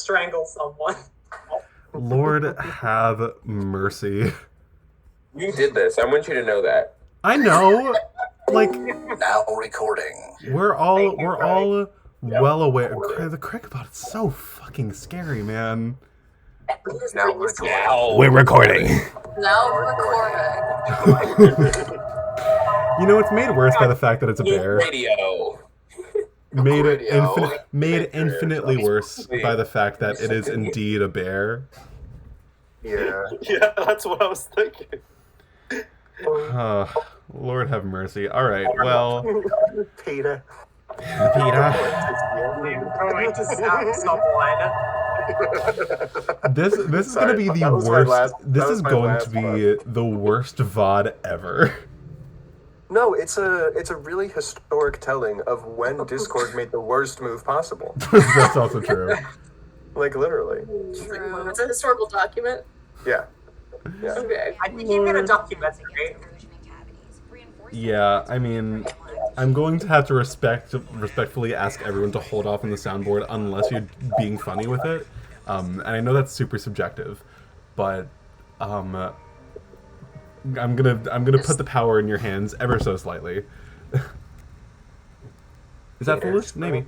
strangle someone. Lord have mercy. You did this. I want you to know that. I know. Like, now recording. We're all well aware. Recording. The Crickbot is so fucking scary, man. Now recording. We're recording. Now recording. You know, it's made worse by the fact that it's a bear. Radio. Made infinitely worse by the fact that it is indeed a bear. Yeah. Yeah, that's what I was thinking. Lord have mercy. All right, well, Peter. Peter. Going to stab someone. This is Sorry, gonna be the that was my worst. last- This that was is my going last to be the worst VOD ever. No, it's a really historic telling of when Discord made the worst move possible. That's also true. Like, literally. True. It's a historical document. Yeah. Yeah. Okay. I think you made a documentary. Yeah, I mean, I'm going to have to respectfully ask everyone to hold off on the soundboard unless you're being funny with it. And I know that's super subjective, but I'm gonna put the power in your hands ever so slightly. Is that foolish? Maybe.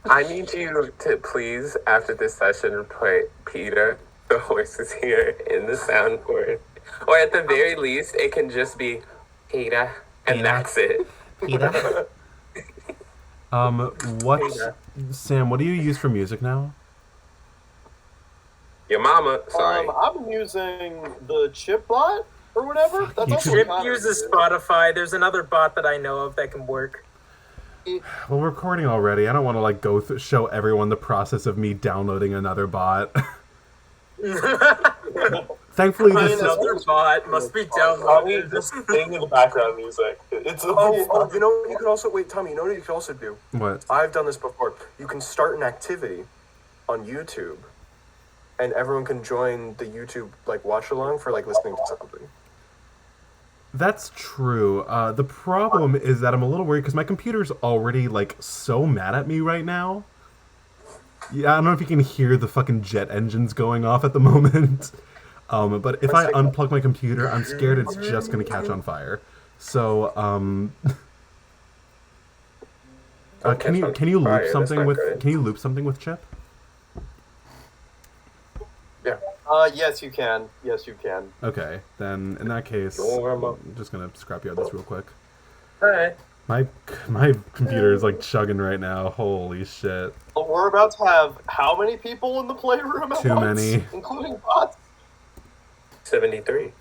I need you to please, after this session, put Peter, the horses here, in the soundboard. Or at the very least, it can just be Peter, and Peter. that's it. Peter. Sam, what do you use for music now? Your mama, sorry. I'm using the chip bot or whatever. That's you also should- Chip kind of uses good. Spotify. There's another bot that I know of that can work. Well, we're recording already. I don't want to like show everyone the process of me downloading another bot. Thankfully, this Another bot must be Probably downloaded. just thing in the background music. It's Oh, you know what you could also... Wait, Tommy, you know what you could also do? what? I've done this before. You can start an activity on YouTube, and everyone can join the YouTube, like, watch-along for, like, listening to something. That's true. The problem is that I'm a little worried because my computer's already like so mad at me right now. Yeah, I don't know if you can hear the fucking jet engines going off at the moment. But if I unplug my computer, I'm scared it's just gonna catch on fire. So, can you loop Fire, that's something not with good. can you loop something with Chip? Yeah. Yes, you can. Yes, you can. Okay, then in that case, Warm up. I'm just gonna scrap you out this real quick. Alright. My computer is like chugging right now. Holy shit! But we're about to have how many people in the playroom at Too once? many. Including bots? 73.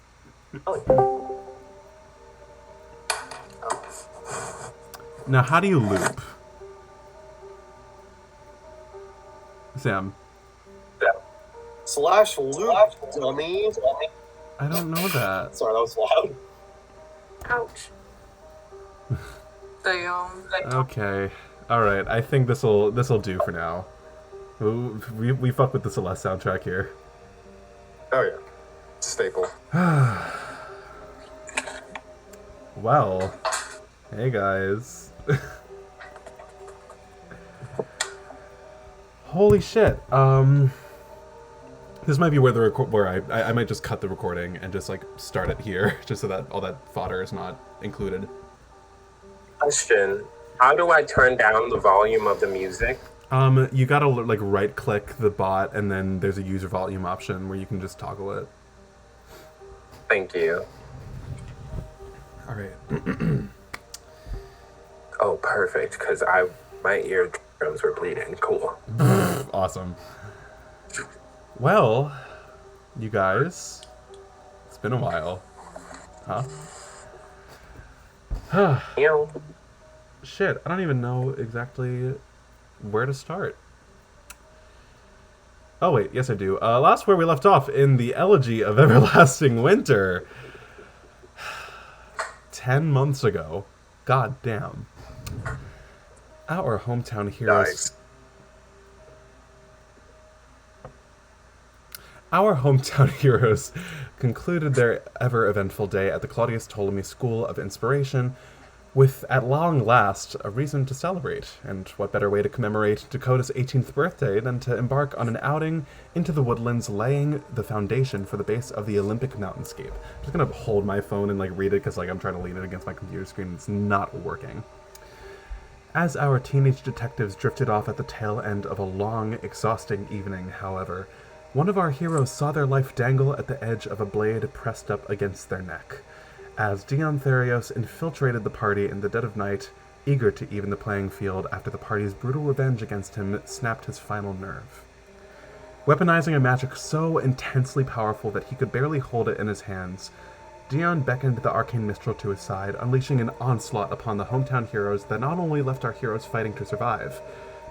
Now, how do you loop, Sam? / loop dummy. I don't know that. Sorry, that was loud. Ouch. Damn. Okay, all right. I think this'll do for now. We fuck with the Celeste soundtrack here. Oh, yeah. Staple. Well, hey guys. Holy shit. This might be where I might just cut the recording and just like start it here, just so that all that fodder is not included. Question. How do I turn down the volume of the music? You gotta like right click the bot and then there's a user volume option where you can just toggle it. Thank you. All right. Oh, perfect, because my eardrums were bleeding. Cool. Awesome. Well, you guys, it's been a while. Huh? Ew. Shit, I don't even know exactly where to start. Oh wait, yes I do. Last where we left off in the Elegy of Everlasting Winter. 10 months ago. God damn. Our hometown heroes... Nice. Our hometown heroes concluded their ever-eventful day at the Claudius Ptolemy School of Inspiration With, at long last, a reason to celebrate, and what better way to commemorate Dakota's 18th birthday than to embark on an outing into the woodlands, laying the foundation for the base of the Olympic mountainscape. I'm just gonna hold my phone and read it because I'm trying to lean it against my computer screen. It's not working. As our teenage detectives drifted off at the tail end of a long, exhausting evening, however, one of our heroes saw their life dangle at the edge of a blade pressed up against their neck. As Dion Therios infiltrated the party in the dead of night, eager to even the playing field after the party's brutal revenge against him snapped his final nerve. Weaponizing a magic so intensely powerful that he could barely hold it in his hands, Dion beckoned the arcane minstrel to his side, unleashing an onslaught upon the hometown heroes that not only left our heroes fighting to survive,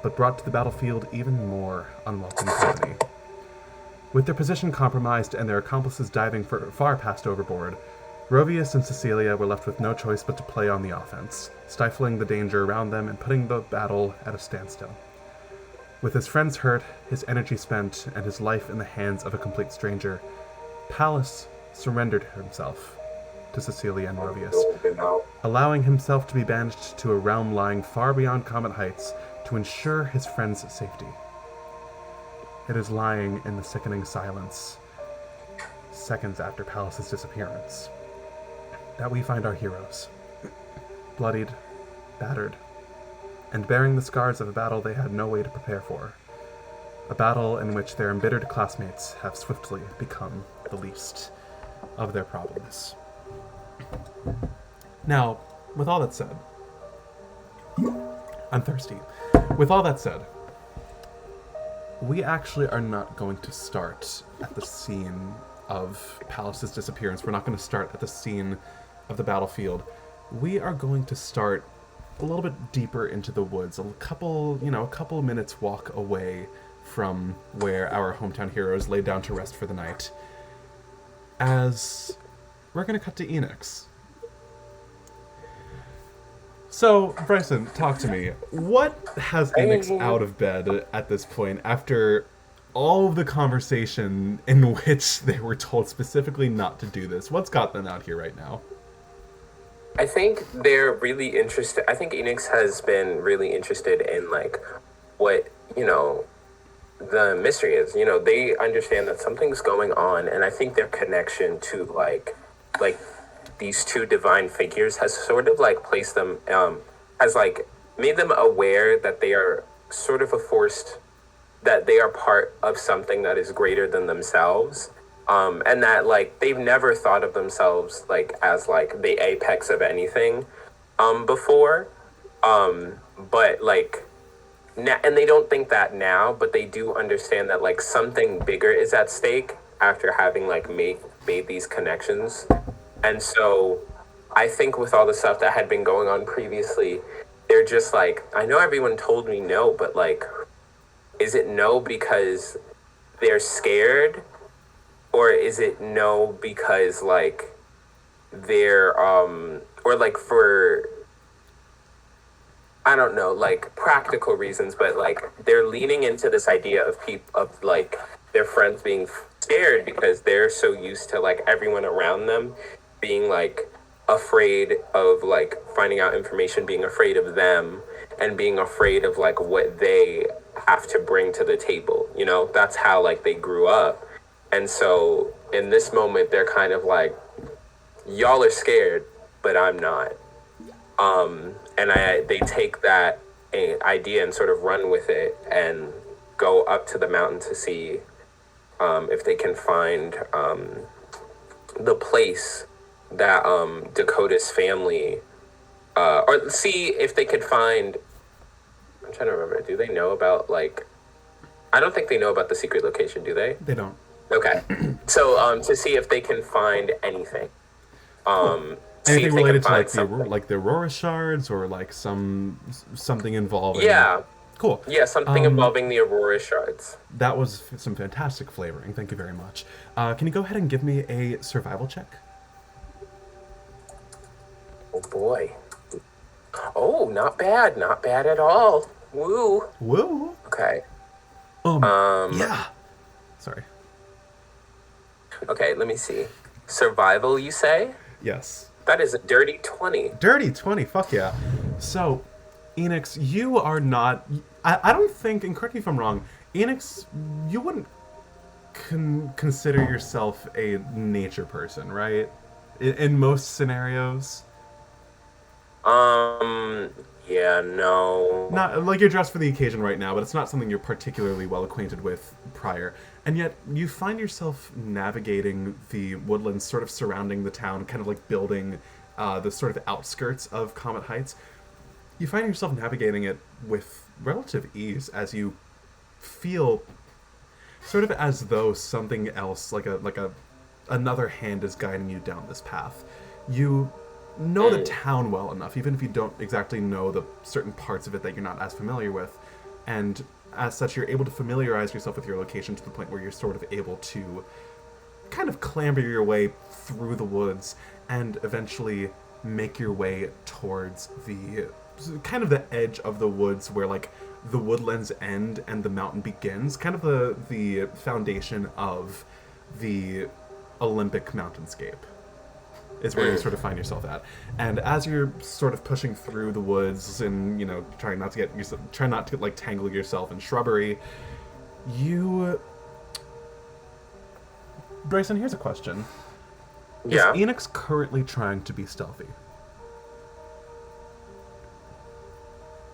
but brought to the battlefield even more unwelcome company. With their position compromised and their accomplices diving far past overboard, Rovius and Cecilia were left with no choice but to play on the offense, stifling the danger around them and putting the battle at a standstill. With his friends hurt, his energy spent, and his life in the hands of a complete stranger, Pallas surrendered himself to Cecilia and Rovius, allowing himself to be banished to a realm lying far beyond Comet Heights to ensure his friends' safety. It is lying in the sickening silence, seconds after Pallas' disappearance, that we find our heroes, bloodied, battered, and bearing the scars of a battle they had no way to prepare for. A battle in which their embittered classmates have swiftly become the least of their problems. Now, with all that said, I'm thirsty. With all that said, we actually are not going to start at the scene of Pallas' disappearance. We're not going to start at the scene of the battlefield. We are going to start a little bit deeper into the woods, a couple minutes walk away from where our hometown heroes laid down to rest for the night. As we're going to cut to Enix. So, Bryson, talk to me. What has Enix out of bed at this point after all of the conversation in which they were told specifically not to do this? What's got them out here right now? I think they're really interested. I think Enix has been really interested in what, the mystery is. They understand that something's going on, and I think their connection to like these two divine figures has sort of placed them, has made them aware that they are sort of that they are part of something that is greater than themselves. And that they've never thought of themselves as the apex of anything before, but and they don't think that now, but they do understand that something bigger is at stake after having made these connections. And so I think with all the stuff that had been going on previously, they're just I know everyone told me no, but is it no because they're scared? Or is it no because they're or for, I don't know, practical reasons, but they're leaning into this idea of their friends being scared because they're so used to everyone around them being afraid of finding out information, being afraid of them, and being afraid of what they have to bring to the table. That's how they grew up. And so in this moment, they're kind of y'all are scared, but I'm not. And they take that idea and sort of run with it and go up to the mountain to see if they can find the place that Dakota's family, or see if they could find, I'm trying to remember, do they know about I don't think they know about the secret location, do they? They don't. Okay, so to see if they can find anything, anything related to the Aurora shards or something involving. Yeah. Cool. Yeah, something involving the Aurora shards. That was some fantastic flavoring. Thank you very much. Can you go ahead and give me a survival check? Oh boy. Oh, not bad at all. Woo. Woo. Okay. Yeah. Sorry. Okay, let me see. Survival, you say? Yes. That is a dirty 20. Dirty 20, fuck yeah. So, Enix, you are not... I don't think, and correct me if I'm wrong, Enix, you wouldn't consider yourself a nature person, right? In most scenarios? Yeah, no. Not like you're dressed for the occasion right now, but it's not something you're particularly well acquainted with prior. And yet, you find yourself navigating the woodlands sort of surrounding the town, kind of like building the sort of outskirts of Comet Heights. You find yourself navigating it with relative ease as you feel sort of as though something else, like another hand is guiding you down this path. You know the town well enough, even if you don't exactly know the certain parts of it that you're not as familiar with, and as such, you're able to familiarize yourself with your location to the point where you're sort of able to kind of clamber your way through the woods and eventually make your way towards the kind of the edge of the woods where like the woodlands end and the mountain begins, kind of the foundation of the Olympic mountainscape is where you sort of find yourself at. And as you're sort of pushing through the woods and, you know, try not to like tangle yourself in shrubbery, Bryson, here's a question. Yeah. Is Enix currently trying to be stealthy?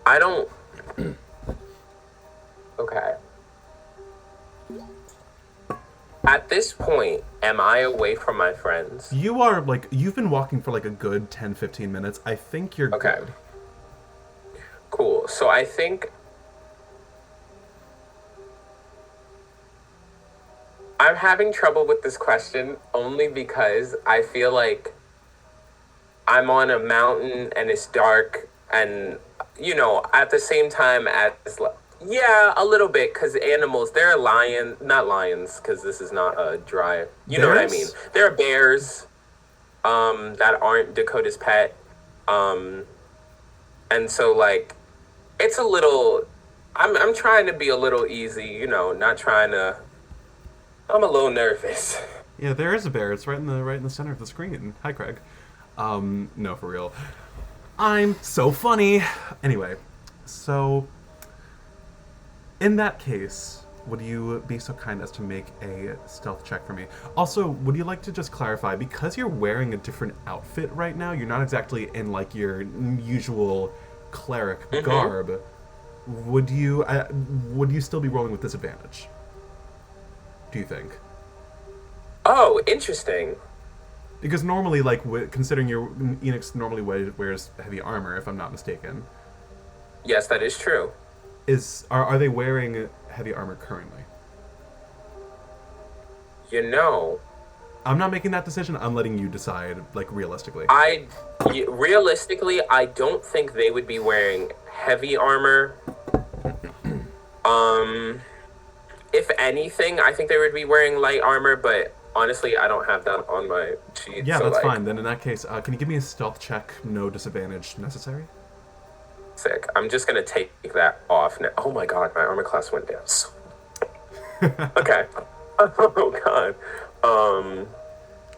I don't... Okay. At this point, am I away from my friends? You are, like, you've been walking for, like, a good 10-15 minutes. I think you're Okay. good. Cool. So I think... I'm having trouble with this question only because I feel like I'm on a mountain and it's dark and, you know, at the same time as... Yeah, a little bit, because animals, there are not lions, because this is not a dry, you know what I mean. There are bears that aren't Dakota's pet, and so, like, it's a little, I'm trying to be a little easy, you know, not trying to, I'm a little nervous. Yeah, there is a bear. It's right in the center of the screen. Hi, Craig. No, for real. I'm so funny. Anyway, so... in that case, would you be so kind as to make a stealth check for me? Also, would you like to just clarify, because you're wearing a different outfit right now, you're not exactly in, like, your usual cleric garb, would you still be rolling with disadvantage? Do you think? Oh, interesting. Because normally, like, considering Enix normally wears heavy armor, if I'm not mistaken. Yes, that is true. Are they wearing heavy armor currently? You know, I'm not making that decision. I'm letting you decide, like, realistically. Realistically, I don't think they would be wearing heavy armor. If anything, I think they would be wearing light armor, but honestly, I don't have that on my sheet. Yeah, so, that's like, fine. Then in that case, can you give me a stealth check, no disadvantage necessary? Sick. I'm just gonna take that off now. Oh my god, my armor class went down. Okay. Oh god.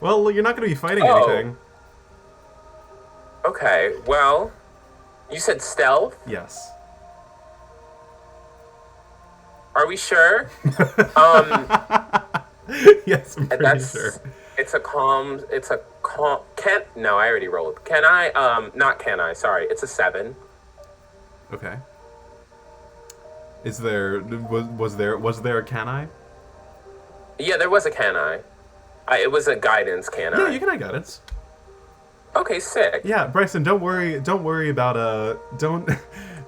Well, you're not going to be fighting Oh. anything. Okay. Well, you said stealth. Yes. Are we sure? Yes, I'm pretty sure. It's a calm. No, I already rolled. Can I? Not can I? Sorry. It's a 7. Okay. Was there a can I? Yeah, there was a can I. It was a guidance can I. Yeah, you can have guidance. Okay, sick. Yeah, Bryson, don't worry about don't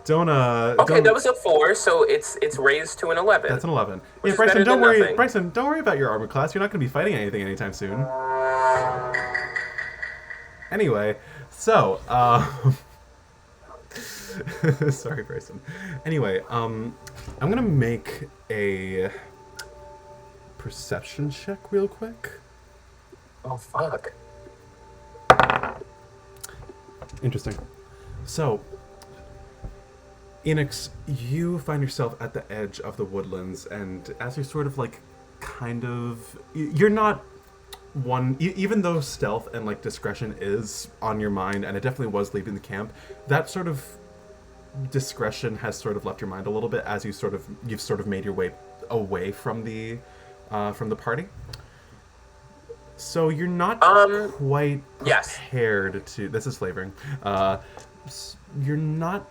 Okay, that was a 4, so it's raised to an 11. That's an 11. Which Yeah, is Bryson, better don't than worry. nothing. Bryson, don't worry about your armor class. You're not going to be fighting anything anytime soon. Anyway, so sorry, Bryson. Anyway, I'm gonna make a perception check real quick. Oh fuck. Interesting. So, Enix, you find yourself at the edge of the woodlands, and as you're sort of like, you're not even though stealth and like discretion is on your mind, and it definitely was leaving the camp, that sort of discretion has sort of left your mind a little bit as you've sort of made your way away from the party. So you're not quite prepared to. This is flavoring. You're not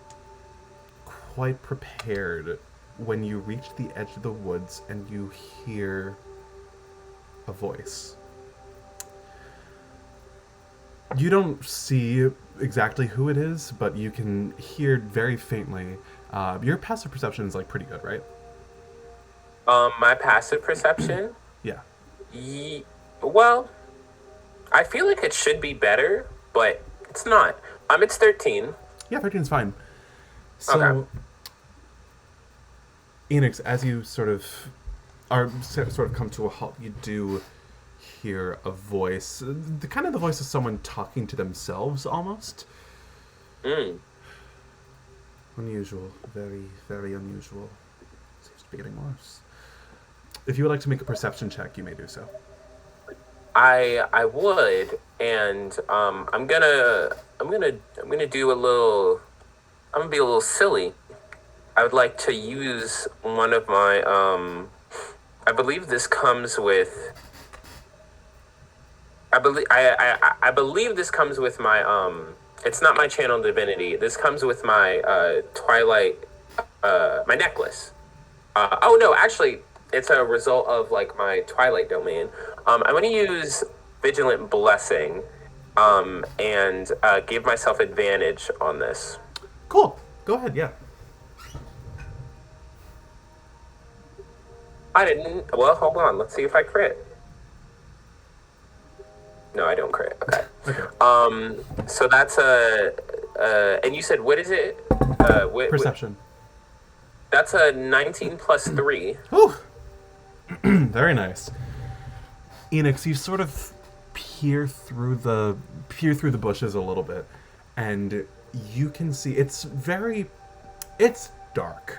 quite prepared when you reach the edge of the woods and you hear a voice. You don't see exactly who it is, but you can hear very faintly. Your passive perception is like pretty good, right? My passive perception? Yeah. Well, I feel like it should be better, but it's not. It's 13. Yeah, 13 is fine. So, Okay. Enix, as you sort of come to a halt, you do hear a voice, the voice of someone talking to themselves, almost. Unusual, very, very unusual. Seems to be getting worse. If you would like to make a perception check, you may do so. I would, and I'm gonna do a little. I'm gonna be a little silly. I would like to use one of my. I believe this comes with. I believe this comes with my. It's not my channel divinity. This comes with my Twilight. My necklace. Oh no, actually. It's a result of like my Twilight domain. I'm going to use Vigilant Blessing and give myself advantage on this. Cool. Go ahead, yeah. I didn't. Well, hold on. Let's see if I crit. No, I don't crit. Okay. So that's and you said, what is it? Perception. That's a 19 plus 3. Whew. Very nice. Enix, you sort of peer through the bushes a little bit, and you can see it's dark,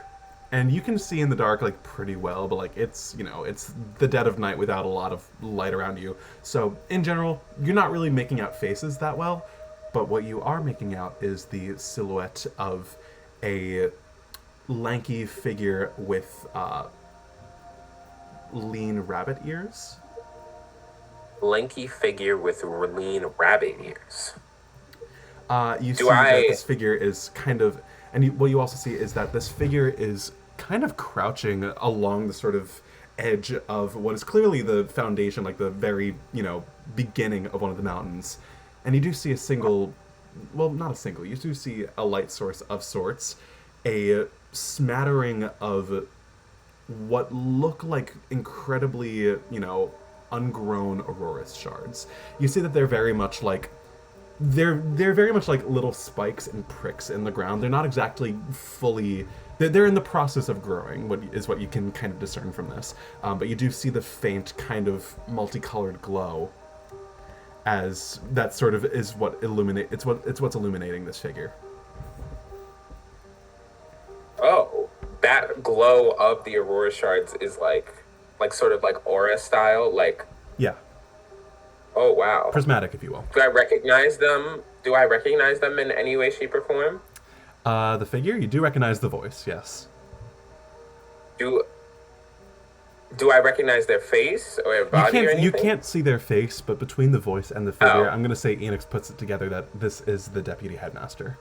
and you can see in the dark like pretty well, but like it's the dead of night without a lot of light around you. So in general, you're not really making out faces that well, but what you are making out is the silhouette of a lanky figure with lean rabbit ears. Lanky figure with lean rabbit ears. You see that this figure is kind of, and what you also see is that this figure is kind of crouching along the sort of edge of what is clearly the foundation, like the very, beginning of one of the mountains. And you do see you do see a light source of sorts, a smattering of what look like incredibly, ungrown Aurora's shards. You see that they're very much like little spikes and pricks in the ground. They're not exactly fully. They're in the process of growing. What you can kind of discern from this. But you do see the faint kind of multicolored glow, as that sort of is what illuminate. It's what's illuminating this figure. Oh, that glow of the Aurora shards is like sort of like aura style, like. Yeah. Oh wow. Prismatic, if you will. Do I recognize them? Do I recognize them in any way, shape, or form? The figure, you do recognize the voice, yes. Do I recognize their face or their body or anything? You can't see their face, but between the voice and the figure, I'm going to say Enix puts it together that this is the deputy headmaster.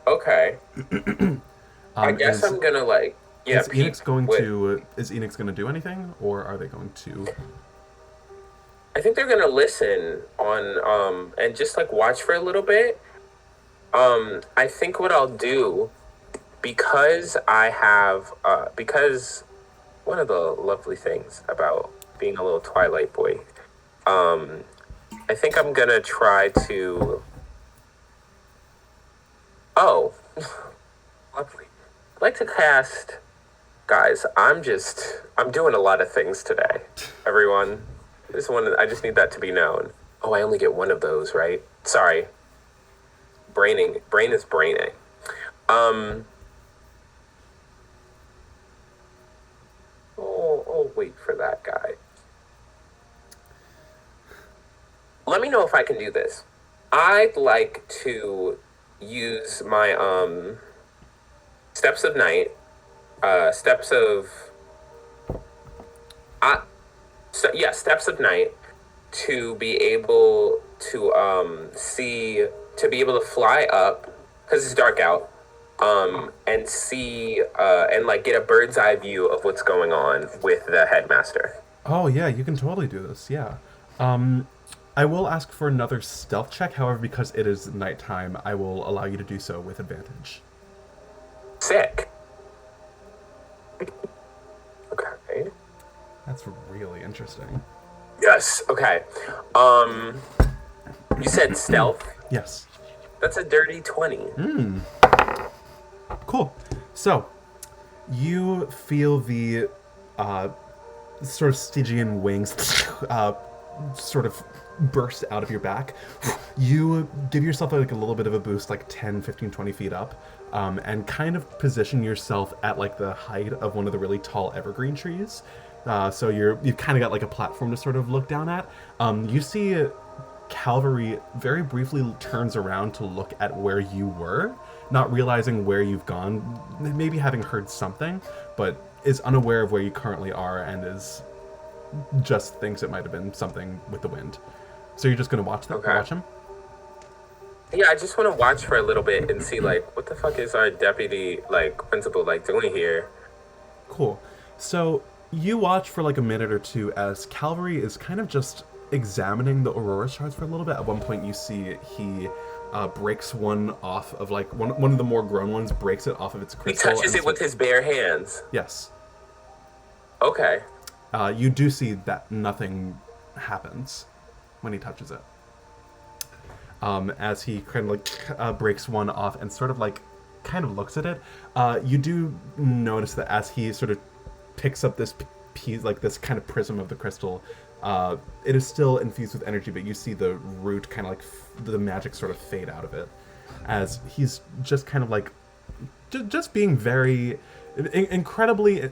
Okay. I guess I'm gonna Is Enix going to do anything, or are they going to? I think they're gonna listen on and just watch for a little bit. I think what I'll do, because I have because one of the lovely things about being a little Twilight boy, I think I'm gonna try to. Oh, lovely. I'd like to cast. Guys, I'm doing a lot of things today. Everyone, I just need that to be known. Oh, I only get one of those, right? Sorry. Brain is braining. Oh, wait for that guy. let me know if I can do this. I'd like to use my steps of night, steps of steps of night to be able to be able to fly up because it's dark out, and see and like get a bird's eye view of what's going on with the headmaster. Oh yeah, you can totally do this. Yeah. I will ask for another stealth check. However, because it is nighttime, I will allow you to do so with advantage. Sick. Okay. That's really interesting. Yes. Okay. You said stealth. Yes. That's a dirty 20. Cool. So, you feel the sort of Stygian wings sort of burst out of your back. You give yourself like a little bit of a boost, like 10, 15, 20 feet up, and kind of position yourself at like the height of one of the really tall evergreen trees. So you've kind of got like a platform to sort of look down at. You see Cavalry very briefly turns around to look at where you were, not realizing where you've gone, maybe having heard something, but is unaware of where you currently are and is just thinks it might have been something with the wind. So you're just going to watch them? Okay. Watch him? Yeah, I just want to watch for a little bit and see, like, what the fuck is our deputy, like, principal, like, doing here? Cool. So you watch for like a minute or two as Cavalry is kind of just examining the Aurora shards for a little bit. At one point you see he breaks one off of like one of the more grown ones, breaks it off of its He crystal. touches it with his bare hands. Yes. Okay. You do see that nothing happens when he touches it. As he kind of like breaks one off and sort of like kind of looks at it, you do notice that as he sort of picks up this piece, like this kind of prism of the crystal, it is still infused with energy, but you see the root kind of like the magic sort of fade out of it, as he's just kind of like just being very incredibly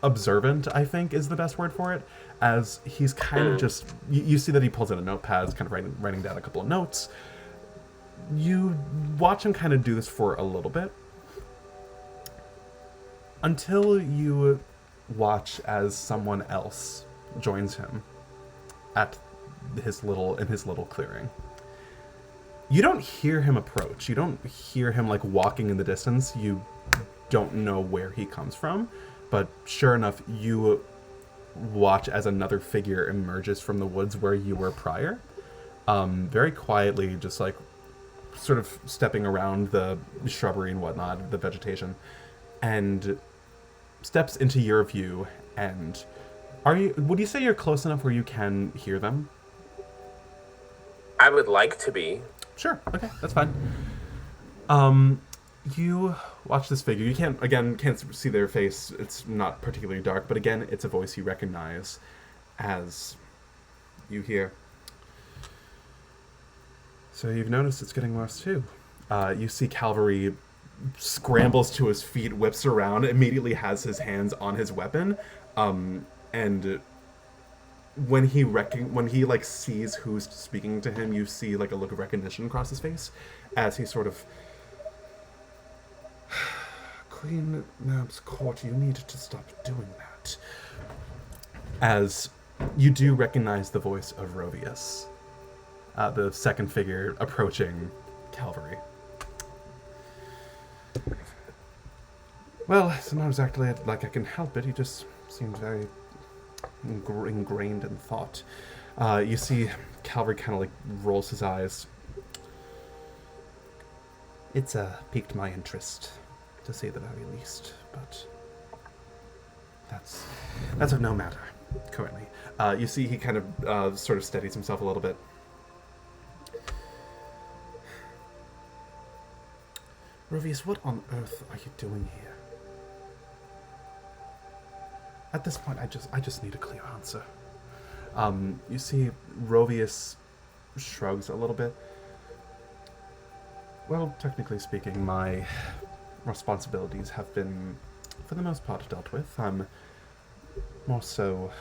observant, I think is the best word for it, as he's kind of just you see that he pulls out a notepad, kind of writing down a couple of notes. You watch him kind of do this for a little bit until you watch as someone else joins him at his little clearing. You don't hear him approach. You don't hear him like walking in the distance. You don't know where he comes from, but sure enough, you watch as another figure emerges from the woods where you were prior, very quietly, just like sort of stepping around the shrubbery and whatnot, the vegetation, and steps into your view. And would you say you're close enough where you can hear them? I would like to be. Sure. Okay, that's fine. You watch this figure. You can't see their face. It's not particularly dark, but again, it's a voice you recognize as you hear. So you've noticed it's getting worse too. You see Cavalry scrambles to his feet, whips around, immediately has his hands on his weapon, and when he like sees who's speaking to him, you see like a look of recognition across his face as he sort of, Queen Mab's court, you need to stop doing that. As you do recognize the voice of Rovius, the second figure approaching Cavalry. Well, it's not exactly like I can help it. He just seemed very ingrained in thought. You see Cavalry kind of like rolls his eyes. It's piqued my interest, to say the very least, but that's of no matter currently. You see he kind of sort of steadies himself a little bit. Rovius, what on earth are you doing here? At this point, I just need a clear answer. You see Rovius shrugs a little bit. Well, technically speaking, my responsibilities have been, for the most part, dealt with. I'm more so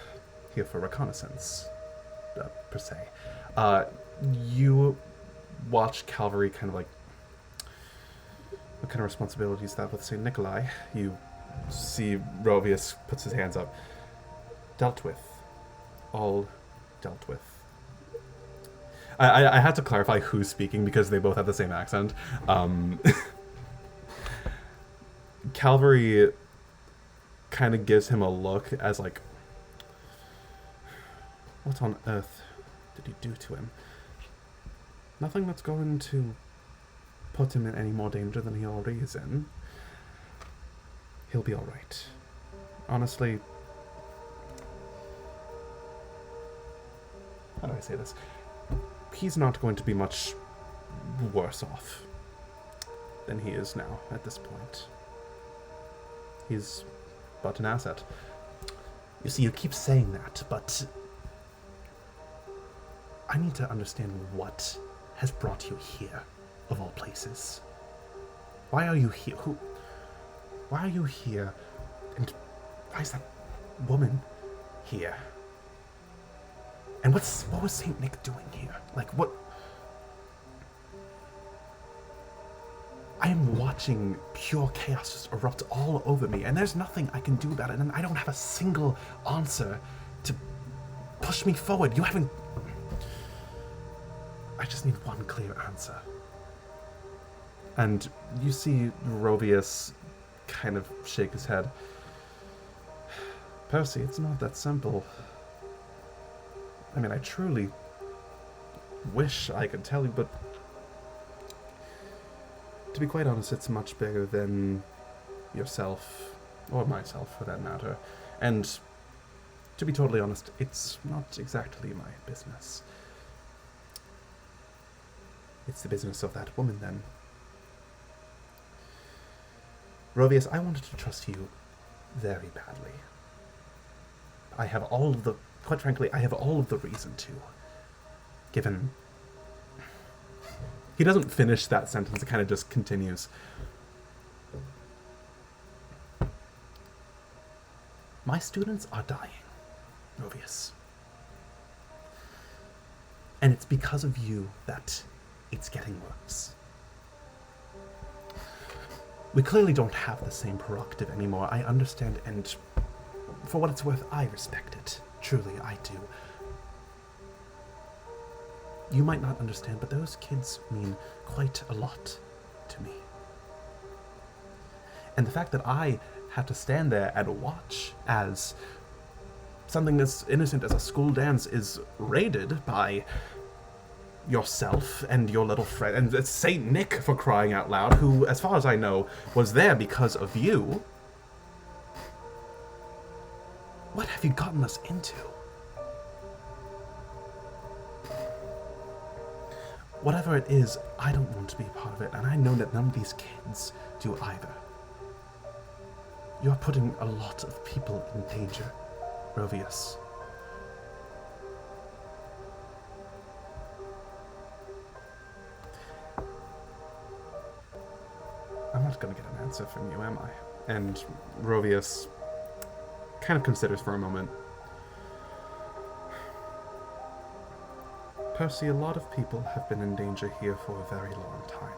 here for reconnaissance. per se. You watch Calvary kind of like, what kind of responsibility is that with St. Nikolai? You see Rovius puts his hands up. Dealt with. All dealt with. I had to clarify who's speaking because they both have the same accent. Calvary kind of gives him a look as like, what on earth did you do to him? Nothing that's going to put him in any more danger than he already is in. He'll be alright. Honestly, how do I say this? He's not going to be much worse off than he is now at this point. He's but an asset. You see, you keep saying that, but I need to understand what has brought you here, of all places. Why are you here? Why are you here? And why is that woman here? And what was Saint Nick doing here? Like, what? I am watching pure chaos just erupt all over me, and there's nothing I can do about it, and I don't have a single answer to push me forward. You haven't... I just need one clear answer. And you see Rovius kind of shake his head. Percy, it's not that simple. I mean, I truly wish I could tell you, but to be quite honest, it's much bigger than yourself, or myself for that matter. And to be totally honest, it's not exactly my business. It's the business of that woman, then. Rovius, I wanted to trust you very badly. I have all of the... Quite frankly, I have all of the reason to. Given... He doesn't finish that sentence, it kind of just continues. My students are dying, Rovius. And it's because of you that it's getting worse. We clearly don't have the same prerogative anymore. I understand, and for what it's worth, I respect it. Truly, I do. You might not understand, but those kids mean quite a lot to me. And the fact that I had to stand there and watch as something as innocent as a school dance is raided by yourself and your little friend, and it's Saint Nick, for crying out loud, who, as far as I know, was there because of you. What have you gotten us into? Whatever it is, I don't want to be a part of it, and I know that none of these kids do either. You're putting a lot of people in danger, Rovius. I'm not going to get an answer from you, am I? And Rovius kind of considers for a moment. Percy, a lot of people have been in danger here for a very long time.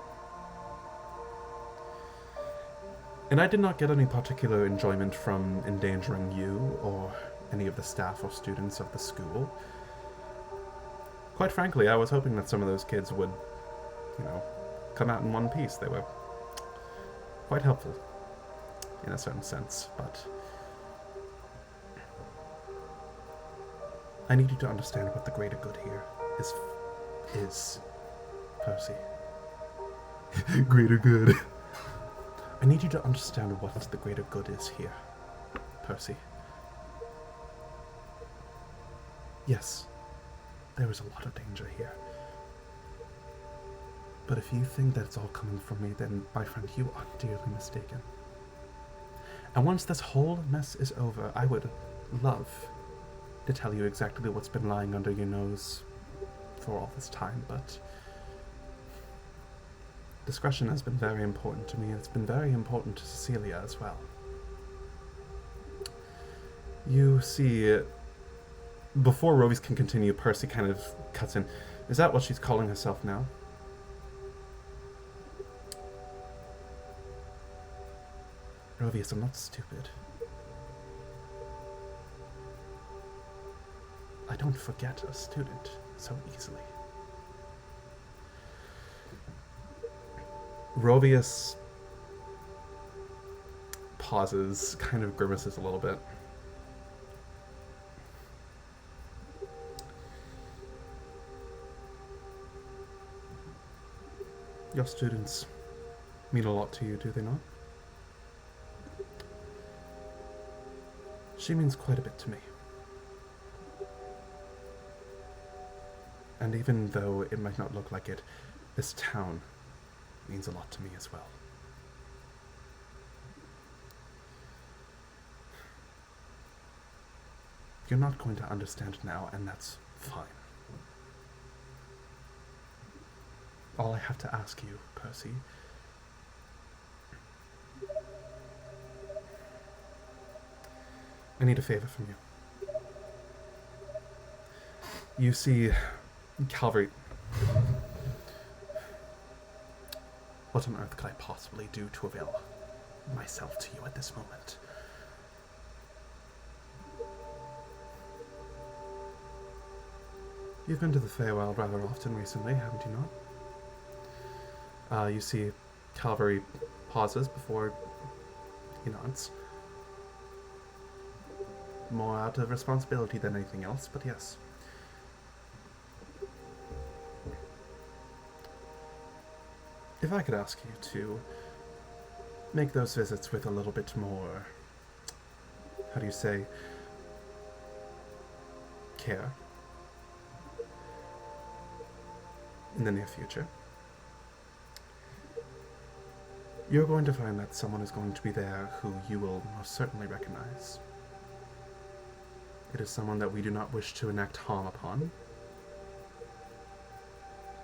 And I did not get any particular enjoyment from endangering you or any of the staff or students of the school. Quite frankly, I was hoping that some of those kids would, come out in one piece. They were quite helpful in a certain sense, but I need you to understand what the greater good here is, Percy. Greater good. I need you to understand what the greater good is here, Percy. Yes, there is a lot of danger here. But if you think that it's all coming from me, then, my friend, you are dearly mistaken. And once this whole mess is over, I would love to tell you exactly what's been lying under your nose for all this time, but discretion has been very important to me, and it's been very important to Cecilia as well. You see, Before Rovies can continue, Percy kind of cuts in. Is that what she's calling herself now? Rovius, I'm not stupid. I don't forget a student so easily. Rovius pauses, kind of grimaces a little bit. Your students mean a lot to you, do they not? She means quite a bit to me. And even though it might not look like it, this town means a lot to me as well. You're not going to understand now, and that's fine. All I have to ask you, Percy, I need a favor from you. You see, Calvary, what on earth could I possibly do to avail myself to you at this moment? You've been to the Feywild rather often recently, haven't you not? You see, Calvary pauses before he nods. More out of responsibility than anything else, but yes. If I could ask you to make those visits with a little bit more, how do you say, care in the near future, you're going to find that someone is going to be there who you will most certainly recognize. It is someone that we do not wish to enact harm upon,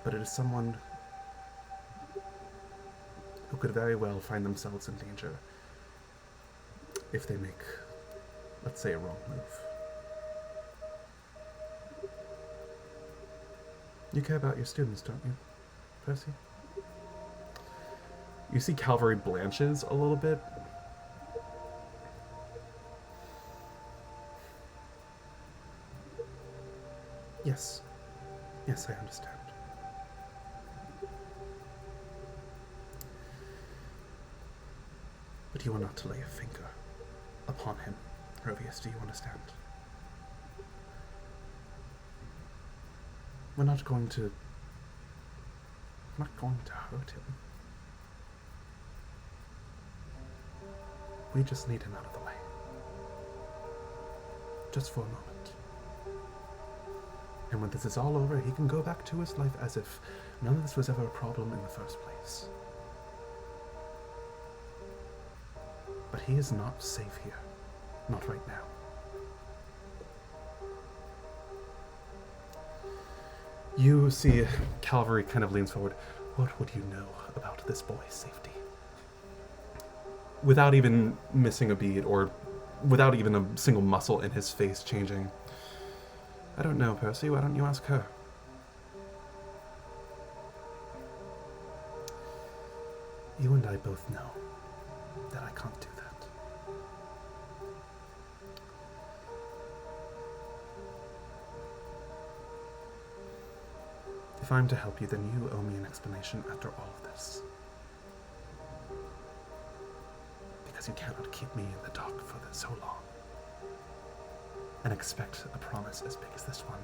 but it is someone who could very well find themselves in danger if they make, let's say, a wrong move. You care about your students, don't you, Percy? You see Calvary blanches a little bit. Yes. Yes, I understand. But you are not to lay a finger upon him, Rovius, do you understand? We're not going to hurt him. We just need him out of the way. Just for a moment. And when this is all over, he can go back to his life as if none of this was ever a problem in the first place. But he is not safe here. Not right now. You see Calvary kind of leans forward. What would you know about this boy's safety? Without even missing a beat, or without even a single muscle in his face changing. I don't know, Percy. Why don't you ask her? You and I both know that I can't do that. If I'm to help you, then you owe me an explanation after all of this. Because you cannot keep me in the dark for so long and expect a promise as big as this one.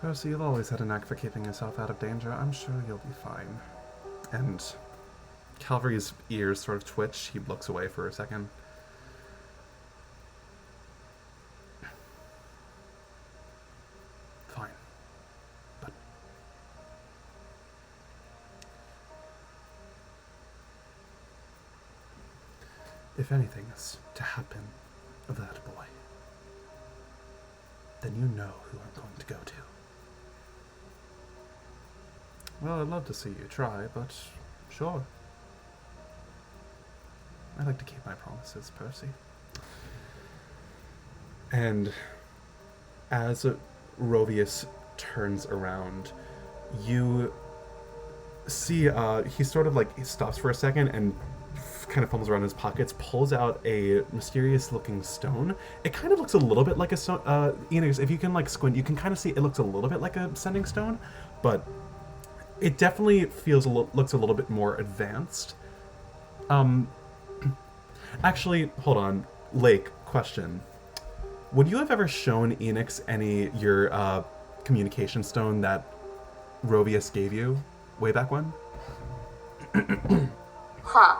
Percy, you've always had a knack for keeping yourself out of danger. I'm sure you'll be fine. And Calvary's ears sort of twitch. He looks away for a second. Fine. But if anything is to happen of that boy, then you know who I'm going to go to. Well, I'd love to see you try, but sure. I like to keep my promises, Percy. And as Rovius turns around, you see he sort of like he stops for a second and kind of fumbles around in his pockets, pulls out a mysterious looking stone. It kind of looks a little bit like a stone. Enix, if you can like squint, you can kind of see it looks a little bit like a sending stone, but it definitely looks a little bit more advanced. Actually, hold on. Lake, question. Would you have ever shown Enix your communication stone that Rovius gave you way back when? Huh.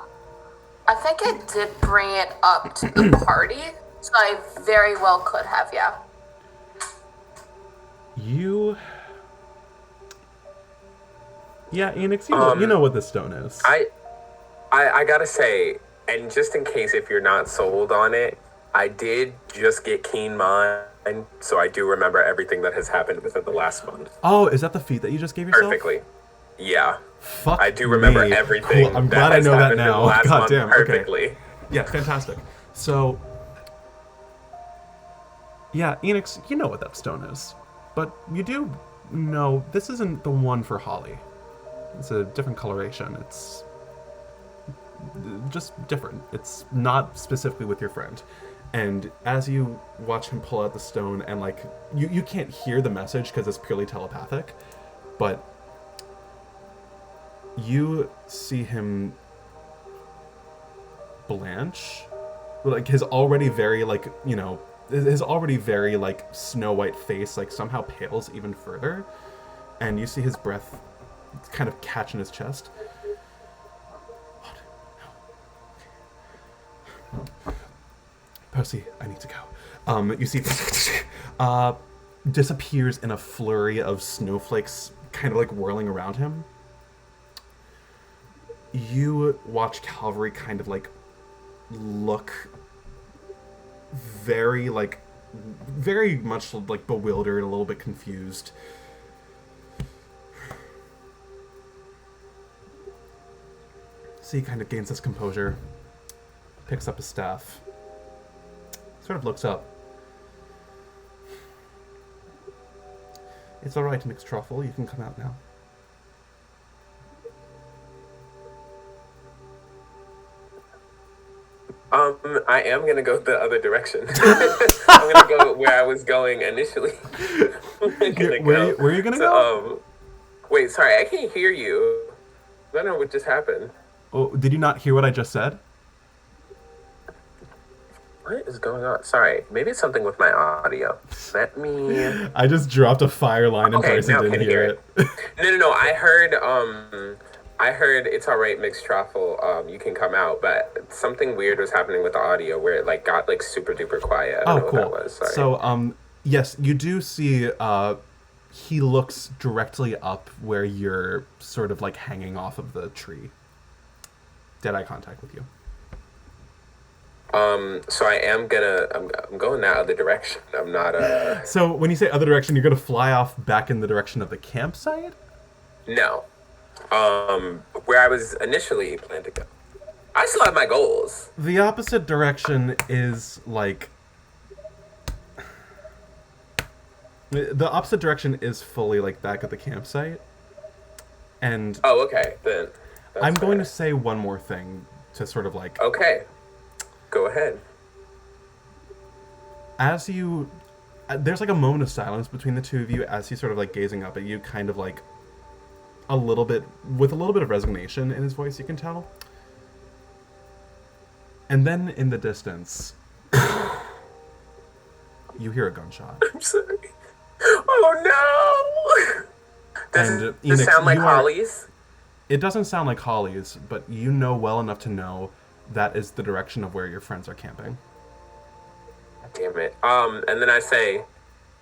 I think I did bring it up to the party, so I very well could have, yeah. Yeah, Enix, you know what this stone is. I gotta say, and just in case if you're not sold on it, I did just get keen mind, so I do remember everything that has happened within the last month. Oh, is that the feat that you just gave yourself? Perfectly. Yeah. Fuck I do remember me. everything. Cool. I'm glad I know that now. God damn. Perfectly. Okay. Yeah, fantastic. So, yeah, Enix, you know what that stone is, but you do know this isn't the one for Holly. It's a different coloration. It's just different. It's not specifically with your friend. And as you watch him pull out the stone, and like you can't hear the message because it's purely telepathic, but you see him blanch, like his already very like his already very like snow white face like somehow pales even further, and you see his breath kind of catch in his chest. No. Percy, I need to go. You see disappears in a flurry of snowflakes kind of like whirling around him. You watch Calvary kind of like look very much like bewildered, a little bit confused. So he kind of gains his composure, picks up his staff, sort of looks up. It's all right, Enix Traughfle, you can come out now. I am gonna go the other direction. I'm gonna go where I was going initially. Where are you gonna go? Wait, sorry, I can't hear you. I don't know what just happened. Oh, did you not hear what I just said? What is going on? Sorry, maybe it's something with my audio. Let me... I just dropped a fire line and Okay, Bryson now didn't can hear it. No, I heard it's all right, Mixed Traughfle, you can come out, but something weird was happening with the audio where it like got like super duper quiet. I don't know cool. what that was. Sorry. So, yes, you do see he looks directly up where you're sort of like hanging off of the tree. Dead eye contact with you. So I'm going that other direction. I'm not, So when you say other direction, you're gonna fly off back in the direction of the campsite? No. Where I was initially planned to go. I still have my goals. The opposite direction is like... The opposite direction is fully like back at the campsite. And... Oh, okay. Then I'm going to say one more thing to sort of like... Okay. Go ahead. As you... There's like a moment of silence between the two of you as he's sort of like gazing up at you, kind of like with a little bit of resignation in his voice, you can tell. And then in the distance, you hear a gunshot. I'm sorry. Oh no! Does it sound like Holly's? It doesn't sound like Holly's, but you know well enough to know that is the direction of where your friends are camping. Damn it. And then I say,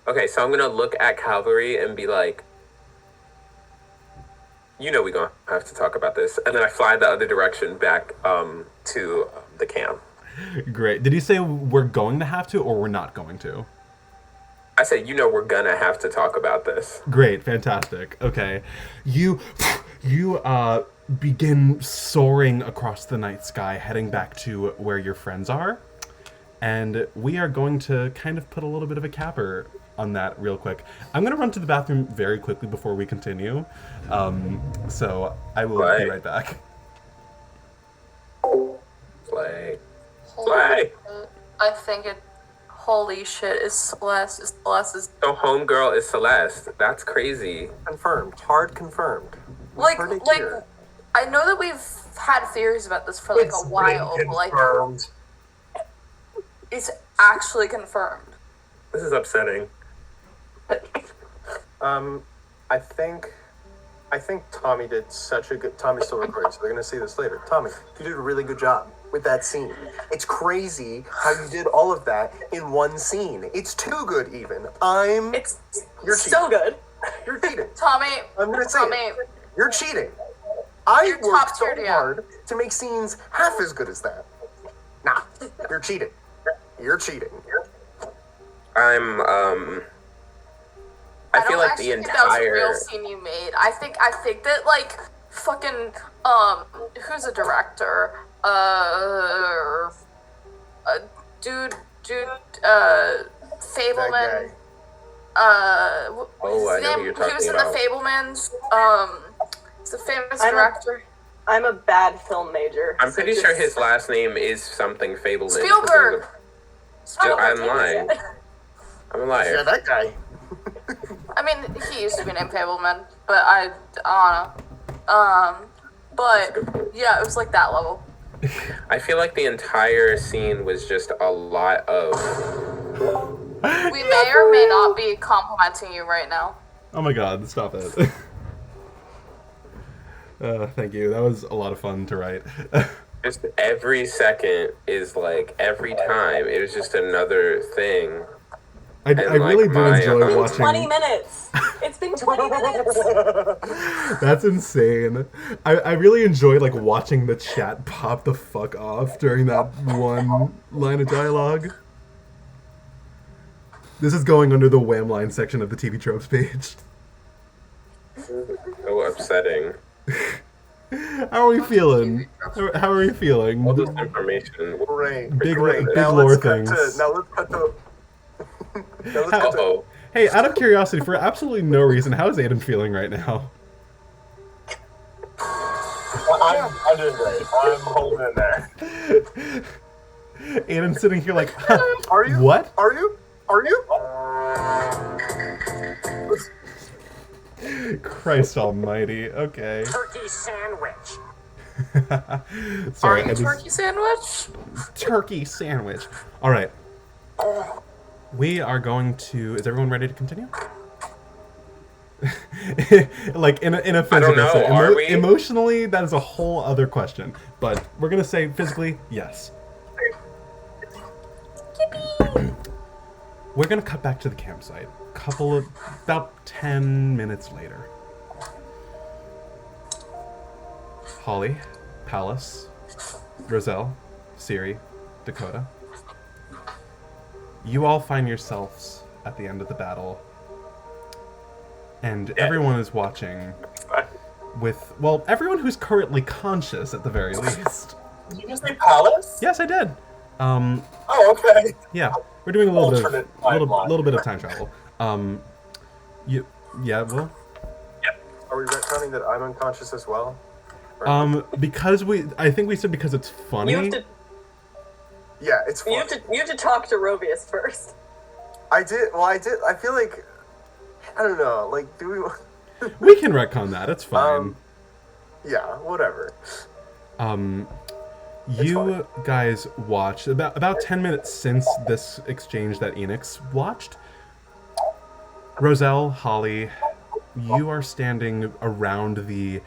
okay, so I'm gonna look at Calvary and be like, we're gonna have to talk about this. And then I fly the other direction back to the camp. Great. Did you say we're going to have to, or we're not going to? I said, we're gonna have to talk about this. Great, fantastic. Okay. You begin soaring across the night sky, heading back to where your friends are. And we are going to kind of put a little bit of a capper on that real quick. I'm going to run to the bathroom very quickly before we continue. So I will be right back. Play. Holy shit. I think it. Holy shit! Is Celeste? So homegirl is Celeste. That's crazy. Confirmed. Hard confirmed. Like, Heard it like, here. I know that we've had theories about this for like a while, but like, it's actually confirmed. This is upsetting. I think Tommy did such a good. Tommy's still recording, so they're gonna see this later. Tommy, you did a really good job with that scene. It's crazy how you did all of that in one scene. It's too good, even. It's You're so good. You're cheating. Tommy, I'm gonna say Tommy, it. You're cheating. I You're worked top so tier, yeah. hard to make scenes half as good as that. Nah, you're cheating. You're cheating. I feel don't like actually the think that was a entire real scene you made. I think that like fucking who's a director? Dude, Fableman. I know who you're He was talking in about. the Fablemans. He's a famous I'm a- director. I'm a bad film major. I'm so pretty just- sure his last name is something Fableman. Spielberg. I'm lying. I'm a liar. Yeah, that guy. I mean, he used to be named Fableman, but I don't know. But yeah, it was like that level. I feel like the entire scene was just a lot of. We may or may not be complimenting you right now. Oh my god, stop it. Thank you. That was a lot of fun to write. Just every second is like every time. It was just another thing. I really do enjoy watching. 20 minutes. It's been 20 minutes. That's insane. I really enjoy like watching the chat pop the fuck off during that one line of dialogue. This is going under the wham line section of the TV tropes page. So upsetting. How are we feeling? How are we feeling? All this information. Great. Big- great. big Now lore let's cut things. now let's cut to. Now let's cut to. Uh-oh. Hey, out of curiosity, for absolutely no reason, how is Aidan feeling right now? I'm doing great. I'm holding in there. Aidan's sitting here like, huh, Are you? what? Are you? Are you? Christ almighty. Okay. Turkey sandwich. Sorry, Are you turkey sandwich? turkey sandwich. All right. We are going to. Is everyone ready to continue? Like in a physical know, sense. are we? Emotionally, that is a whole other question. But we're gonna say physically, yes. We're gonna cut back to the campsite. About 10 minutes later. Holly, Pallas, Roselle, Syriie, Dakota. You all find yourselves at the end of the battle. And everyone is watching with, well, everyone who's currently conscious at the very least. Did you just say Pallas? Yes, I did. Oh, okay. Yeah, we're doing a little Alternate little bit of timeline. time travel. Well, Are we retconning that I'm unconscious as well? because I think we said because it's funny. You have to, Yeah, it's fun. you have to talk to Rovius first. I did. Well, I did. I feel like I don't know. Like, do we? We can retcon that. It's fine. Yeah, whatever. You guys watched about 10 minutes since this exchange that Enix watched. Roselle, Holly, you are standing around the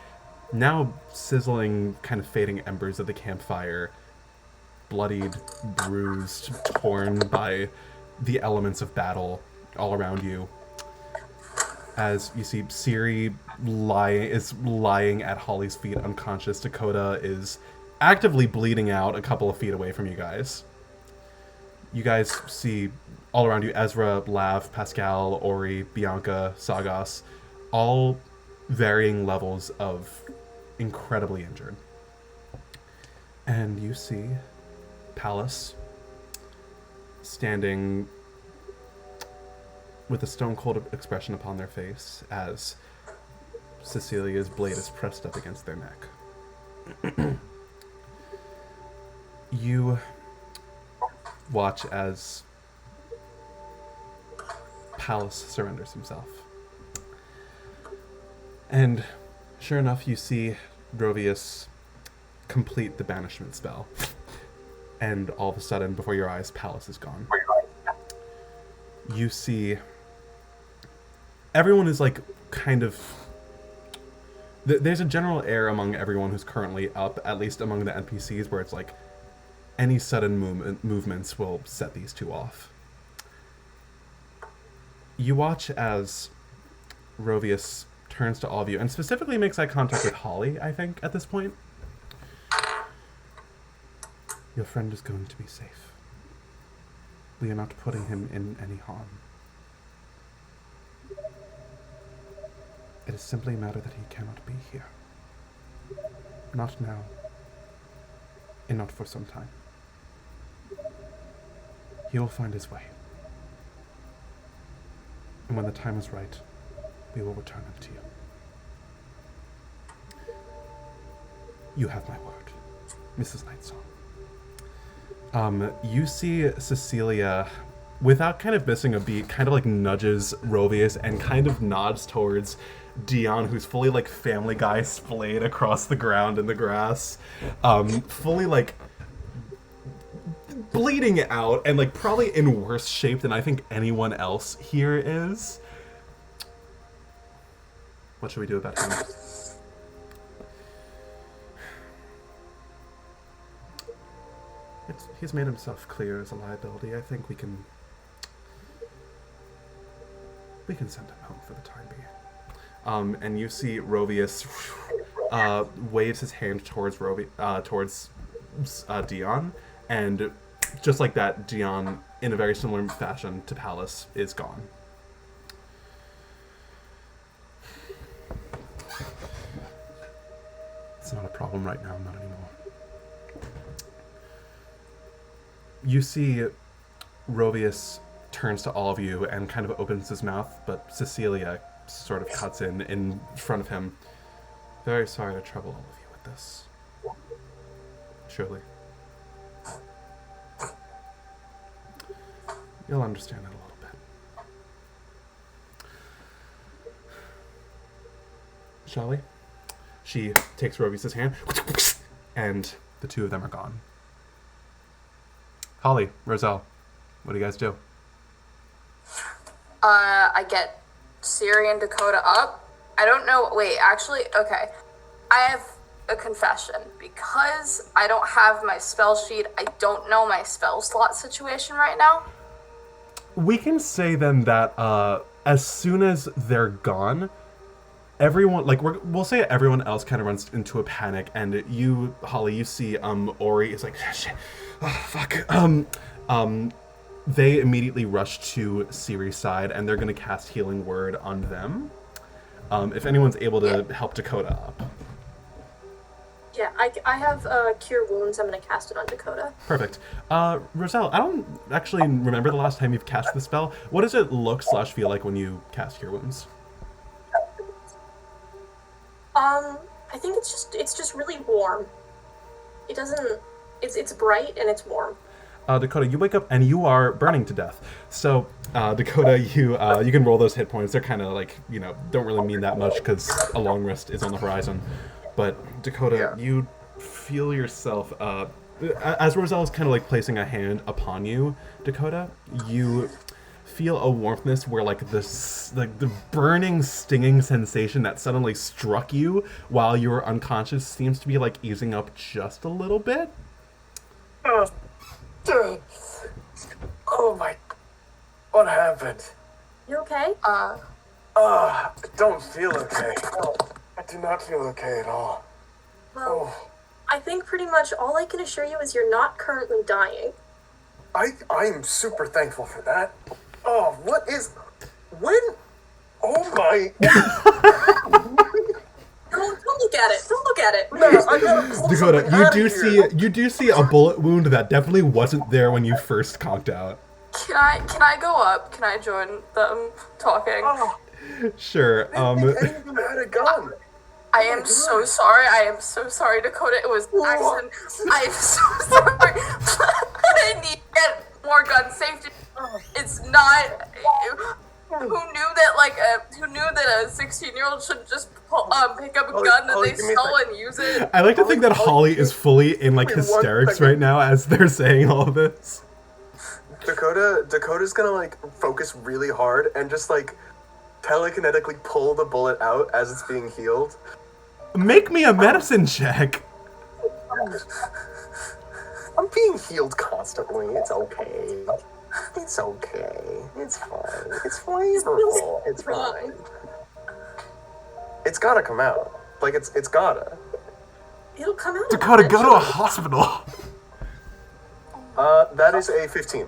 now sizzling, kind of fading embers of the campfire, bloodied, bruised, torn by the elements of battle all around you. As you see, Syriie is lying at Holly's feet, unconscious. Dakota is actively bleeding out a couple of feet away from you guys. You guys see all around you Ezra, Lav, Pascal, Ori, Bianca, Sagas, all varying levels of incredibly injured. And you see Pallas standing with a stone-cold expression upon their face as Cecilia's blade is pressed up against their neck. You watch as Pallas surrenders himself. And sure enough, you see Rovius complete the banishment spell. And all of a sudden, before your eyes, Pallas is gone. You see everyone is like kind of... There's a general air among everyone who's currently up, at least among the NPCs, where it's like any sudden movements will set these two off. You watch as Rovius turns to all of you, and specifically makes eye contact with Holly, I think, at this point. Your friend is going to be safe. We are not putting him in any harm. It is simply a matter that he cannot be here. Not now. And not for some time. He will find his way. And when the time is right, we will return him to you. You have my word, Mrs. Nightsong. You see Cecilia, without kind of missing a beat, kind of like nudges Rovius and kind of nods towards Dion, who's fully like Family Guy splayed across the ground in the grass, fully like bleeding out and like probably in worse shape than I think anyone else here is. What should we do about him? He's made himself clear as a liability. I think we can send him home for the time being. And you see Rovius waves his hand towards Dion, and just like that, Dion, in a very similar fashion to Pallas, is gone. It's not a problem right now, not anymore. You see Rovius turns to all of you and kind of opens his mouth, but Cecilia sort of cuts in front of him. Very sorry to trouble all of you with this. Surely. You'll understand it a little bit. Shall we? She takes Rovius' hand, and the two of them are gone. Holly, Roselle, what do you guys do? I get Syriie and Dakota up. I don't know. Wait, actually, okay. I have a confession. Because I don't have my spell sheet, I don't know my spell slot situation right now. We can say then that as soon as they're gone, everyone, like, we'll say everyone else kind of runs into a panic, and you, Holly, you see Ori is like, shit, oh, fuck. They immediately rush to Cyrie's side, and they're going to cast Healing Word on them. If anyone's able to help Dakota up. Yeah, I have Cure Wounds. I'm going to cast it on Dakota. Perfect. Roselle, I don't actually remember the last time you've cast the spell. What does it look/feel like when you cast Cure Wounds? I think it's just really warm. It doesn't... It's bright and it's warm. Dakota, you wake up and you are burning to death. So, Dakota, you can roll those hit points. They're kind of like, don't really mean that much because a long rest is on the horizon. But, Dakota, you feel yourself, as Roselle is kind of like placing a hand upon you, Dakota, you feel a warmthness where like this, like the burning, stinging sensation that suddenly struck you while you were unconscious seems to be like easing up just a little bit. Oh my... What happened? You okay? I don't feel okay. No, I do not feel okay at all. Well, I think pretty much all I can assure you is you're not currently dying. I'm super thankful for that. Oh, what is... When... Oh my... Don't look at it. Don't look at it. No, I gotta pull Dakota, something out of here. you do see a bullet wound that definitely wasn't there when you first conked out. Can I go up? Can I join them talking? Oh, Sure. any of them had a gun. I am so sorry. I am so sorry, Dakota. It was an accident. I am so sorry. I need to get more gun safety. It's not. Who knew that a 16-year-old should just pick up a gun that Holly, they give me a stole sec. and use it? I like to think that Holly is fully in like Give me one hysterics second. right now as they're saying all of this. Dakota's gonna like focus really hard and just like telekinetically pull the bullet out as it's being healed. Make me a medicine check. I'm being healed constantly. It's okay. It's okay. It's fine. It's flavorful. It's fine. It's gotta come out. Like it's gotta. It'll come out. Dakota, go to a eventually. hospital. That is a 15.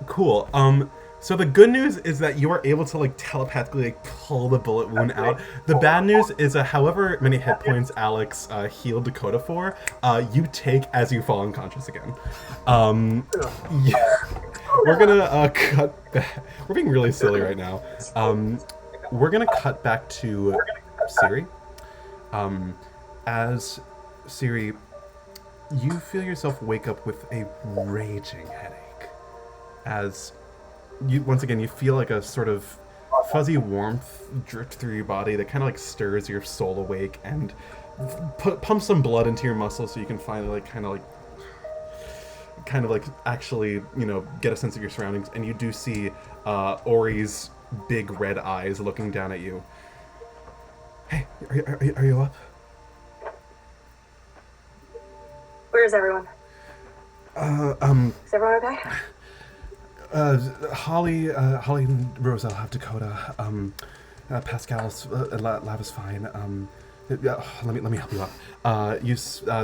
Cool. So the good news is that you are able to like telepathically like pull the bullet wound out. The bad news is that however many hit points Alex healed Dakota for, you take as you fall unconscious again. Yeah. We're gonna cut back. We're being really silly right now. We're gonna cut back to Syriie. As Syriie, you feel yourself wake up with a raging headache. As you once again you feel like a sort of fuzzy warmth drift through your body that kind of like stirs your soul awake and pumps some blood into your muscles so you can finally like kind of like actually, you know, get a sense of your surroundings. And you do see Ori's big red eyes looking down at you. Hey, are you up? Where's everyone? Is everyone okay? Holly and Roselle have Dakota. Pascal's lab is fine. Let me help you up.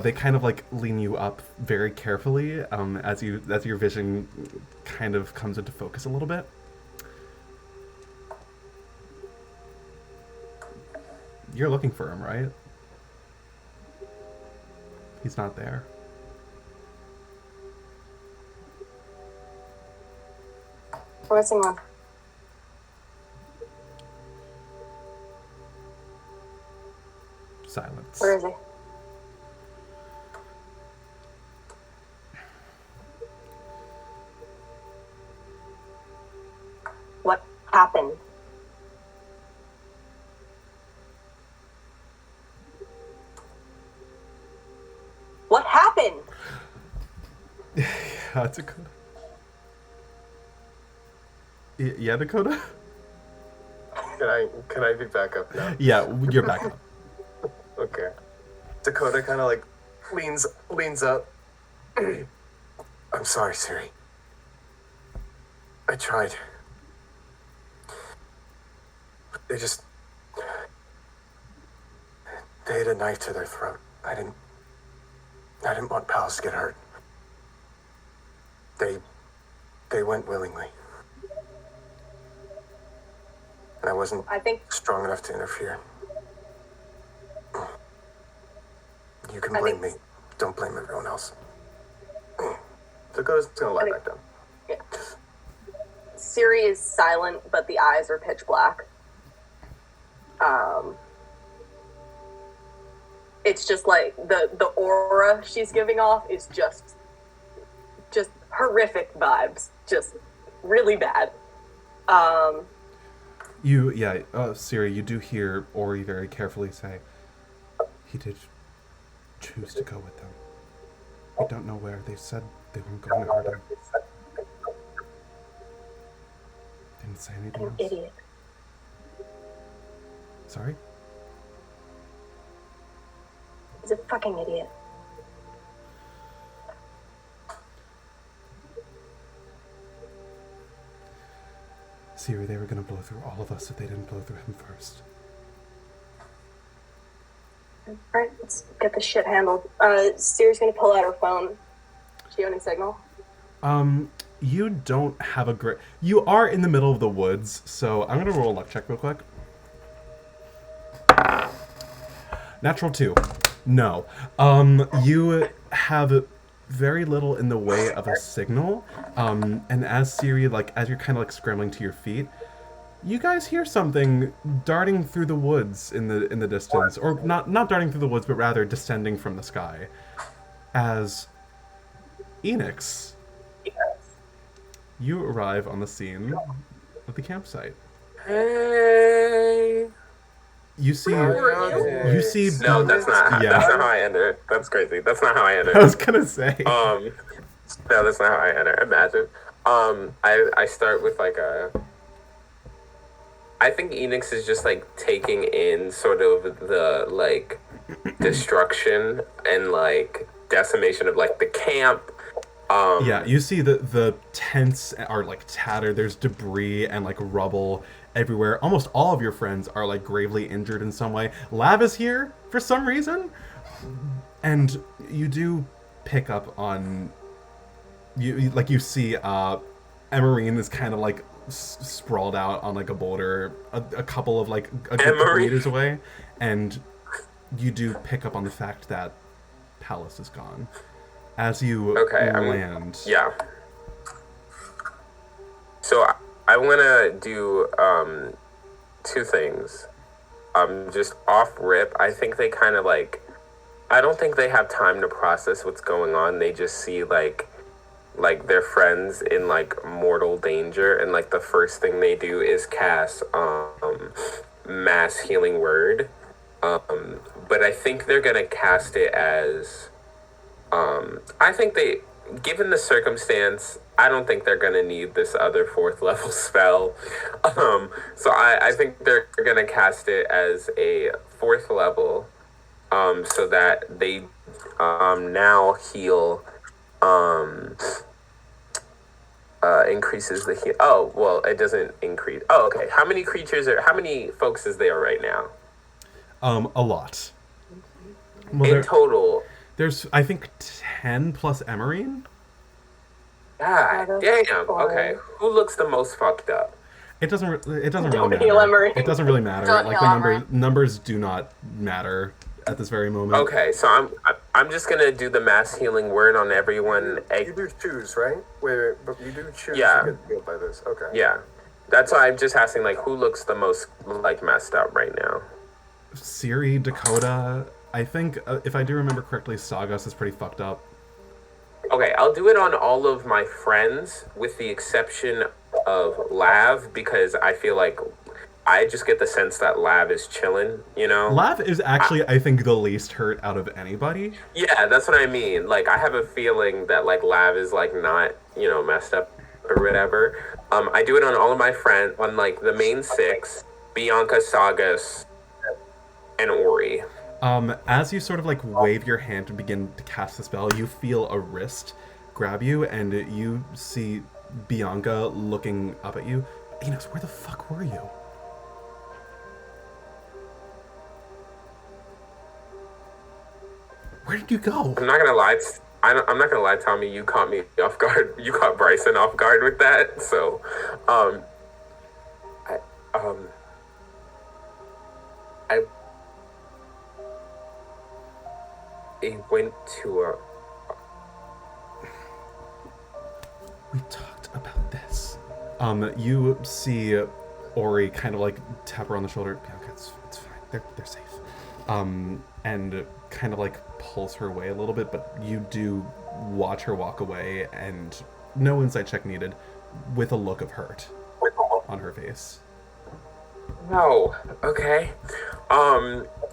They kind of like lean you up very carefully as your vision kind of comes into focus a little bit. You're looking for him, right? He's not there. We're missing one. Silence. Where is he? What happened? What happened? Yeah, Dakota. Yeah, Dakota? Can I be back up now? Yeah, you're back up. Okay. Dakota kind of like leans up. I'm sorry, Syriie. I tried. They had a knife to their throat. I didn't want Pallas to get hurt. They went willingly. And I wasn't I think strong enough to interfere. You can I blame think- me. Don't blame everyone else. Dakota's gonna lie back down. Yeah. Syriie is silent, but the eyes are pitch black. It's just like the aura she's giving off is just horrific vibes, just really bad. Syriie, you do hear Ori very carefully say, he did choose to go with them. We don't know where. They said they weren't going to hurt him. Didn't say anything An else. idiot. Sorry? He's a fucking idiot. Syriie, they were going to blow through all of us if they didn't blow through him first. Alright, let's get this shit handled. Syriie's gonna pull out her phone. Does she have any signal? You don't have a great... You are in the middle of the woods, so I'm going to roll a luck check real quick. Natural 2. No. You have very little in the way of a signal. And as Syriie, like, as you're kind of like scrambling to your feet, you guys hear something darting through the woods in the distance, or not darting through the woods, but rather descending from the sky. As Enix, you arrive on the scene of the campsite. Hey. You see. Hey. You see. No, that's not. Yeah. That's not how I enter. That's crazy. That's not how I enter. I was gonna say. No, that's not how I enter. Imagine. I start with like a. I think Enix is just like taking in sort of the like destruction and like decimation of like the camp. Yeah, you see the tents are like tattered. There's debris and like rubble everywhere. Almost all of your friends are like gravely injured in some way. Lav is here for some reason, and you do pick up on you see Emerine is kind of like sprawled out on like a boulder a couple of like a good couple meters away, and you do pick up on the fact that Pallas is gone. As you land. Yeah. So I want to do two things. Just off rip, I think they kind of like, I don't think they have time to process what's going on. They just see like their friends in like mortal danger, and like the first thing they do is cast mass healing word. But I think they're gonna cast it as I think they, given the circumstance, I don't think they're gonna need this other 4th level spell. So I think they're gonna cast it as a 4th level, so that they now heal, increases the heal. Oh, well, it doesn't increase. Oh, okay. How many folks is there right now? A lot. Well, in total. There's, I think, 10 plus Emerine. God damn. Okay. Who looks the most fucked up? It doesn't really heal matter. Emerine. It doesn't really matter. Don't Like heal the numbers do not matter at this very moment. Okay, so I'm just gonna do the mass healing word on everyone. You do choose, right? Wait, but you do choose Yeah. to get healed by this. Okay. Yeah. That's why I'm just asking, like, who looks the most like messed up right now? Syriie, Dakota. I think, if I do remember correctly, Sagas is pretty fucked up. Okay, I'll do it on all of my friends with the exception of Lav, because I feel like I just get the sense that Lav is chilling, you know? Lav is actually, I think, the least hurt out of anybody. Yeah, that's what I mean. Like, I have a feeling that, like, Lav is, like, not, you know, messed up or whatever. I do it on all of my friends, on, like, the main 6, Bianca, Sagas, and Ori. As you sort of like wave your hand to begin to cast the spell, you feel a wrist grab you, and you see Bianca looking up at you. Enos, where the fuck were you? Where did you go? I'm not gonna lie. I'm not gonna lie, Tommy. You caught me off guard. You caught Bryson off guard with that. So, I went to a. We talked about this. You see Ori kind of like tap her on the shoulder. Bianca, it's fine. They're safe. And kind of like pulls her away a little bit, but you do watch her walk away, and no insight check needed, with a look of hurt on her face. No. Okay.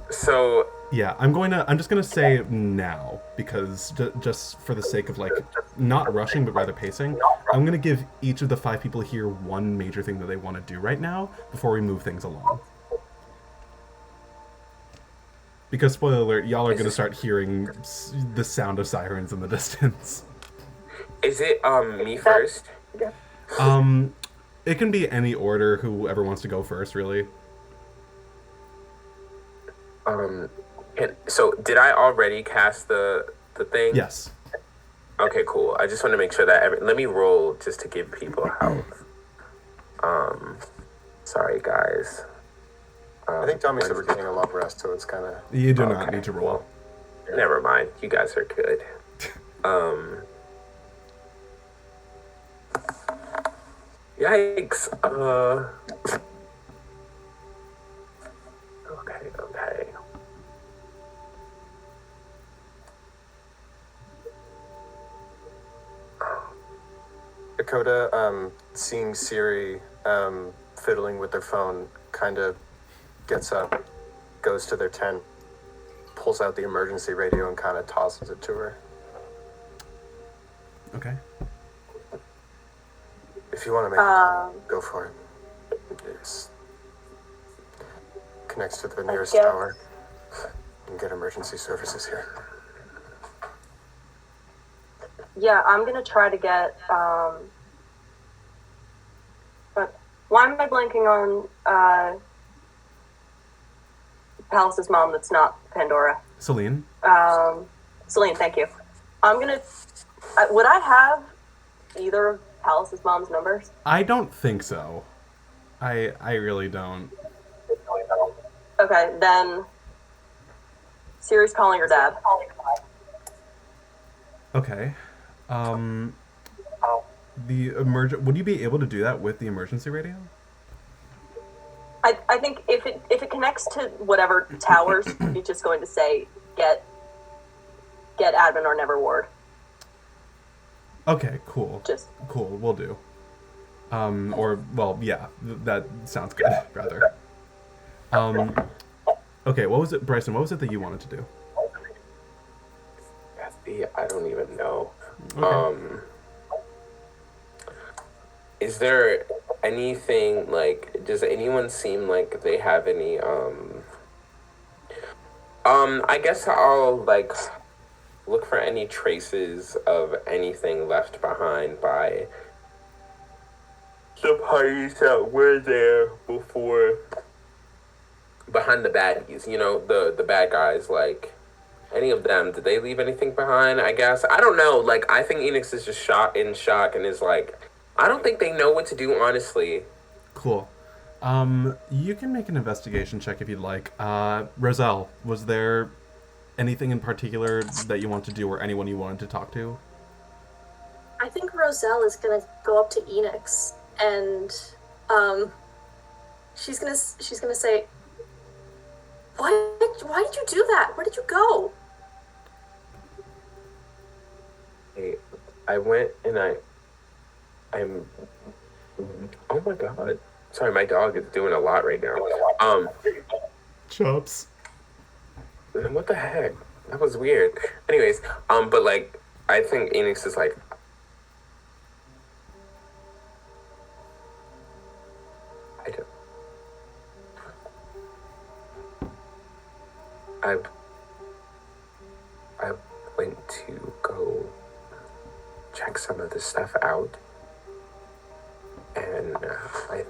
So. Yeah, I'm just gonna say now, because just for the sake of like not rushing but rather pacing, I'm gonna give each of the 5 people here one major thing that they want to do right now before we move things along. Because spoiler alert, y'all are gonna start hearing the sound of sirens in the distance. Is it me first? It can be any order, whoever wants to go first, really. So did I already cast the thing? Yes. Okay, cool. I just want to make sure that let me roll just to give people health. Sorry guys. I think Tommy said we're getting a long rest, so it's kind of. You do not need to roll. Well, never mind. You guys are good. Yikes. Okay. Dakota, seeing Syriie fiddling with their phone, kind of gets up, goes to their tent, pulls out the emergency radio, and kind of tosses it to her. Okay. If you want to make a call, go for it. It connects to the nearest guess. tower. You can get emergency services here. Yeah, I'm gonna try to get. But why am I blanking on Pallas's mom? That's not Pandora. Celine? Celine, thank you. I'm gonna. Would I have either of Pallas's mom's numbers? I don't think so. I really don't. Okay, then. Siri's calling her dad. Okay. Would you be able to do that with the emergency radio? I think if it connects to whatever towers, it's just going to say get admin or Neverward. Okay, cool. Cool, we'll do. That sounds good, rather. Okay, what was it, Bryson, what was it that you wanted to do? I don't even know. Okay. Is there anything, like, does anyone seem like they have any, I guess I'll, like, look for any traces of anything left behind by the parties that were there before, behind the baddies, the bad guys, like, any of them, did they leave anything behind, I guess? I don't know, like, I think Enix is just in shock and is like, I don't think they know what to do, honestly. Cool. You can make an investigation check if you'd like. Roselle, was there anything in particular that you want to do or anyone you wanted to talk to? I think Roselle is gonna go up to Enix and she's gonna say, why did you do that? Where did you go? Hey, I went and I'm oh my god. Sorry, my dog is doing a lot right now. Chops. What the heck? That was weird. Anyways, but like, I think Enix is like, I went to go check some of this stuff out, and I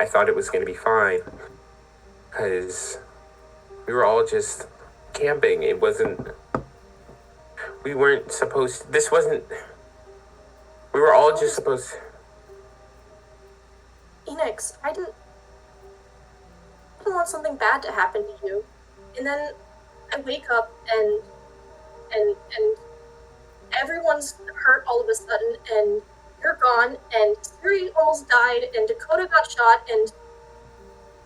thought it was gonna be fine, because we were all just camping. It wasn't. We weren't supposed. This wasn't. We were all just supposed. Enix, I didn't want something bad to happen to you, and then I wake up and everyone's hurt all of a sudden, and you're gone, and Syriie almost died, and Dakota got shot, and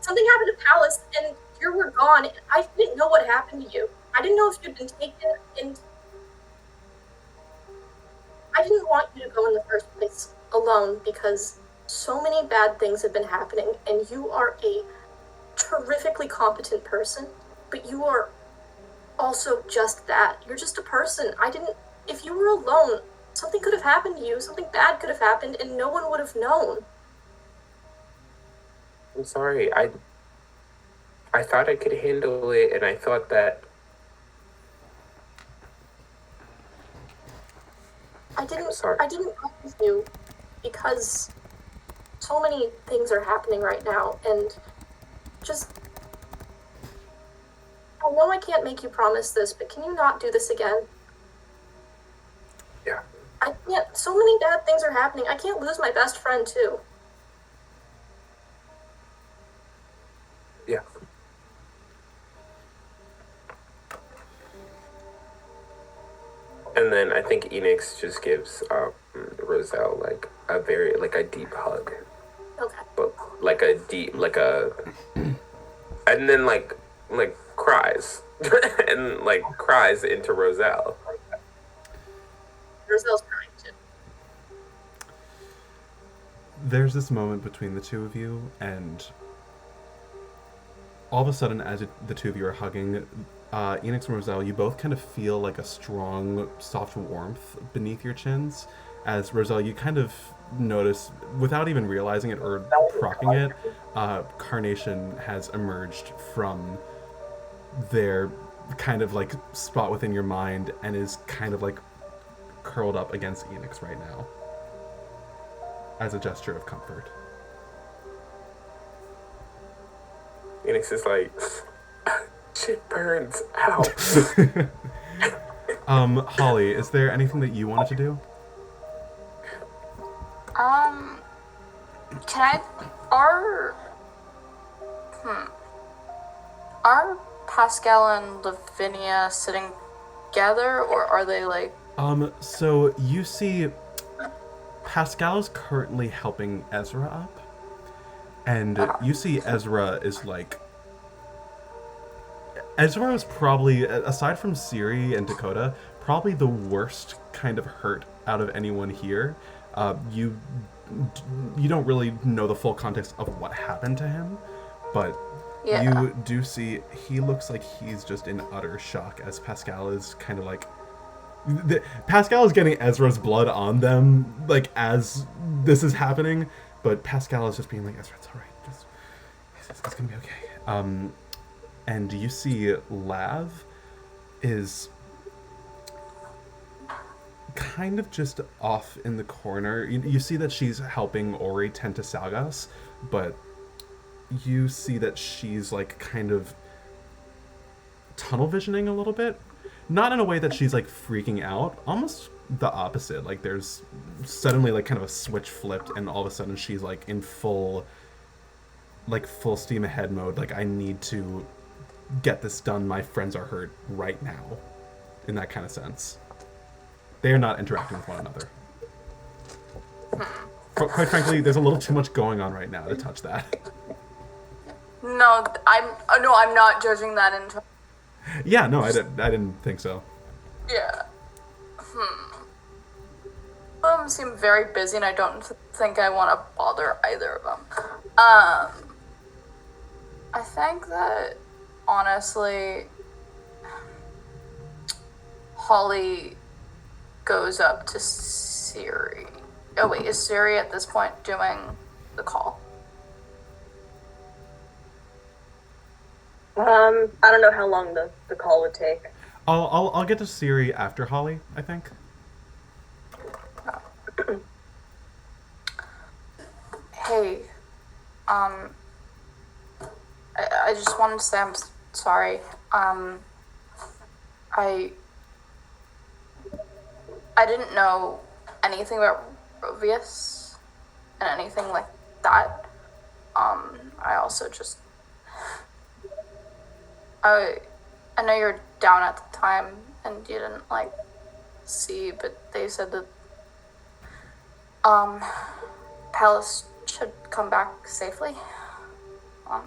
something happened to Pallas, and you were gone, and I didn't know what happened to you. I didn't know if you'd been taken, and I didn't want you to go in the first place alone, because so many bad things have been happening, and you are a terrifically competent person, but you are also just that. You're just a person. If you were alone, something could have happened to you, something bad could have happened, and no one would have known. I'm sorry. I thought I could handle it, and I thought that. I didn't go with you because so many things are happening right now, and I know I can't make you promise this, but can you not do this again? Yeah. I can't. So many bad things are happening. I can't lose my best friend, too. Yeah. think Enix just gives Roselle like a very like a deep hug, Okay. but like a deep and then like cries and like cries into Roselle. Roselle's crying too. There's this moment between the two of you, and all of a sudden, as the two of you are hugging, Enix and Roselle, you both kind of feel like a strong, soft warmth beneath your chins. As Roselle, you kind of notice, without even realizing it or procking it, Carnation has emerged from their kind of like spot within your mind and is kind of like curled up against Enix right now as a gesture of comfort. Enix is like, shit burns. Ow. Holly, is there anything that you wanted to do? Can I... Are Pascal and Lavinia sitting together, or are they like... So you see Pascal is currently helping Ezra up, and you see Ezra is like... Ezra is probably, aside from Syriie and Dakota, probably the worst kind of hurt out of anyone here. You don't really know the full context of what happened to him, but you do see he looks like he's just in utter shock as Pascal is kind of like... Pascal is getting Ezra's blood on them, like, as this is happening, but Pascal is just being like, Ezra, it's alright, it's gonna be okay. And you see Lav is kind of just off in the corner. You see that she's helping Ori tend to Sagas, but you see that she's like kind of tunnel visioning a little bit. Not in a way that she's like freaking out, almost the opposite. Like there's suddenly like kind of a switch flipped and all of a sudden she's like in full steam ahead mode. Like, I need to get this done. My friends are hurt right now. In that kind of sense. They are not interacting with one another. Quite frankly, there's a little too much going on right now to touch that. No, I'm not judging that in... Yeah, no, I didn't think so. Yeah. Both of them seem very busy, and I don't think I want to bother either of them. I think that, honestly, Holly goes up to Syriie. Oh wait, is Syriie at this point doing the call? I don't know how long the call would take. I'll get to Syriie after Holly, I think. Hey, I just wanted to say I'm sorry. I didn't know anything about Rovius and anything like that. I also just... I know you're down at the time and you didn't see, but they said that Pallas should come back safely. I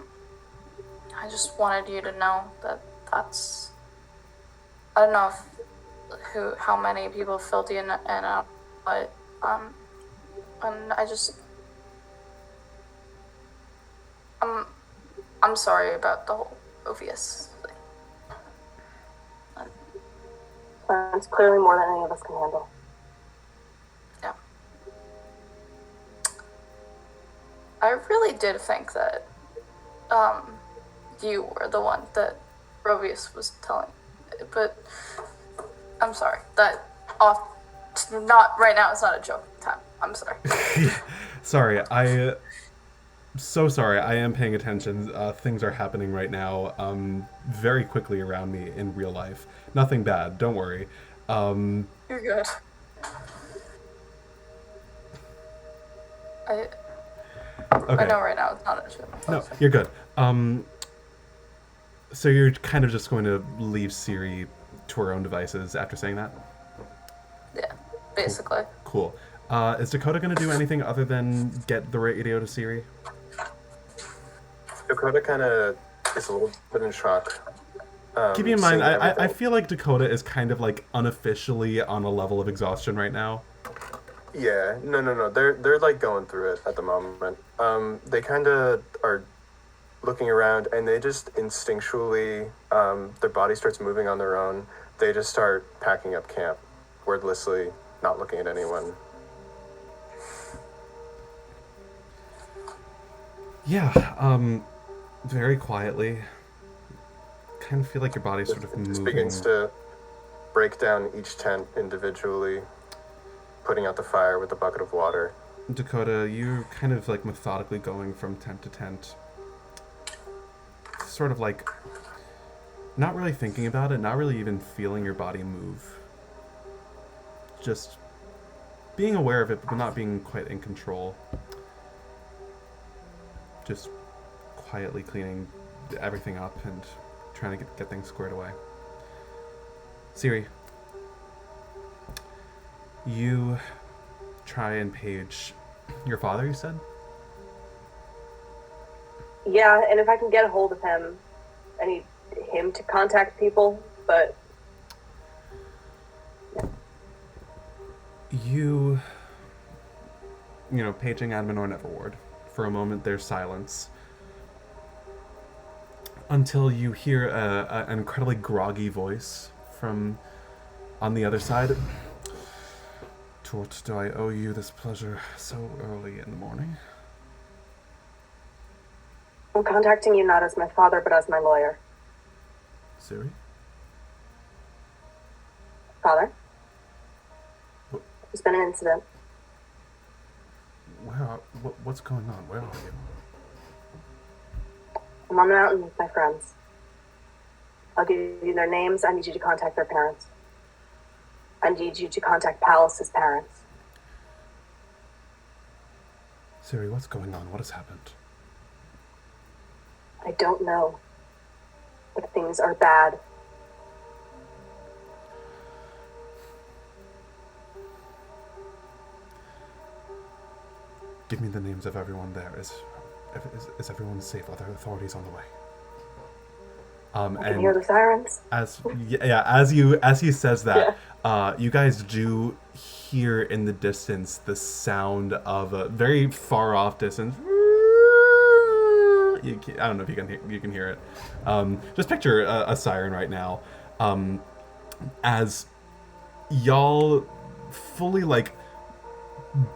just wanted you to know that that's... I don't know how many people filled you in and out, but and I just... I'm sorry about the whole Rovius thing. It's clearly more than any of us can handle. Yeah. I really did think that you were the one that Rovius was telling, but I'm sorry. Not right now. It's not a joke time. I'm sorry. Sorry, so sorry. I am paying attention. Things are happening right now, very quickly around me in real life. Nothing bad. Don't worry. You're good. Okay. I know right now it's not a joke. No, you're good. So you're kind of just going to leave Syriie to her own devices after saying that? basically. Cool. Is Dakota going to do anything other than get the radio to Syriie? Dakota kind of is a little bit in shock. Keep in mind, seeing I everything. feel like Dakota is kind of like unofficially on a level of exhaustion right now. Yeah, no. They're like going through it at the moment. They kind of are looking around, and they just instinctually, their body starts moving on their own. They just start packing up camp, wordlessly, not looking at anyone. Yeah, very quietly. Kind of feel like your body's sort of Just moving. begins to break down each tent individually, putting out the fire with a bucket of water. Dakota, you're kind of like methodically going from tent to tent. Sort of like not really thinking about it, not really even feeling your body move. Just being aware of it, but not being quite in control. Just quietly cleaning everything up and trying to get things squared away. Syriie, you try and page your father, you said? Yeah, and if I can get a hold of him, I need him to contact people, but... You know, paging admin or Neverward. For a moment, there's silence. Until you hear an incredibly groggy voice from on the other side. To what do I owe you this pleasure so early in the morning? I'm contacting you not as my father, but as my lawyer. Syriie? Father? What? There's been an incident. What's going on? Where are you? I'm on the mountain with my friends. I'll give you their names. I need you to contact their parents. I need you to contact Pallas's parents. Syriie, what's going on? What has happened? I don't know. But things are bad. Give me the names of everyone there. Is everyone safe? Are there authorities on the way? I can hear the sirens. As he says that, you guys do hear in the distance the sound of a very far off distance. I don't know if you can hear it. Just picture a siren right now, as y'all fully like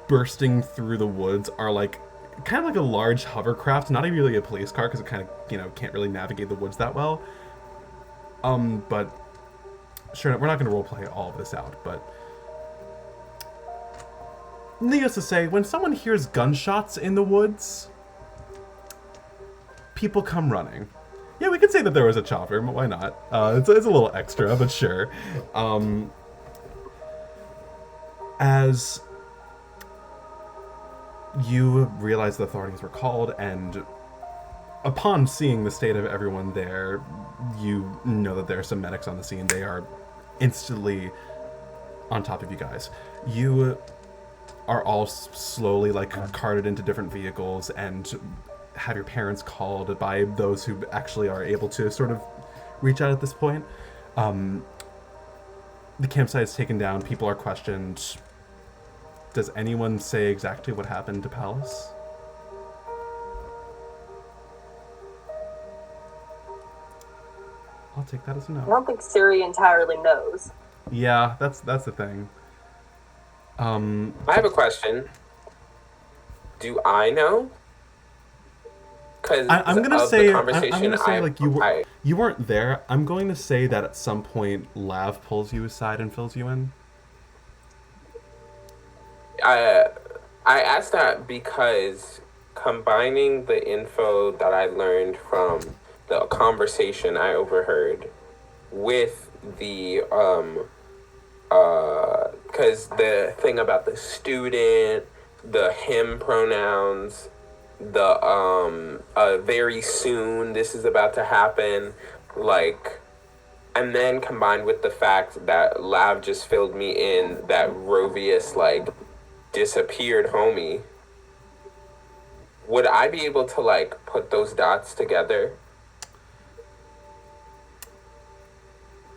bursting through the woods are like kind of like a large hovercraft, not even really a police car because it kind of can't really navigate the woods that well. But sure, we're not going to roleplay all of this out, but needless to say, when someone hears gunshots in the woods, people come running. Yeah, we could say that there was a chopper, but why not? It's a little extra, but sure. As you realize the authorities were called, and upon seeing the state of everyone there, you know that there are some medics on the scene. They are instantly on top of you guys. You are all slowly like carted into different vehicles and have your parents called by those who actually are able to sort of reach out at this point. The campsite is taken down. People are questioned. Does anyone say exactly what happened to Pallas? I'll take that as a no. I don't think Syriie entirely knows. Yeah, that's the thing. I have a question. Do I know? Because I'm gonna say like I you weren't there. I'm going to say that at some point Lav pulls you aside and fills you in. I asked that because combining the info that I learned from the conversation I overheard with the because the thing about the student, the him pronouns, the very soon this is about to happen, like and then combined with the fact that Lav just filled me in that Rovius, like, disappeared homie, would I be able to, like, put those dots together?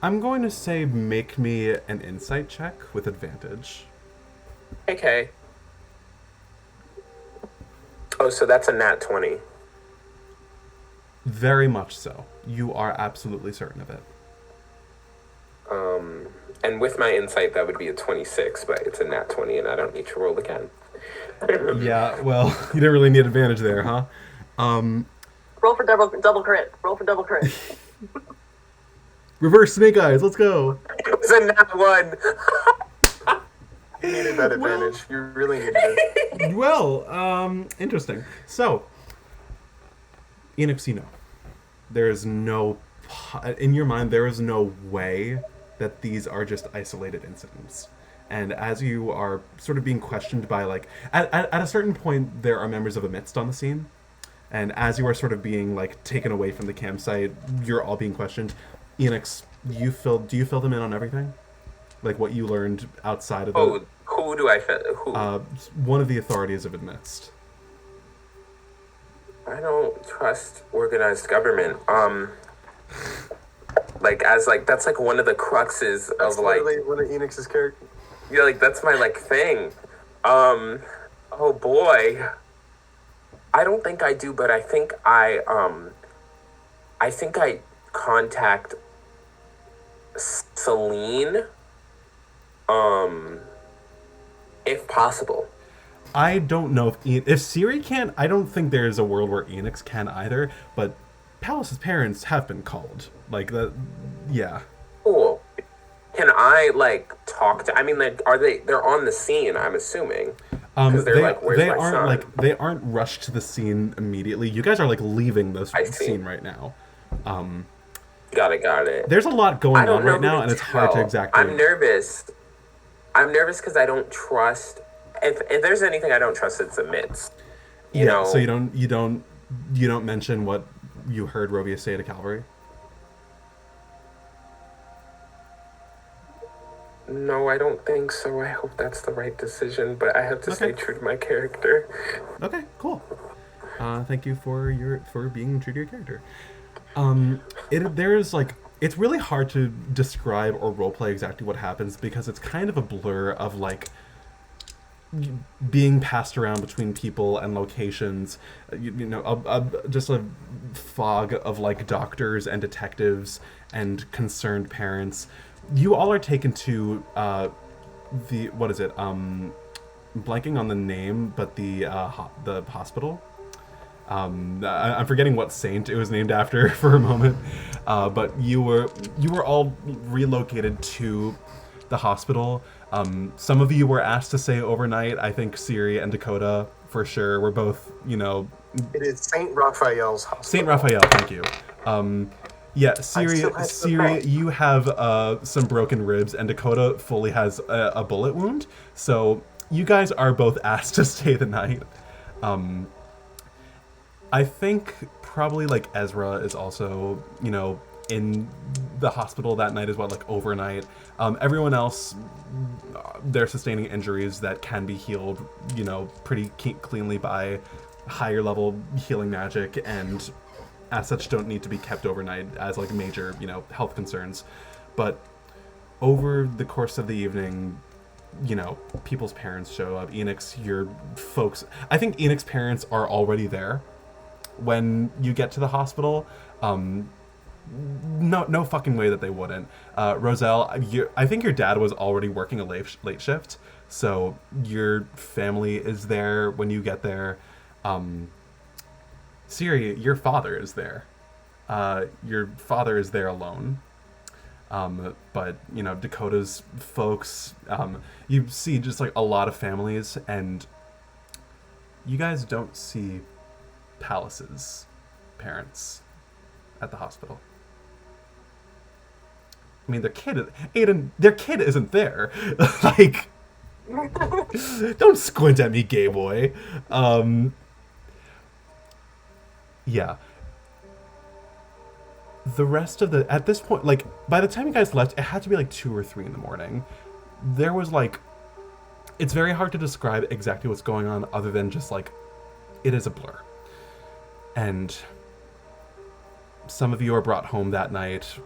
I'm going to say make me an insight check with advantage. Okay. Oh, so that's a nat 20. Very much so. You are absolutely certain of it. And with my insight, that would be a 26, but it's a nat 20, and I don't need to roll again. Yeah, well, you didn't really need advantage there, huh? Roll for double crit. Roll for double crit. Reverse Snake Eyes, let's go! It's a nat 1! You needed that advantage. You really needed it. Well, interesting. So, Enix, you know, there is no, in your mind, there is no way that these are just isolated incidents. And as you are sort of being questioned by, like, at a certain point, there are members of Amidst on the scene. And as you are sort of being, like, taken away from the campsite, you're all being questioned. Enix, do you fill them in on everything? Like, what you learned outside of the... Oh, who do I fill? Who? One of the authorities of Amidst. I don't trust organized government. Like, as, like, that's, like, one of the cruxes That's of, like... literally one of Enix's characters. Yeah, like, that's my, like, thing. Oh, boy. I don't think I do, but I think I contact Celine, if possible. I don't know if Syriie can. I don't think there is a world where Enix can either. But Pallas's parents have been called. Like that, yeah. Cool. Can I like talk to? I mean, like, they're on the scene? I'm assuming. Because they're like, where's my aren't son? like they aren't rushed to the scene immediately. You guys are like leaving the scene right now. Got it. There's a lot going on right now, and it's hard to exactly. I'm nervous because I don't trust. If there's anything I don't trust, it's Amidst. You know. So you don't mention what you heard Rovius say to Calvary. No, I don't think so. I hope that's the right decision, but I have to stay true to my character. Okay, cool. Thank you for being true to your character. It's really hard to describe or roleplay exactly what happens because it's kind of a blur of like being passed around between people and locations. Just a fog of like doctors and detectives and concerned parents. You all are taken to what is it? Blanking on the name, but the hospital. I'm forgetting what saint it was named after for a moment, but you were all relocated to the hospital. Some of you were asked to stay overnight. I think Syriie and Dakota for sure were both. It is Saint Raphael's hospital. Saint Raphael, thank you. Yeah, Syriie, you have some broken ribs, and Dakota fully has a bullet wound. So you guys are both asked to stay the night. I think probably like Ezra is also, in the hospital that night as well, like overnight. Everyone else, they're sustaining injuries that can be healed, pretty cleanly by higher level healing magic, and as such don't need to be kept overnight as like major, health concerns. But over the course of the evening, people's parents show up. Enix, your folks, I think Enix parents are already there when you get to the hospital. No fucking way that they wouldn't. Roselle, I think your dad was already working a late shift, so your family is there when you get there. Syriie, your father is there. Your father is there alone. But, Dakota's folks, you see just like a lot of families, and you guys don't see Pallas's parents at the hospital. I mean, their kid isn't there. Like, don't squint at me, gay boy. Yeah. the rest of at this point, like, by the time you guys left, it had to be like 2 or 3 in the morning. There was like, it's very hard to describe exactly what's going on other than just like, it is a blur. And some of you are brought home that night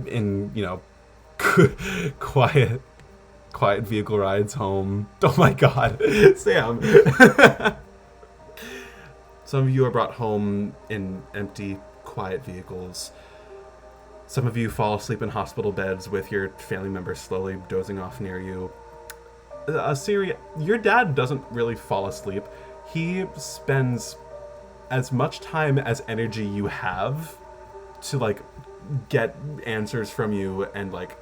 in, you know, quiet vehicle rides home. Oh my god, Sam. Some of you are brought home in empty, quiet vehicles. Some of you fall asleep in hospital beds with your family members slowly dozing off near you. Syriie, your dad doesn't really fall asleep. He spends as much time as energy you have to, like, get answers from you, and, like,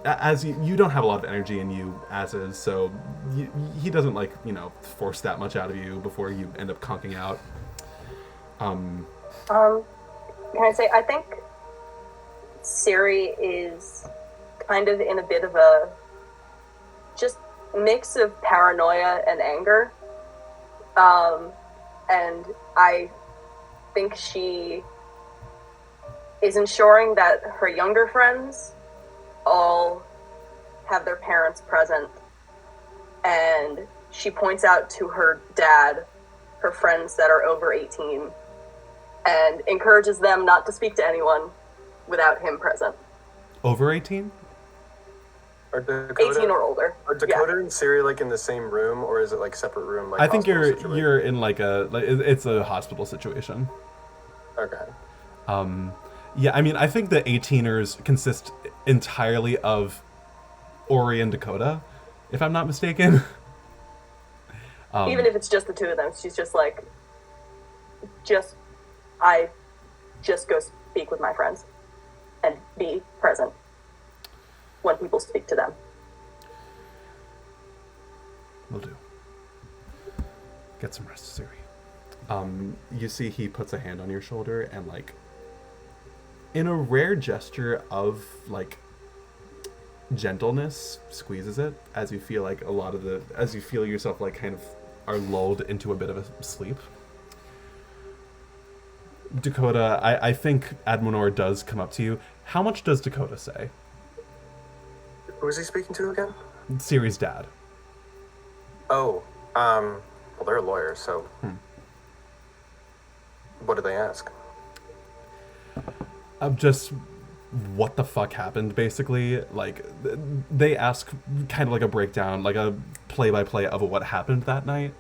as you don't have a lot of energy in you as is, so he doesn't, like, you know, force that much out of you before you end up conking out. Can I say, I think Syriie is kind of in a bit of a just mix of paranoia and anger. And I think she is ensuring that her younger friends all have their parents present. And she points out to her dad her friends that are over 18 and encourages them not to speak to anyone without him present. Over 18? Are Dakota, 18 or older. Are Dakota and Syriie like in the same room, or is it like separate room? Like I think situation? you're in like it's a hospital situation. Okay. Yeah, I mean, I think the 18ers consist entirely of Ori and Dakota, if I'm not mistaken. Even if it's just the two of them, she's just like, I just go speak with my friends and be present when people speak to them. Will do. Get some rest, Syriie. You see he puts a hand on your shoulder and, like, in a rare gesture of, like, gentleness, squeezes it as you feel like as you feel yourself, like, kind of are lulled into a bit of a sleep. Dakota, I think Admonor does come up to you. How much does Dakota say? Who is he speaking to again? Syriie's dad. Oh, well, they're lawyers, so. What do they ask? Just what the fuck happened, basically. Like, they ask kind of like a breakdown, like a play-by-play of what happened that night.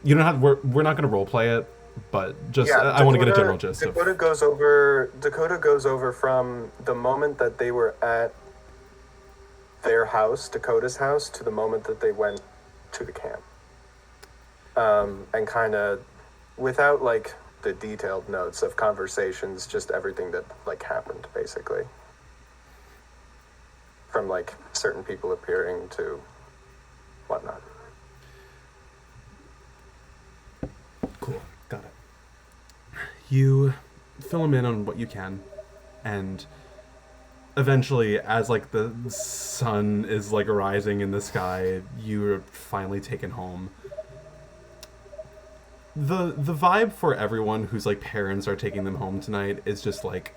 You don't have. We're not going to roleplay it, but just I want to get a general gist. Dakota goes over from the moment that they were at their house, Dakota's house, to the moment that they went to the camp. And kind of, without, like, the detailed notes of conversations, just everything that, like, happened, basically. From, like, certain people appearing to whatnot. Cool, got it. You fill them in on what you can, and eventually, as, like, the sun is, like, rising in the sky, you're finally taken home. The vibe for everyone whose, like, parents are taking them home tonight is just, like,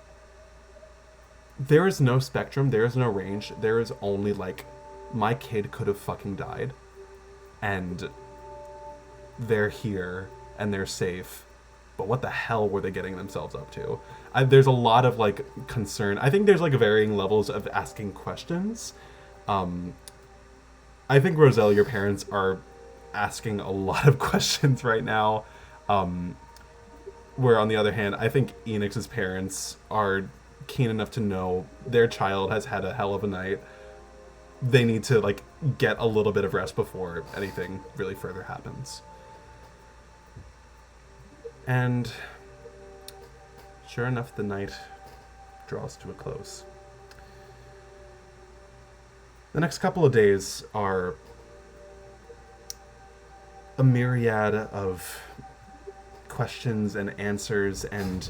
there is no spectrum, there is no range, there is only, like, my kid could have fucking died, and they're here, and they're safe, but what the hell were they getting themselves up to? There's a lot of, like, concern. I think there's, like, varying levels of asking questions. I think, Roselle, your parents are asking a lot of questions right now. Where, on the other hand, I think Enix's parents are keen enough to know their child has had a hell of a night. They need to, like, get a little bit of rest before anything really further happens. And sure enough, the night draws to a close. The next couple of days are a myriad of questions and answers and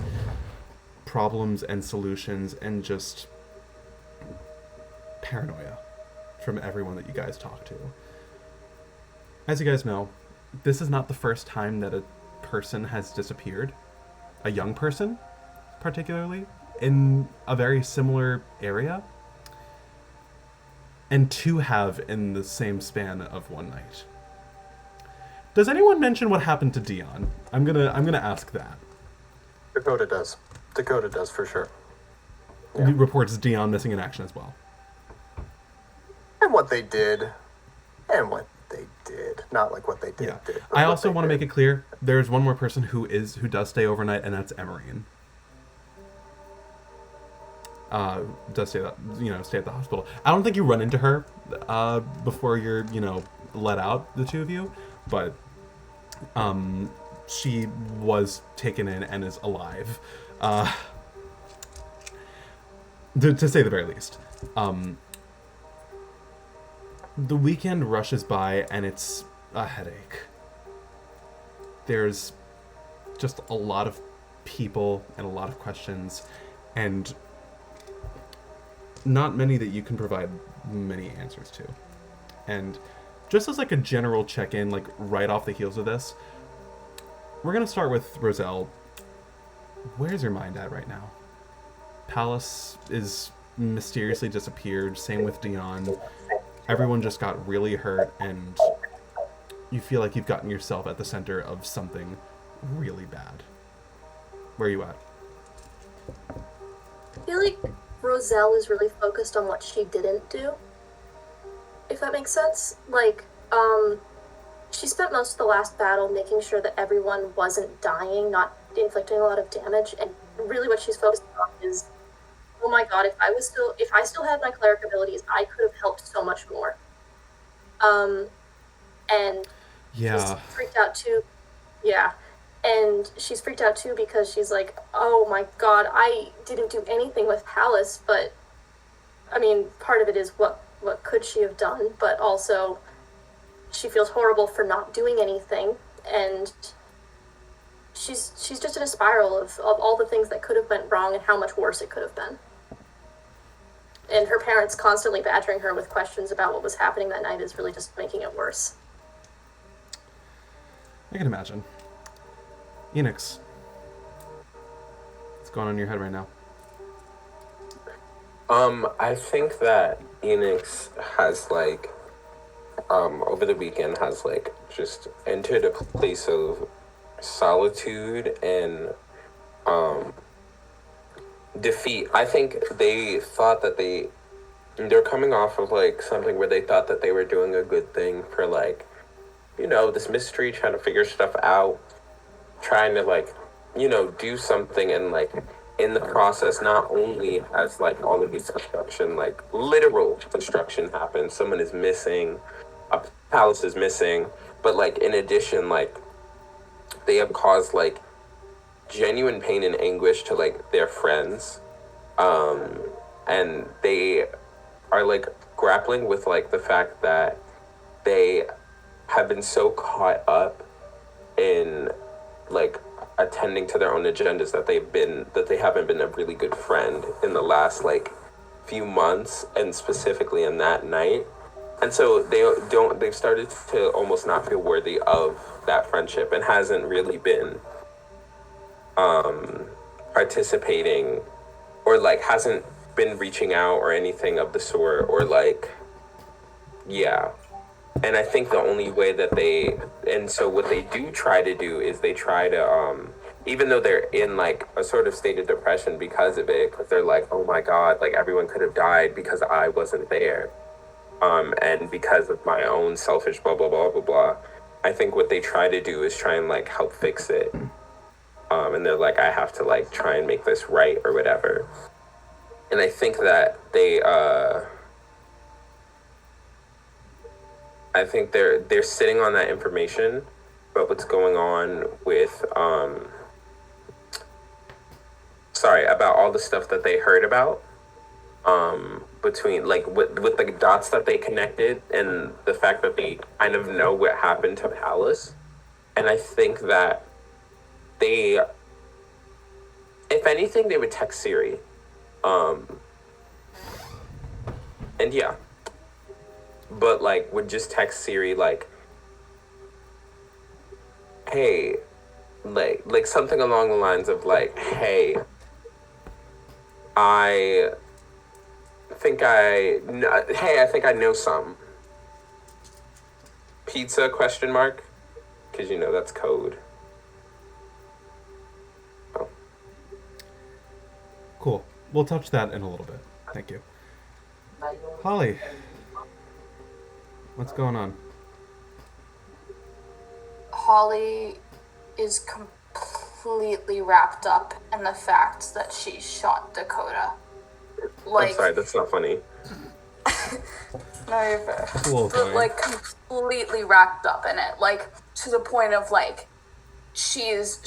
problems and solutions and just paranoia from everyone that you guys talk to. As you guys know, this is not the first time that a person has disappeared a young person, particularly, in a very similar area. And 2 have in the same span of one night. Does anyone mention what happened to Dion? I'm gonna ask that. Dakota does. Dakota does for sure. He reports Dion missing in action as well. And what they did. And what they did. Not like what they did. Yeah. did I also want to make it clear there's one more person who does stay overnight, and that's Emerine. Does stay stay at the hospital. I don't think you run into her before you're let out, the 2 of you, but she was taken in and is alive, to say the very least. The weekend rushes by and it's a headache. There's just a lot of people and a lot of questions, and not many that you can provide many answers to. And just as like a general check-in, like right off the heels of this, we're gonna start with Roselle. Where's your mind at right now? Pallas is mysteriously disappeared, same with Dion. Everyone just got really hurt, and you feel like you've gotten yourself at the center of something really bad. Where are you at? I feel like Roselle is really focused on what she didn't do. If that makes sense. Like, she spent most of the last battle making sure that everyone wasn't dying, not inflicting a lot of damage, and really what she's focused on is, oh my god, if I still had my cleric abilities, I could have helped so much more. And Yeah. she's freaked out too. Yeah. And she's freaked out too because she's like, oh my god, I didn't do anything with Pallas, but I mean, part of it is what could she have done, but also she feels horrible for not doing anything, and she's just in a spiral of all the things that could have went wrong and how much worse it could have been. And her parents constantly badgering her with questions about what was happening that night is really just making it worse. I can imagine. Enix, what's going on in your head right now? I think that Enix has like, over the weekend has like just entered a place of solitude and defeat. I think they thought that they're coming off of like something where they thought that they were doing a good thing for like, this mystery, trying to figure stuff out, trying to like, do something, and like in the process, not only has like all of this construction, like literal construction happens, someone is missing, a palace is missing, but like in addition, like they have caused like genuine pain and anguish to like their friends, and they are like grappling with like the fact that they have been so caught up in like attending to their own agendas that they haven't been a really good friend in the last like few months, and specifically in that night. And so they've started to almost not feel worthy of that friendship, and hasn't really been participating, or like hasn't been reaching out or anything of the sort, or like, yeah. And I think the only way that what they do try to do is they try to, even though they're in like a sort of state of depression because of it, because they're like, oh my god, like everyone could have died because I wasn't there, and because of my own selfish blah blah blah blah blah. I think what they try to do is try and like help fix it, and they're like, I have to like try and make this right or whatever. And I think that I think they're sitting on that information, but what's going on with about all the stuff that they heard about, between like with the dots that they connected, and the fact that they kind of know what happened to Pallas. And I think that they, if anything, they would text Syriie, and yeah, but like would just text Syriie like, hey, like something along the lines of like, hey, I think I know some. Pizza, question mark? Because, that's code. Oh. Cool. We'll touch that in a little bit. Thank you. Holly. What's going on? Holly is completely wrapped up in the fact that she shot Dakota. I'm sorry, that's not funny. No, you're fair. Cool, But, like, completely wrapped up in it. Like, to the point of, like, she's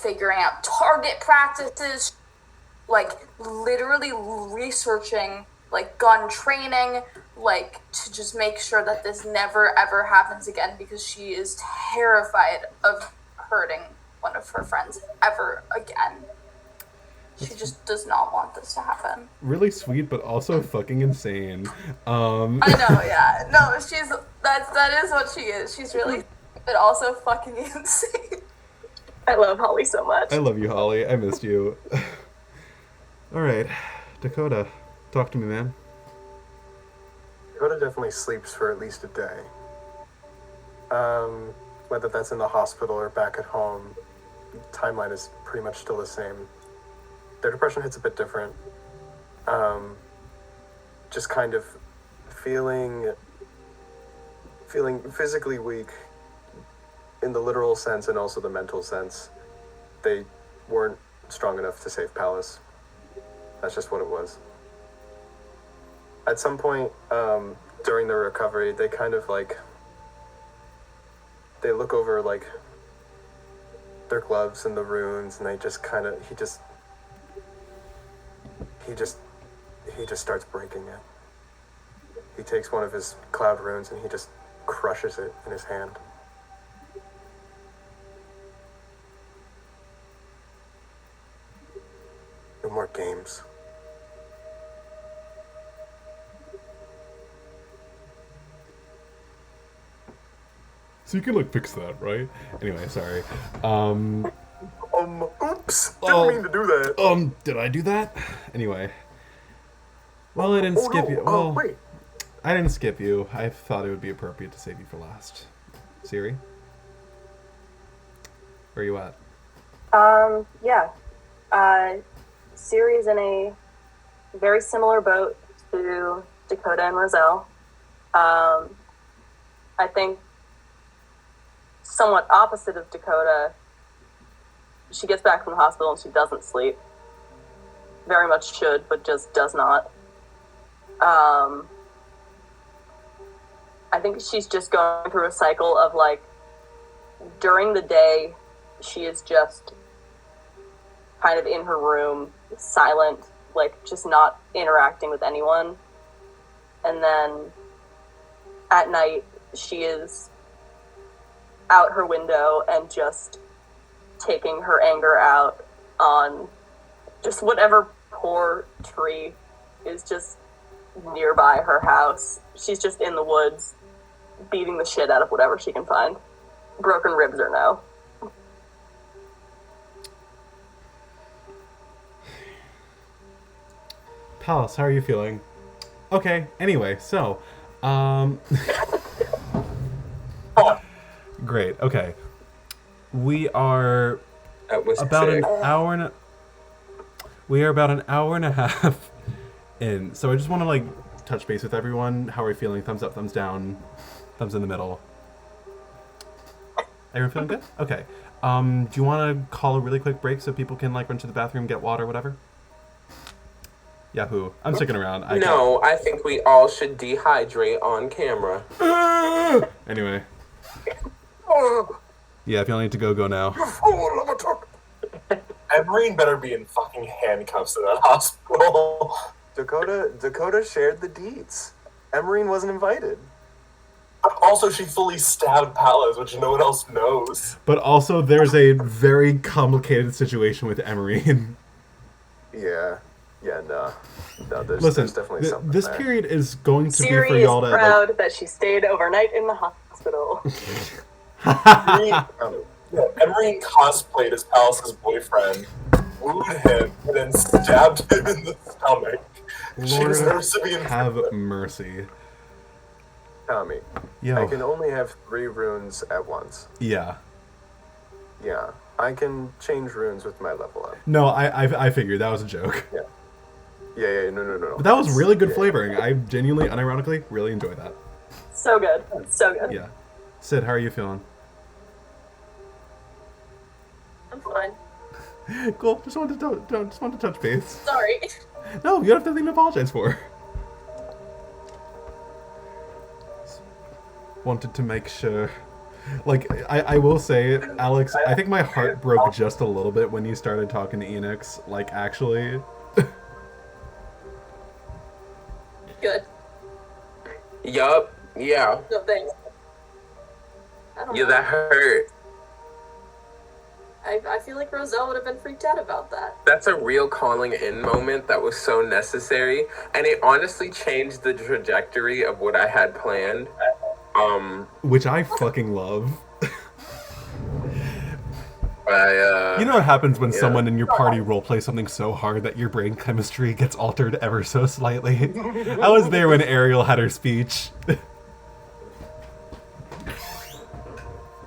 figuring out target practices, like, literally researching, like, gun training, like, to just make sure that this never, ever happens again, because she is terrified of hurting one of her friends ever again. She just does not want this to happen. Really sweet, but also fucking insane. I know, yeah. No, that is what she is. She's really, but also fucking insane. I love Holly so much. I love you, Holly. I missed you. Alright. Dakota, talk to me, man. Dakota definitely sleeps for at least a day. Whether that's in the hospital or back at home, the timeline is pretty much still the same. Their depression hits a bit different. Just kind of feeling physically weak in the literal sense and also the mental sense. They weren't strong enough to save Pallas. That's just what it was. At some point during their recovery, they kind of like, they look over like their gloves and the runes, and they just kind of, he just starts breaking it. He takes one of his cloud runes and he just crushes it in his hand. No more games. So you can, like, fix that, right? Anyway, sorry. Oops! Didn't mean to do that. Did I do that? Anyway. Well, I didn't skip you. Well, wait. I didn't skip you. I thought it would be appropriate to save you for last. Syriie? Where are you at? Yeah. Syriie's in a very similar boat to Dakota and Roselle. I think somewhat opposite of Dakota, she gets back from the hospital and she doesn't sleep. Very much should, but just does not. I think she's just going through a cycle of, like, during the day, she is just kind of in her room, silent, like, just not interacting with anyone. And then at night, she is out her window and just taking her anger out on just whatever poor tree is just nearby her house. She's just in the woods, beating the shit out of whatever she can find. Broken ribs or no. Pallas, how are you feeling? Okay, anyway, so, Great, okay. We are about an hour and a half in. So I just want to, like, touch base with everyone. How are we feeling? Thumbs up, thumbs down, thumbs in the middle. Everyone feeling good? Okay. Do you want to call a really quick break so people can, like, run to the bathroom, get water, whatever? Yahoo. I'm sticking around. I think we all should dehydrate on camera. Anyway. Yeah, if y'all need to go, go now. Emerine better be in fucking handcuffs in that hospital. Dakota shared the deeds. Emerine wasn't invited. Also, she fully stabbed Pallas, which no one else knows. But also, there's a very complicated situation with Emerine. Yeah, no, there's definitely something this there. period is going to Syriie be for y'all is to, proud like... that she stayed overnight in the hospital. Yeah, Emery cosplayed as Pallas's boyfriend, wooed him, and then stabbed him in the stomach. She Lord deserves to be in have prison. mercy. Tommy, Yo. I can only have 3 runes at once. Yeah. Yeah, I can change runes with my level up. No, I figured that was a joke. Yeah, no. But that was really good Yeah. flavoring. I genuinely, unironically, really enjoyed that. So good. So good. Yeah. Sid, how are you feeling? I'm fine. Cool. Just wanted to touch base. Sorry. No, you don't have anything to apologize for. Wanted to make sure. Like, I will say, Alex, I think my heart broke just a little bit when you started talking to Enix. Like, actually. Good. Yup. Yeah. No thanks. I don't Yeah, know. that hurt. I feel like Roselle would have been freaked out about that. That's a real calling in moment that was so necessary, and it honestly changed the trajectory of what I had planned. Which I fucking love. I You know what happens when someone in your party roleplays something so hard that your brain chemistry gets altered ever so slightly? I was there when Arielle had her speech.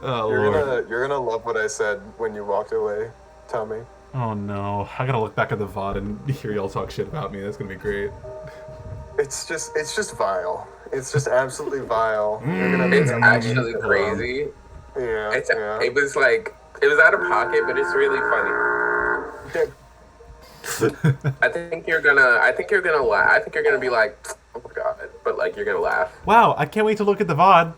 Oh, Lord. You're gonna love what I said when you walked away, Tommy. Oh, no. I gotta look back at the VOD and hear y'all talk shit about me. That's gonna be great. It's just vile. It's just absolutely vile. it's actually crazy. Yeah. It was like, it was out of pocket, but it's really funny. I think you're gonna laugh. I think you're gonna be like, oh my god, but like you're gonna laugh. Wow, I can't wait to look at the VOD.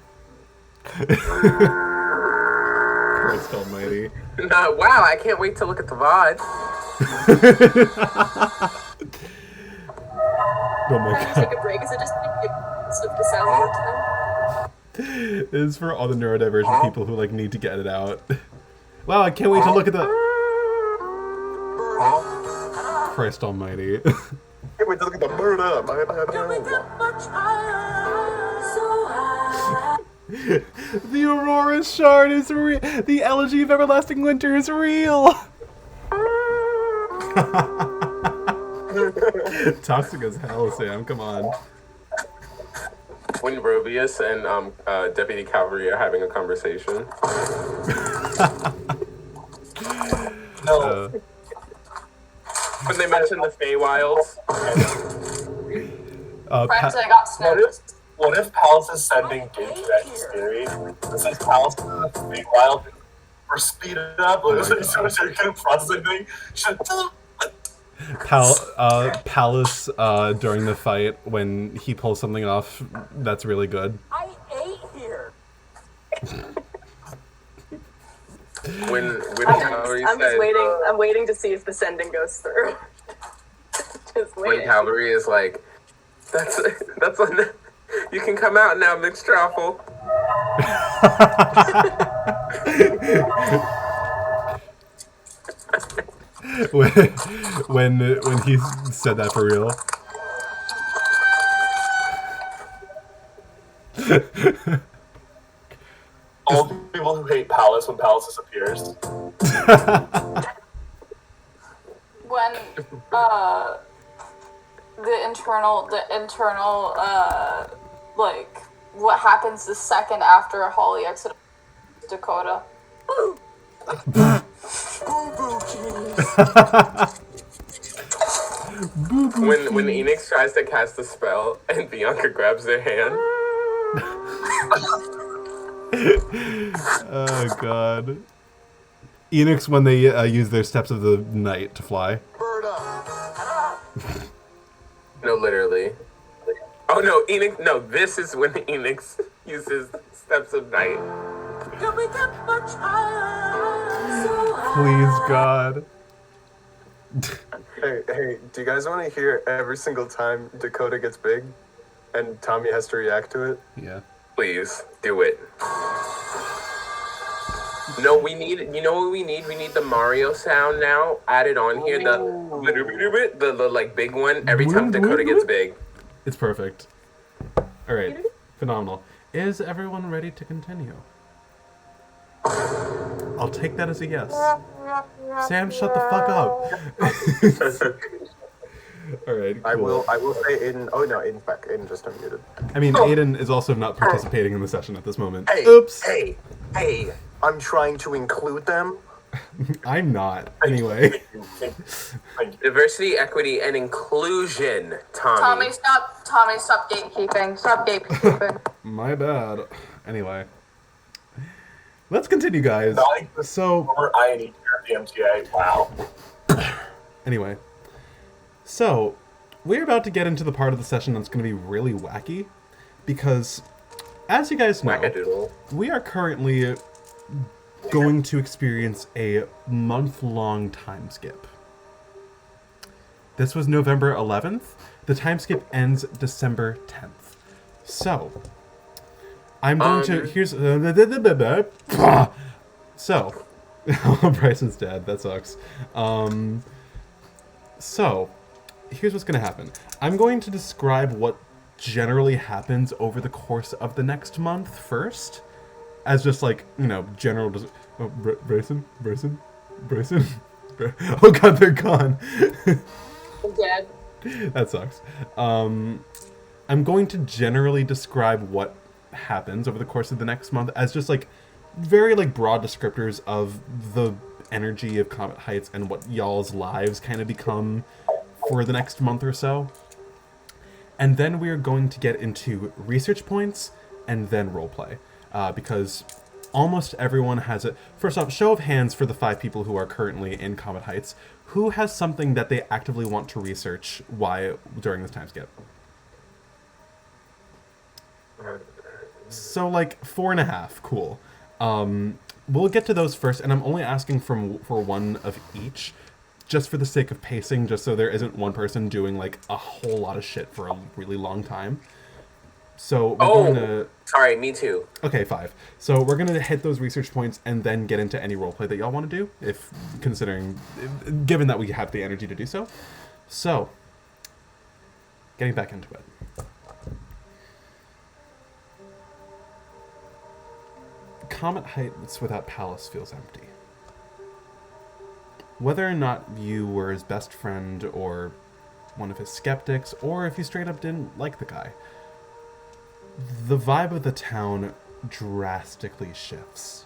Christ almighty. No, wow, I can't wait to look at the VOD. Oh my Can I god. take a break? Is it just like stuff to sound more time? This is for all the neurodivergent people who like need to get it out. Wow, I can't wait to look at the Christ almighty. Can't wait to look at the bird up. The Aurora Shard is real. The Elegy of Everlasting Winter is real. Toxic as hell, Sam. Come on. When Robius and Deputy Cavalry are having a conversation. No. When they mention the Feywilds. Friends, I got snow. What if Pallas is sending Gage back to Syriie? This is Pallas in the big wild or speed it up. Like, so you're gonna process anything. Pallas during the fight when he pulls something off, that's really good. I ate here. When Cavalry I'm just says, waiting. I'm waiting to see if the sending goes through. Just when waiting. Cavalry is like, that's you can come out now, Enix Traughffle. when he said that for real. All the people who hate Pallas when Pallas disappears. When the internal like what happens the second after Holly exits Dakota. When Enix tries to cast a spell and Bianca grabs their hand. Oh god. Enix when they use their steps of the night to fly. No, literally. Oh no, Enix. No, this is when Enix uses steps of night. Please, God. Hey, do you guys want to hear every single time Dakota gets big and Tommy has to react to it? Yeah. Please do it. No, we need. You know what we need? We need the Mario sound now added on here. The like big one every time Dakota gets big. It's perfect. Alright. Phenomenal. Is everyone ready to continue? I'll take that as a yes. Sam, shut the fuck up. All right. Cool. I will say Aiden. Oh no, Aiden's back. Aiden just unmuted. I mean, Aidan is also not participating in the session at this moment. Hey, Oops. Hey, I'm trying to include them. I'm not. Anyway. Diversity, equity, and inclusion, Tommy. Tommy, stop gatekeeping. Stop gatekeeping. My bad. Anyway. Let's continue, guys. So, I need the MTA. Wow. anyway. So, we're about to get into the part of the session that's going to be really wacky. Because, as you guys know, Wackadoodle. we are currently going to experience a month-long time skip. This was November 11th. The time skip ends December 10th. So, I'm going to... Here's... So, Bryson's dead. That sucks. So, here's what's going to happen. I'm going to describe what generally happens over the course of the next month first. As just like, you know, general... Oh, Bryson? Oh god, they're gone. I'm dead. That sucks. I'm going to generally describe what happens over the course of the next month as just like very like broad descriptors of the energy of Comet Heights and what y'all's lives kind of become for the next month or so. And then we are going to get into research points and then roleplay. Because almost everyone has it. First off, show of hands for the 5 people who are currently in Comet Heights. Who has something that they actively want to research during this time skip? So, like, 4.5. Cool. We'll get to those first, and I'm only asking for one of each, just for the sake of pacing, just so there isn't one person doing, like, a whole lot of shit for a really long time. So we're going to... Sorry, me too. Okay, 5. So we're going to hit those research points and then get into any roleplay that y'all want to do, given that we have the energy to do so. So, getting back into it. Comet Heights without Pallas feels empty. Whether or not you were his best friend or one of his skeptics, or if you straight up didn't like the guy, the vibe of the town drastically shifts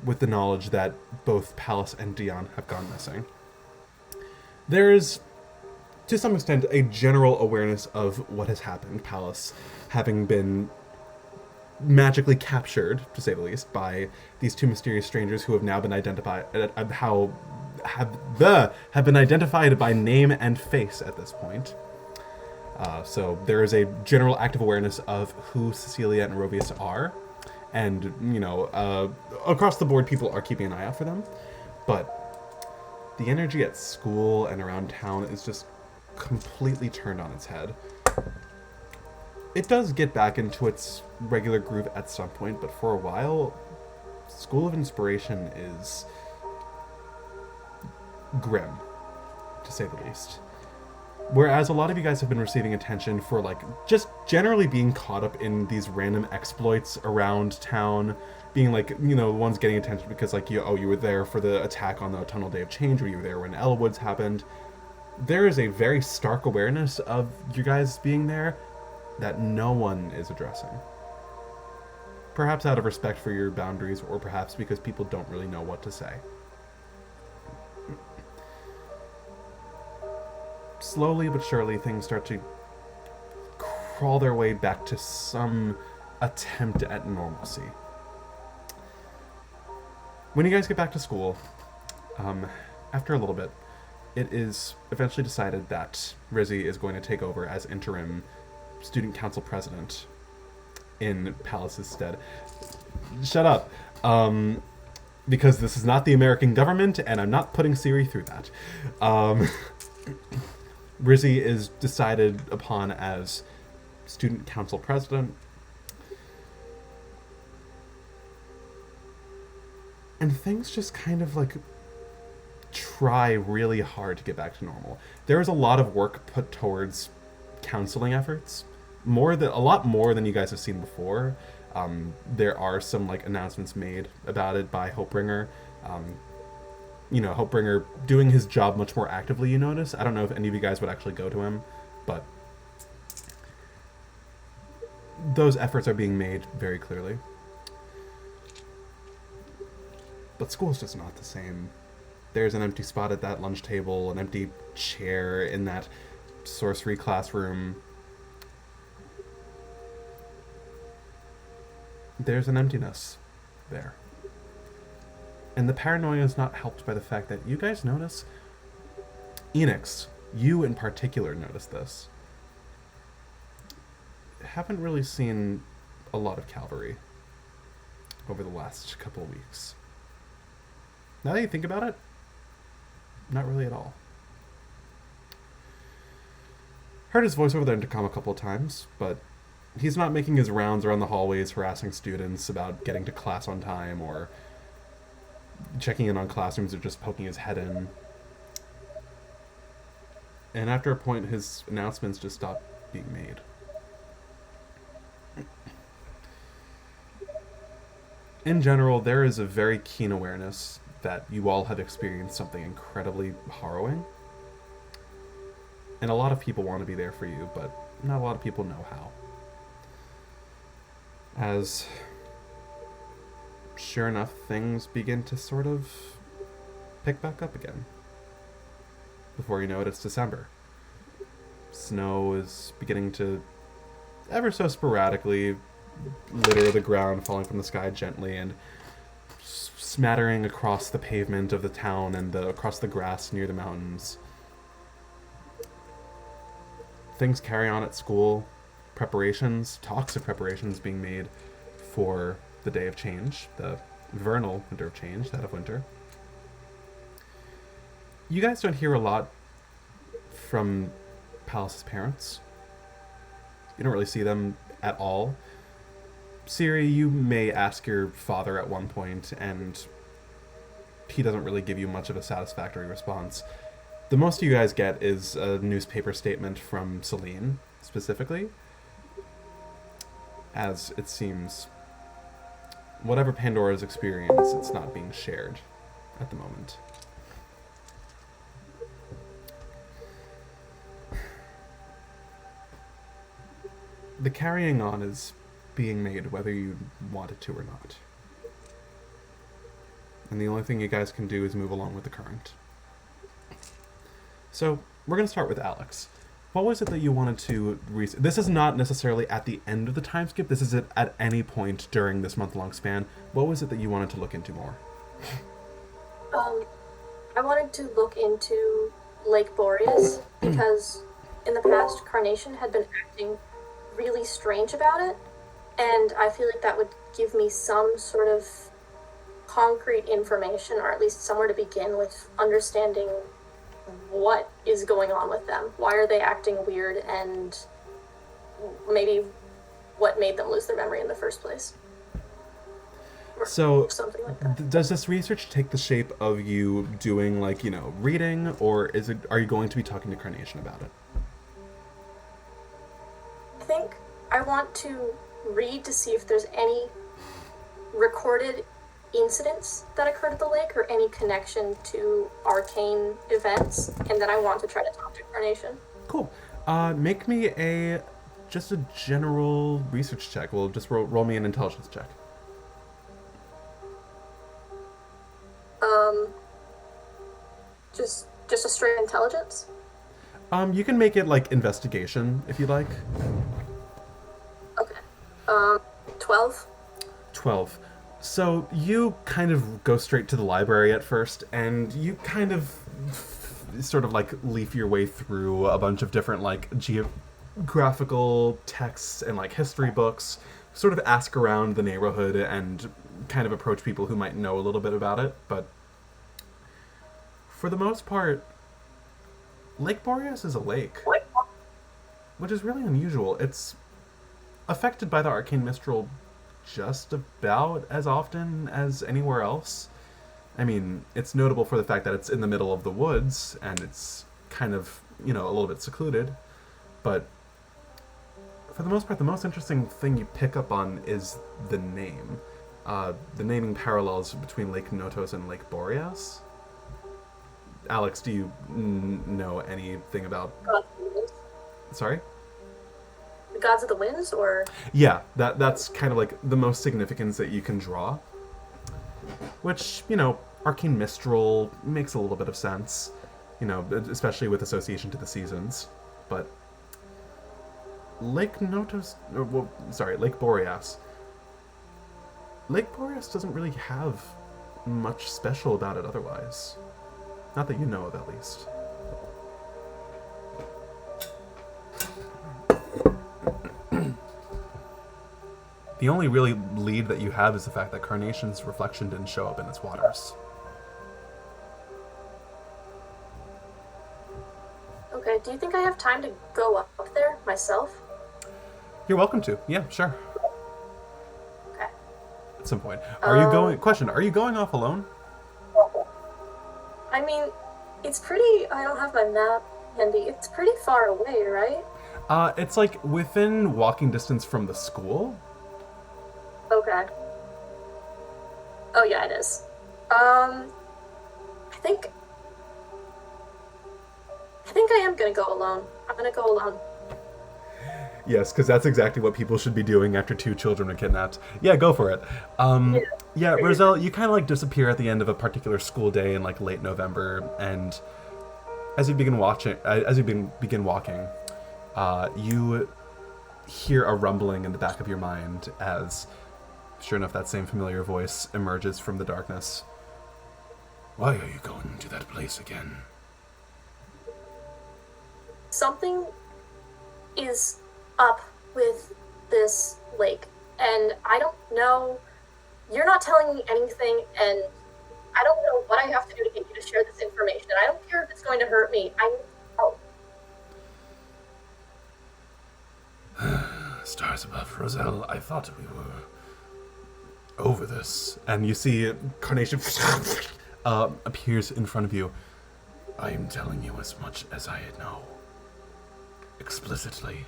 with the knowledge that both Pallas and Dion have gone missing. There is, to some extent, a general awareness of what has happened, Pallas having been magically captured, to say the least, by these 2 mysterious strangers who have now been identified have been identified by name and face at this point. So there is a general active awareness of who Cecilia and Rovius are, and, you know, across the board people are keeping an eye out for them, but the energy at school and around town is just completely turned on its head. It does get back into its regular groove at some point, but for a while, School of Inspiration is grim, to say the least. Whereas a lot of you guys have been receiving attention for, like, just generally being caught up in these random exploits around town, being, like, you know, ones getting attention because, like, you were there for the attack on the Tunnel Day of Change, or you were there when Elwoods happened. There is a very stark awareness of you guys being there that no one is addressing. Perhaps out of respect for your boundaries, or perhaps because people don't really know what to say. Slowly but surely, things start to crawl their way back to some attempt at normalcy. When you guys get back to school, after a little bit, it is eventually decided that Rizzy is going to take over as interim student council president in Pallas's stead. Shut up. Because this is not the American government, and I'm not putting Syriie through that. Rizzy is decided upon as student council president. And things just kind of like try really hard to get back to normal. There is a lot of work put towards counseling efforts, a lot more than you guys have seen before. There are some like announcements made about it by Hopebringer. Hopebringer doing his job much more actively, you notice. I don't know if any of you guys would actually go to him, but those efforts are being made very clearly. But school's just not the same. There's an empty spot at that lunch table, an empty chair in that sorcery classroom. There's an emptiness there. And the paranoia is not helped by the fact that you guys notice, Enix, you in particular notice this, haven't really seen a lot of cavalry over the last couple of weeks. Now that you think about it, not really at all. Heard his voice over the intercom a couple of times, but he's not making his rounds around the hallways harassing students about getting to class on time or checking in on classrooms or just poking his head in. And after a point, his announcements just stop being made. In general, there is a very keen awareness that you all have experienced something incredibly harrowing. And a lot of people want to be there for you, but not a lot of people know how. As, sure enough, things begin to sort of pick back up again. Before you know it, it's December. Snow is beginning to, ever so sporadically, litter the ground, falling from the sky gently and smattering across the pavement of the town and across the grass near the mountains. Things carry on at school. Talks of preparations being made for the day of change, the vernal winter of change, that of winter. You guys don't hear a lot from Pallas' parents. You don't really see them at all. Syriie, you may ask your father at one point, and he doesn't really give you much of a satisfactory response. The most you guys get is a newspaper statement from Celine, specifically, as it seems whatever Pandora's experience, it's not being shared at the moment. The carrying on is being made whether you want it to or not. And the only thing you guys can do is move along with the current. So, we're going to start with Alex. What was it that you wanted to this is not necessarily at the end of the time skip, this is at any point during this month-long span. What was it that you wanted to look into more? I wanted to look into Lake Boreas, because in the past, Carnation had been acting really strange about it, and I feel like that would give me some sort of concrete information, or at least somewhere to begin with understanding what is going on with them. Why are they acting weird, and maybe what made them lose their memory in the first place. Or so, something like that. Does this research take the shape of you doing, like, reading, or are you going to be talking to Carnation about it? I think I want to read to see if there's any recorded incidents that occurred at the lake or any connection to arcane events, and then I want to try to talk to Carnation. Cool. Make me just a general research check. Well, just roll me an intelligence check. Just a straight intelligence? You can make it like investigation if you like. Okay. 12. 12. So you kind of go straight to the library at first, and you kind of sort of like leaf your way through a bunch of different like geographical texts and like history books, sort of ask around the neighborhood and kind of approach people who might know a little bit about it, but for the most part, Lake Boreas is a lake, which is really unusual. It's affected by the Arcane Mistral just about as often as anywhere else. I mean, it's notable for the fact that it's in the middle of the woods, and it's kind of, a little bit secluded, but For the most part, the most interesting thing you pick up on is the name. The naming parallels between Lake Notos and Lake Boreas. Alex, do you know anything about... Gods of the winds? Sorry? The gods of the winds, or? Yeah, that's kind of like the most significance that you can draw. Which, Arcane Mistral makes a little bit of sense. Especially with association to the seasons. But Lake Notos... Lake Boreas. Lake Boreas doesn't really have much special about it otherwise. Not that you know of, at least. The only really lead that you have is the fact that Carnation's reflection didn't show up in its waters. Okay, do you think I have time to go up there myself? You're welcome to. Yeah, sure. Okay. At some point. Are you going off alone? I mean, it's pretty... I don't have my map handy. It's pretty far away, right? It's like within walking distance from the school. Okay. Oh, yeah, it is. I think I am gonna go alone. I'm gonna go alone. Yes, because that's exactly what people should be doing after 2 children are kidnapped. Yeah, go for it. Yeah, Roselle, you kind of like disappear at the end of a particular school day in like late November, and as you begin walking, you hear a rumbling in the back of your mind as, sure enough, that same familiar voice emerges from the darkness. Why are you going to that place again? Something is up with this lake, and I don't know. You're not telling me anything, and I don't know what I have to do to get you to share this information. I don't care if it's going to hurt me. I need help. Stars above, Roselle. I thought we were over this. And you see Carnation appears in front of you. I am telling you as much as I know. Explicitly.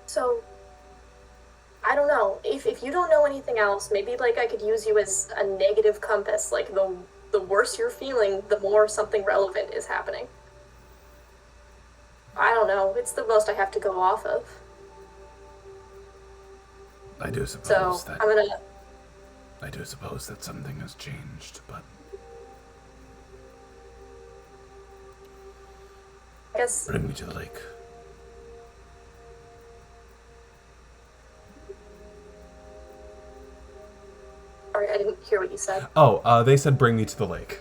So, I don't know. If you don't know anything else, maybe like I could use you as a negative compass. Like the worse you're feeling, the more something relevant is happening. I don't know. It's the most I have to go off of. I do suppose So, I'm gonna... I do suppose that something has changed, but I guess... bring me to the lake. Sorry, I didn't hear what you said. Oh, they said bring me to the lake.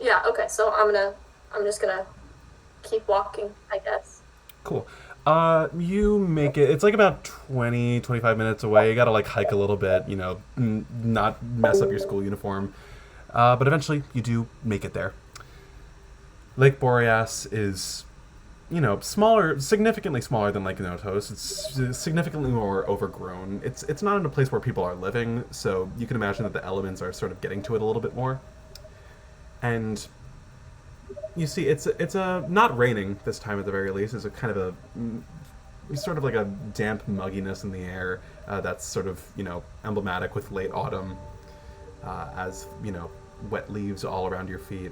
Yeah, okay, so I'm just gonna keep walking, I guess. Cool. You make it, it's like about 20, 25 minutes away. You gotta like hike a little bit, not mess up your school uniform. But eventually you do make it there. Lake Boreas is, smaller, significantly smaller than Lake Notos. It's significantly more overgrown. It's not in a place where people are living, so you can imagine that the elements are sort of getting to it a little bit more. And you see, it's not raining this time at the very least. It's a kind of sort of like a damp mugginess in the air that's sort of, emblematic with late autumn as, wet leaves all around your feet.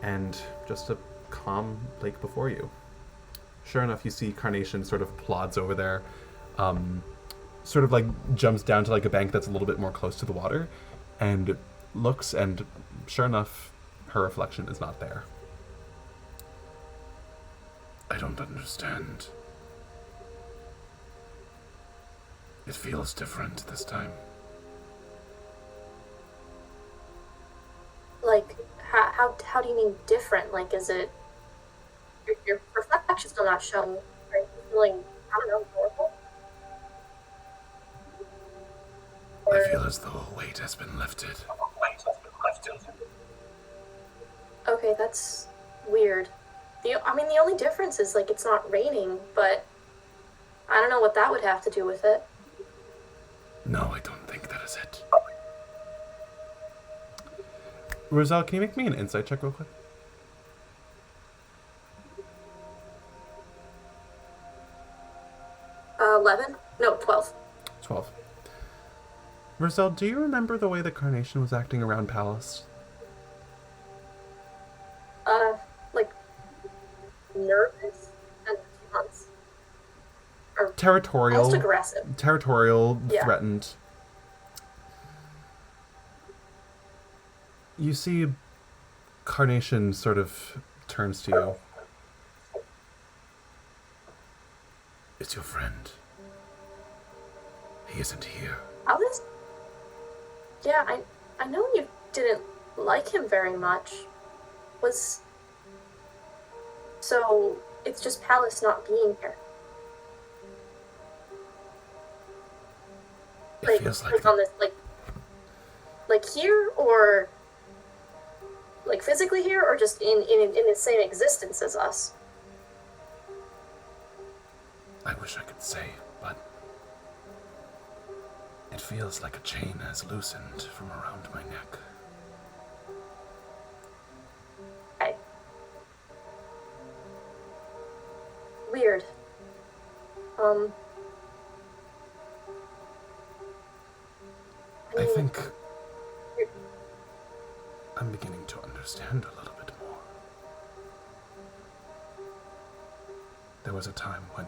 And just a calm lake before you. Sure enough, you see Carnation sort of plods over there, sort of like jumps down to like a bank that's a little bit more close to the water, and looks, and sure enough, her reflection is not there. I don't understand. It feels different this time. Like, how do you mean different? Like, is it... Your reflection's still not showing. Are you feeling, I don't know, normal? I feel as though a weight has been lifted. Okay, that's weird. The only difference is, like, it's not raining, but I don't know what that would have to do with it. No, I don't think that is it. Roselle, can you make me an insight check real quick? No, 12. 12. Roselle, do you remember the way the Carnation was acting around Pallas? Like, nervous and months. Or Territorial. almost aggressive. Territorial, Yeah. threatened. You see, Carnation sort of turns to you. It's your friend. He isn't here. Alice? Yeah, I know you didn't like him very much. So it's just Pallas not being here. It feels like on this, like here, or like physically here, or just in the same existence as us. I wish I could say, but it feels like a chain has loosened from around my neck. Okay. Weird. I think I'm beginning to understand a little bit more. There was a time when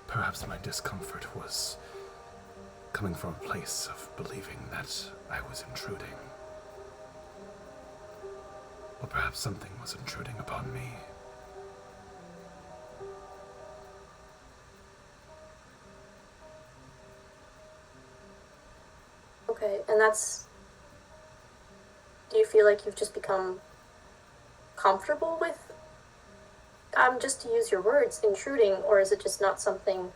perhaps my discomfort was coming from a place of believing that I was intruding. Or perhaps something was intruding upon me. Okay, and that's... Do you feel like you've just become comfortable with, just to use your words, intruding, or is it just not something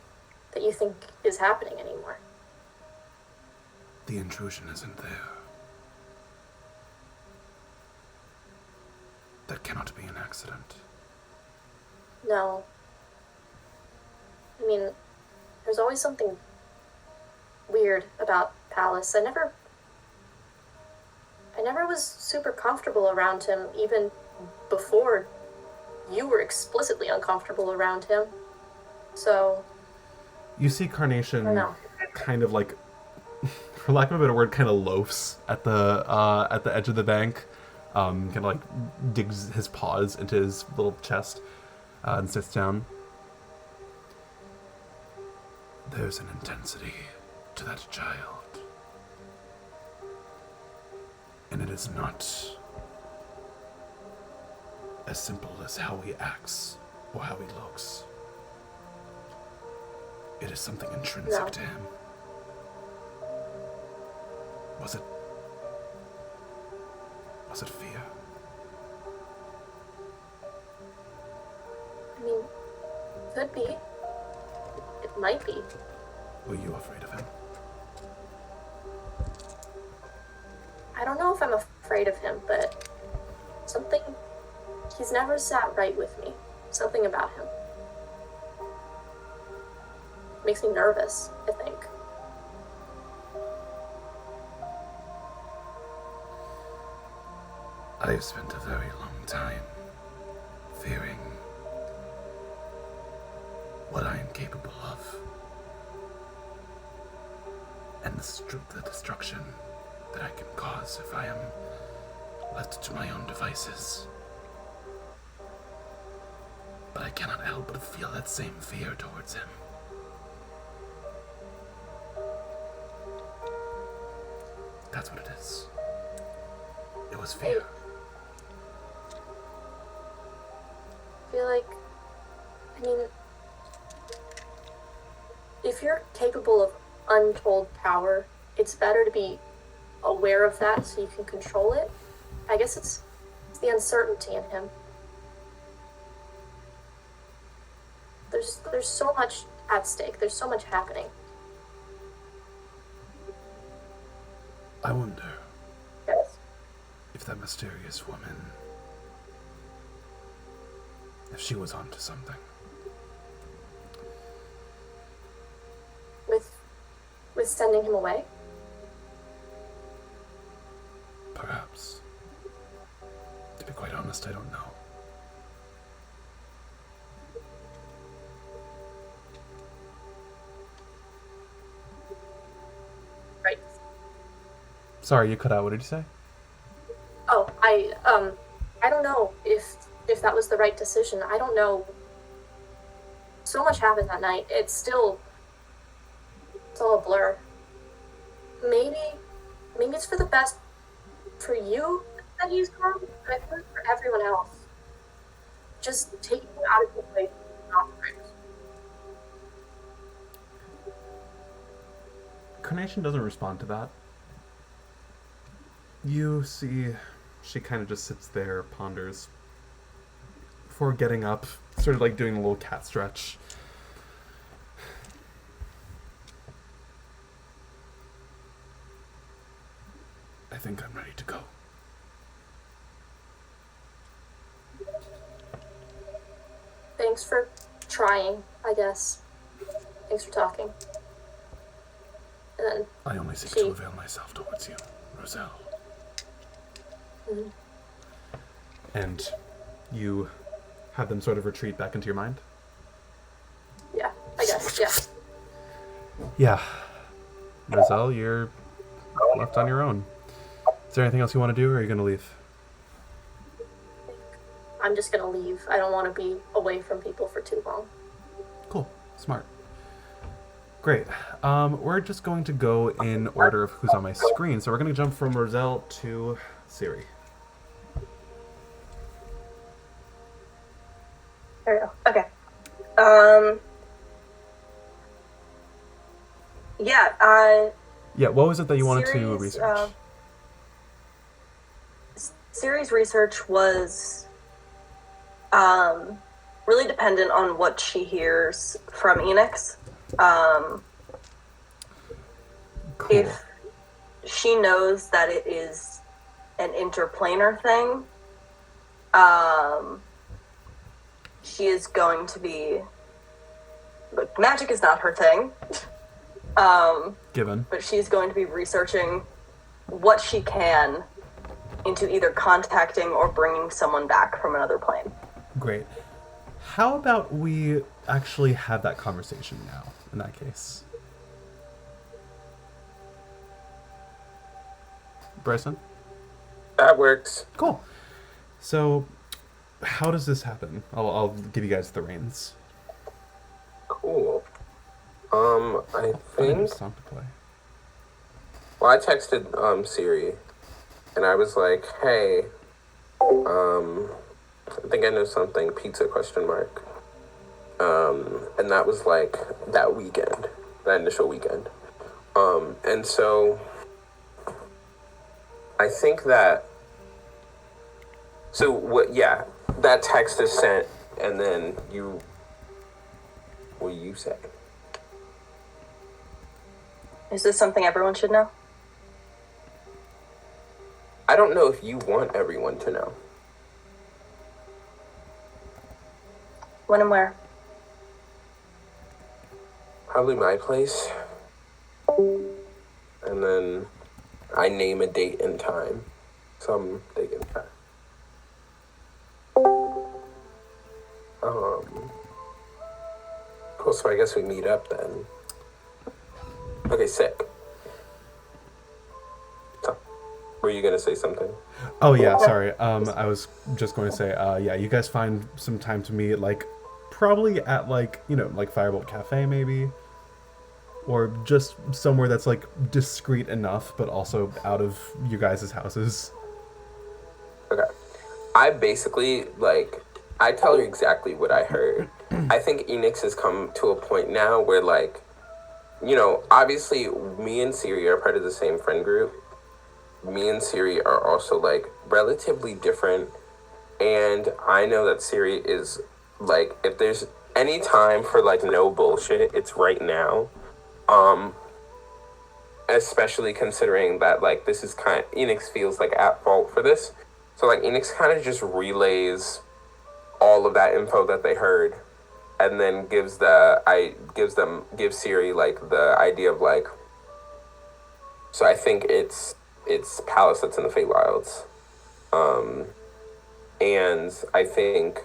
that you think is happening anymore? The intrusion isn't there. That cannot be an accident. No. I mean, there's always something weird about Pallas. I never was super comfortable around him, even before you were explicitly uncomfortable around him. So... You see Carnation I don't know. kind of like, for lack of a better word, kind of loafs at the edge of the bank. Kind of like digs his paws into his little chest and sits down. There's an intensity to that child. And it is not as simple as how he acts or how he looks. It is something intrinsic to him. Was it fear? I mean, could be. It might be. Were you afraid of him? I don't know if I'm afraid of him, but something... He's never sat right with me. Something about him. Makes me nervous, I think. I've spent a very long time fearing what I am capable of. And the destruction that I can cause if I am left to my own devices. But I cannot help but feel that same fear towards him. That's what it is. It was fear. I feel like... I mean... If you're capable of untold power, it's better to be aware of that so you can control it. I guess it's the uncertainty in him. There's so much at stake. There's so much happening. I wonder Yes. if that mysterious woman, if she was onto something. With sending him away? Perhaps. To be quite honest, I don't know. Sorry, you cut out. What did you say? Oh, I don't know if that was the right decision. I don't know. So much happened that night. It's all a blur. Maybe it's for the best for you that he's gone, but I feel like for everyone else. Just taking him out of the way, not right. Carnation doesn't respond to that. You see, she kind of just sits there, ponders, before getting up, sort of like doing a little cat stretch. I think I'm ready to go. Thanks for trying, I guess. Thanks for talking. And then I only seek to avail myself towards you, Roselle. Mm-hmm. And you have them sort of retreat back into your mind? Yeah, I guess, yeah. Yeah. Roselle, you're left on your own. Is there anything else you want to do, or are you going to leave? I'm just gonna leave. I don't want to be away from people for too long. Cool. Smart. Great. We're just going to go in order of who's on my screen. So we're going to jump from Roselle to Syriie. There we go. Okay. Yeah, what was it that you wanted to Syrie's, research? Syrie's research was really dependent on what she hears from Enix. Cool. If she knows that it is an interplanar thing, she is going to be... Look, magic is not her thing. Given. But she's going to be researching what she can into either contacting or bringing someone back from another plane. Great. How about we actually have that conversation now, in that case? Bryson? That works. Cool. So, how does this happen? I'll give you guys the reins. Cool. I I need think... a song to play. Well, I texted Syriie, and I was like, hey, I think I know something, pizza ? And that was like that weekend, that initial weekend. And so I think that, so what, yeah, that text is sent, and then what do you say? Is this something everyone should know? I don't know if you want everyone to know. When and where? Probably my place. And then I name a date and time. Some date and time. Cool, so I guess we meet up then. Okay, sick. So, were you gonna say something? Oh yeah, sorry. I was just going to say, yeah, you guys find some time to meet, like, probably at, like, you know, like Firebolt Cafe maybe, or just somewhere that's like discreet enough, but also out of you guys' houses. Okay. I basically, like, I tell her exactly what I heard. I think Enix has come to a point now where, like, you know, obviously me and Syriie are part of the same friend group. Me and Syriie are also, like, relatively different. And I know that Syriie is, like, if there's any time for, like, no bullshit, it's right now. Especially considering that, like, this is Enix feels, like, at fault for this. So, like, Enix kind of just relays all of that info that they heard, and then gives Syriie, like, the idea of, like, so I think it's Pallas that's in the Feywilds. And I think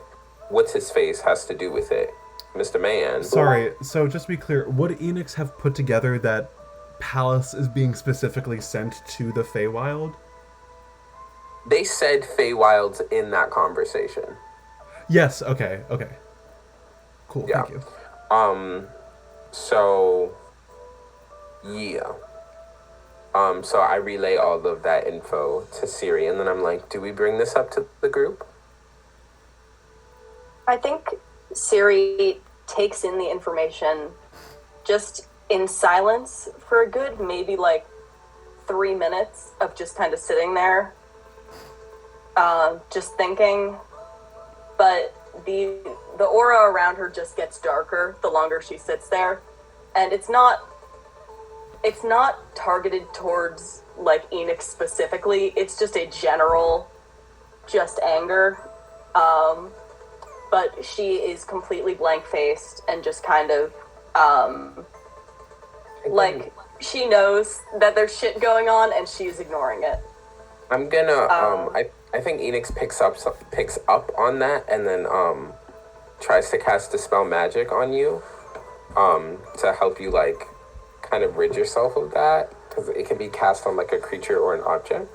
what's his face has to do with it, Mr. Man. Sorry, so just to be clear, would Enix have put together that Pallas is being specifically sent to the Feywild? They said Feywild's in that conversation. Yes, okay. Cool, Yeah. thank you. So, yeah. So I relay all of that info to Syriie, and then I'm like, do we bring this up to the group? I think Syriie takes in the information just in silence for a good maybe like 3 minutes of just kind of sitting there, just thinking. But the aura around her just gets darker the longer she sits there, and it's not targeted towards like Enix specifically. It's just a general just anger. But she is completely blank-faced and just kind of, like, she knows that there's shit going on and she's ignoring it. I'm gonna, I think Enix picks up on that and then, tries to cast Dispel Magic on you, to help you, like, kind of rid yourself of that, because it can be cast on, like, a creature or an object.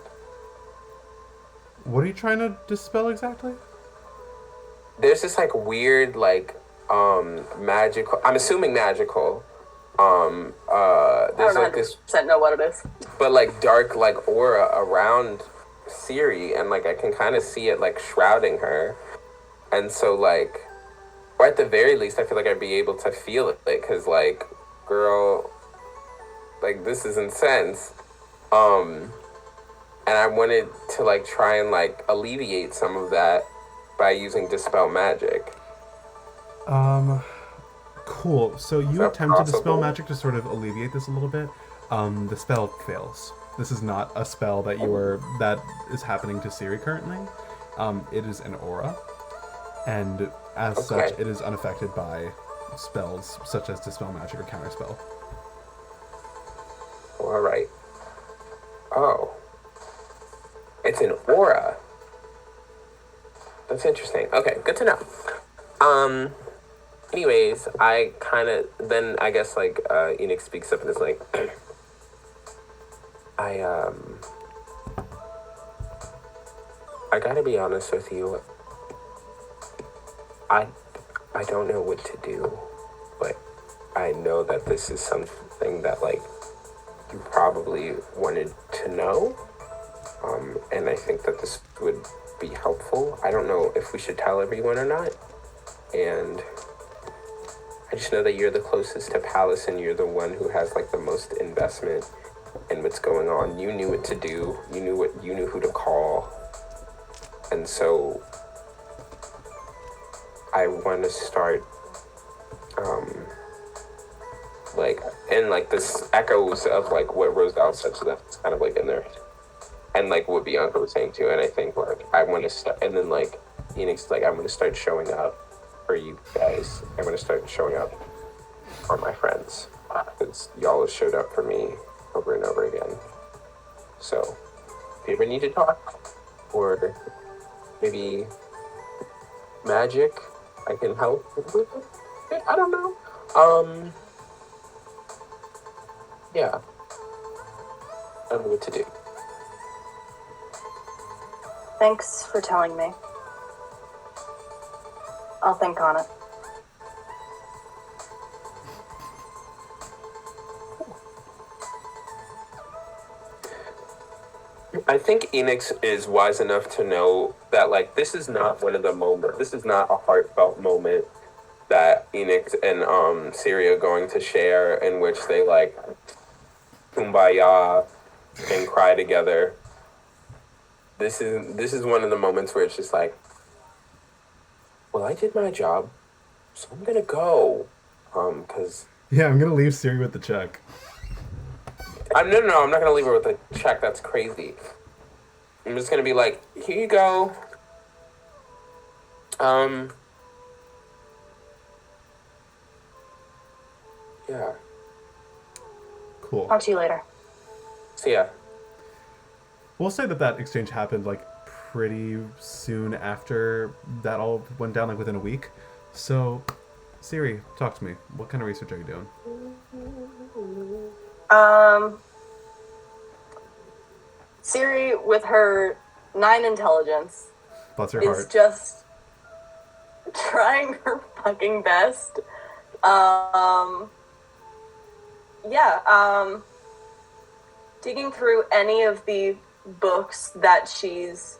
What are you trying to dispel exactly? There's this like weird like magical, I'm assuming magical, there's like this know what it is. but like dark like aura around Syriie, and like I can kind of see it like shrouding her, and so like, or at the very least I feel like I'd be able to feel it, like, cause like, girl, like this is intense, and I wanted to like try and like alleviate some of that by using Dispel Magic. Cool. So you that attempt to Dispel possible? Magic to sort of alleviate this a little bit. The spell fails. This is not a spell that that is happening to Syriie currently. It is an aura, and as such, it is unaffected by spells such as Dispel Magic or Counterspell. All right. Oh, it's an aura. That's interesting. Okay, good to know. Anyways, I kind of, then I guess, like, Enix speaks up and is like, I gotta be honest with you. I don't know what to do, but I know that this is something that, like, you probably wanted to know. And I think that this would be helpful. I don't know if we should tell everyone or not. And I just know that you're the closest to Pallas and you're the one who has like the most investment in what's going on. You knew what to do. You knew who to call. And so I want to start like, and like this echoes of like what Roselle said to them. It's kind of like in there. And like what Bianca was saying too, and I think like I want to start, and then like Enix like I'm going to start showing up for you guys. I'm going to start showing up for my friends, because y'all have showed up for me over and over again. So if you ever need to talk, or maybe magic, I can help with it. I don't know. Yeah, I don't know what to do. Thanks for telling me. I'll think on it. I think Enix is wise enough to know that, like, this is not one of the moments, this is not a heartfelt moment that Enix and Syriie are going to share, in which they, like, kumbaya and cry together. This is one of the moments where it's just like, well, I did my job, so I'm gonna go, cause Yeah, I'm gonna leave Syriie with the check. I'm not gonna leave her with a check. That's crazy. I'm just gonna be like, here you go. Yeah. Cool. Talk to you later. See ya. We'll say that exchange happened like pretty soon after that all went down, like within a week. So, Syriie, talk to me. What kind of research are you doing? Syriie, with her 9 intelligence, Bless your is heart. just trying her fucking best. Digging through any of the books that she's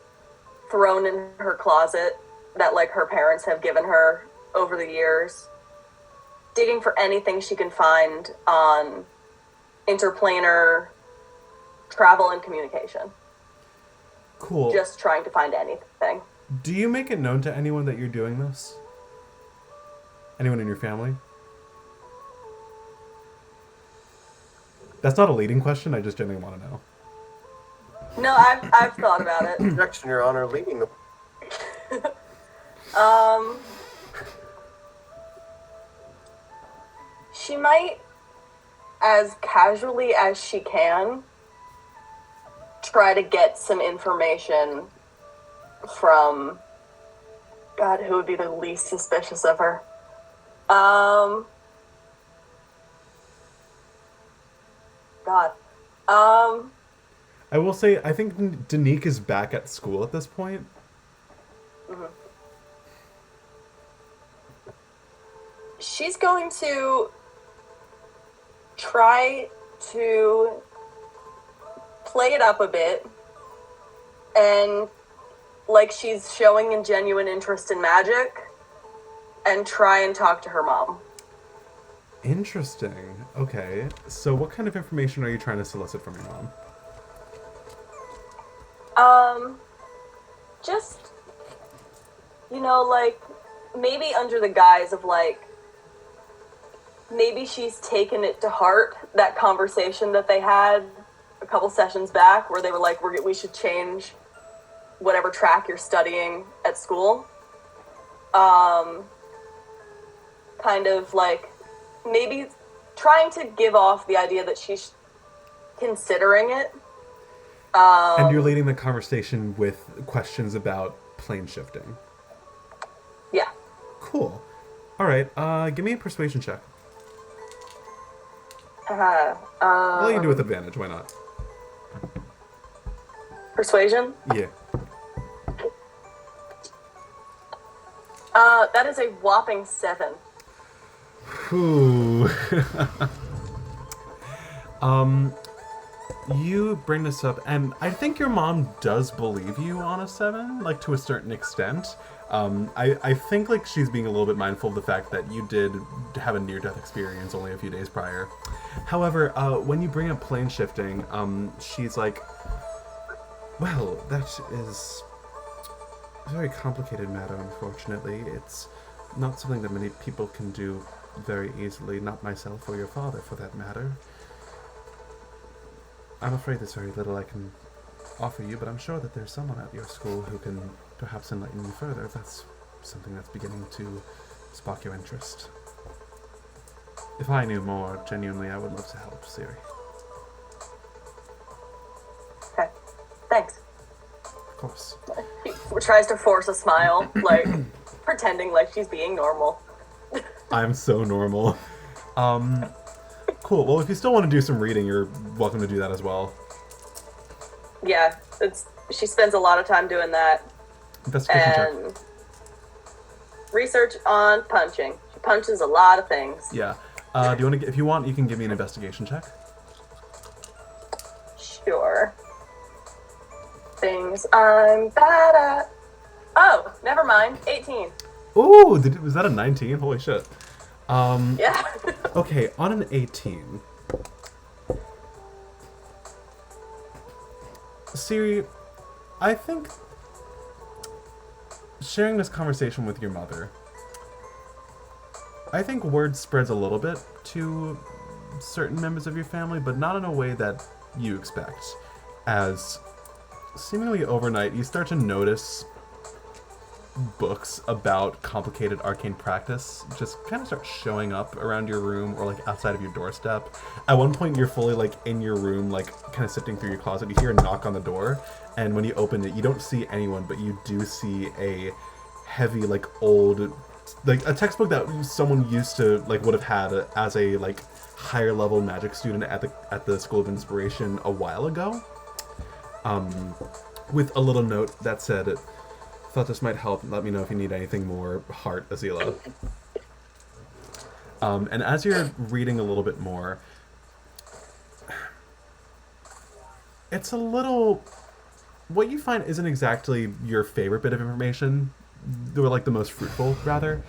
thrown in her closet that, like, her parents have given her over the years. Digging for anything she can find on interplanar travel and communication. Cool. Just trying to find anything. Do you make it known to anyone that you're doing this? Anyone in your family? That's not a leading question, I just genuinely want to know. No, I've thought about it. Objection, Your Honor, leading the... She might, as casually as she can, try to get some information from... God, who would be the least suspicious of her? God. I will say, I think Danique is back at school at this point. Mm-hmm. She's going to try to play it up a bit and, like, she's showing a genuine interest in magic, and try and talk to her mom. Interesting. Okay. So what kind of information are you trying to solicit from your mom? Just, you know, like, maybe under the guise of, like, maybe she's taken it to heart, that conversation that they had a couple sessions back, where they were like, we should change whatever track you're studying at school. Kind of, like, maybe trying to give off the idea that she's considering it. And you're leading the conversation with questions about plane shifting. Yeah. Cool. Alright, give me a persuasion check. Well, you can do with advantage, why not? Persuasion? Yeah. That is a whopping 7. Ooh. You bring this up, and I think your mom does believe you on a 7, like, to a certain extent. I think, like, she's being a little bit mindful of the fact that you did have a near-death experience only a few days prior. However, when you bring up plane shifting, she's like, well, that is a very complicated matter, unfortunately. It's not something that many people can do very easily, not myself or your father, for that matter. I'm afraid there's very little I can offer you, but I'm sure that there's someone at your school who can perhaps enlighten you further if that's something that's beginning to spark your interest. If I knew more, genuinely, I would love to help, Syriie. Okay. Thanks. Of course. She tries to force a smile, like, pretending like she's being normal. I'm so normal. Cool. Well, if you still want to do some reading, you're welcome to do that as well. Yeah, she spends a lot of time doing that. Investigation check. And research on punching. She punches a lot of things. Yeah. Do you want to? If you want, you can give me an investigation check. Sure. Things I'm bad at. Oh, never mind. 18. Ooh, was that a 19? Holy shit. Yeah. Okay, on an 18. Syriie, I think sharing this conversation with your mother, I think word spreads a little bit to certain members of your family, but not in a way that you expect. As seemingly overnight, you start to notice books about complicated arcane practice just kind of start showing up around your room or, like, outside of your doorstep. At one point, you're fully, like, in your room, like, kind of sifting through your closet. You hear a knock on the door, and when you open it, you don't see anyone, but you do see a heavy, like, old a textbook that someone used to like would have had as a like higher level magic student at the School of Inspiration a while ago. With a little note that said, "Thought this might help. Let me know if you need anything more. Heart, Azila." And as you're reading a little bit more, it's a little... What you find isn't exactly your favorite bit of information, or like the most fruitful, rather.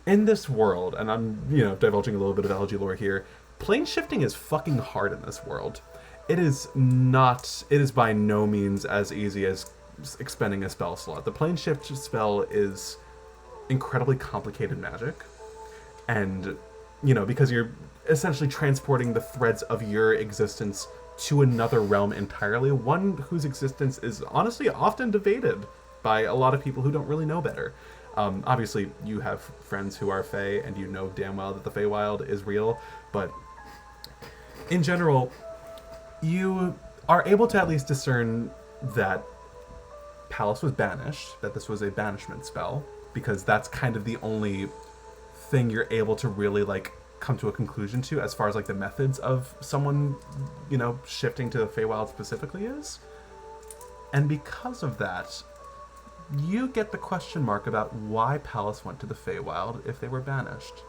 In this world, and I'm, divulging a little bit of Elegy lore here, plane shifting is fucking hard in this world. It is by no means as easy as expending a spell slot. The plane shift spell is incredibly complicated magic. And, because you're essentially transporting the threads of your existence to another realm entirely, one whose existence is honestly often debated by a lot of people who don't really know better. Obviously, you have friends who are Fae, and you know damn well that the Feywild is real, but in general, you are able to at least discern that Pallas was banished, that this was a banishment spell, because that's kind of the only thing you're able to really like come to a conclusion to as far as like the methods of someone shifting to the Feywild specifically is. And because of that, you get the question mark about why Pallas went to the Feywild if they were banished.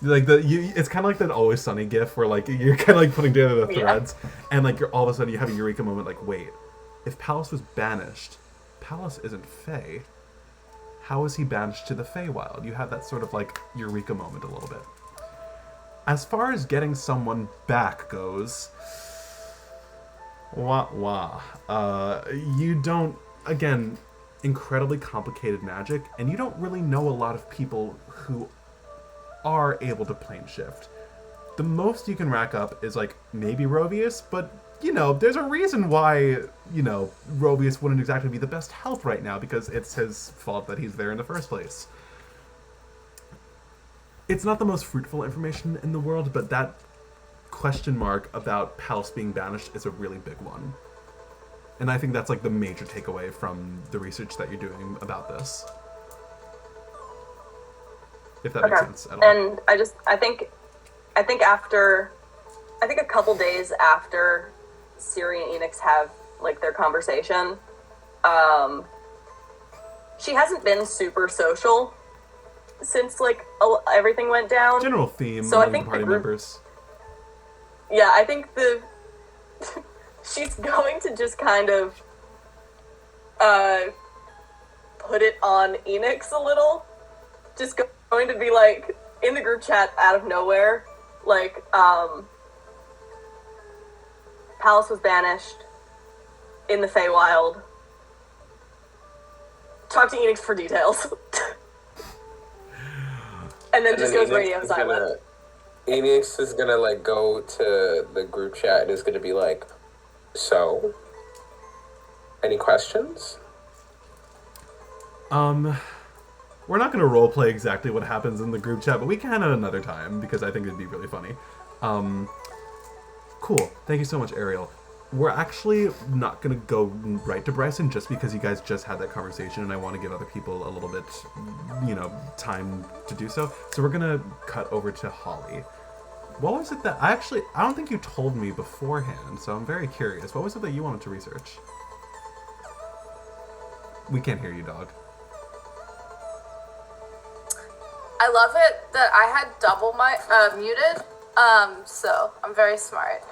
Like it's kind of like that Always Sunny gif where like you're kind of like putting together the threads, and like you're all of a sudden you have a eureka moment. Like, wait, if Pallas was banished, Pallas isn't Fae. How is he banished to the Feywild? You have that sort of like eureka moment a little bit. As far as getting someone back goes, you don't, again, incredibly complicated magic, and you don't really know a lot of people who are able to plane shift. The most you can rack up is like maybe Rovius, but there's a reason why, Rovius wouldn't exactly be the best help right now, because it's his fault that he's there in the first place. It's not the most fruitful information in the world, but that question mark about Pallas being banished is a really big one. And I think that's like the major takeaway from the research that you're doing about this. If that makes sense at all. And I think a couple days after Syriie and Enix have like their conversation, she hasn't been super social since like everything went down. General theme so among I think the party members. Yeah, I think she's going to just kind of put it on Enix a little. Just going to be like in the group chat out of nowhere, like Pallas was banished in the Feywild. Talk to Enix for details. And then just goes radio silent. Enix is gonna like go to the group chat and is gonna be like, "So, any questions?" We're not gonna roleplay exactly what happens in the group chat, but we can at another time because I think it'd be really funny. Cool. Thank you so much, Arielle. We're actually not gonna go right to Bryson just because you guys just had that conversation, and I want to give other people a little bit, time to do so. So we're gonna cut over to Holly. What was it that I don't think you told me beforehand, so I'm very curious. What was it that you wanted to research? We can't hear you, dog. I love it that I had double my muted. So I'm very smart.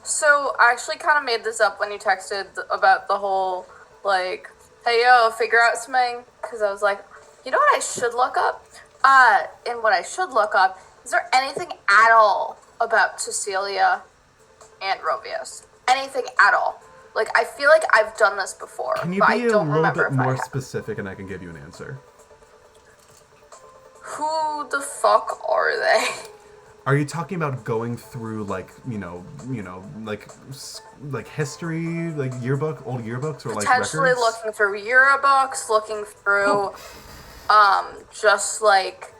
So I actually kind of made this up when you texted about the whole like, hey yo, figure out something, because I was like, you know what I should look up? And what I should look up, is there anything at all about Cecilia and Rovius? Anything at all? Like, I feel like I've done this before, Can you but be I don't a little remember bit if I more have. specific, and I can give you an answer? Who the fuck are they? Are you talking about going through like history, like yearbook, old yearbooks, or like Potentially records? looking through yearbooks, looking through, just like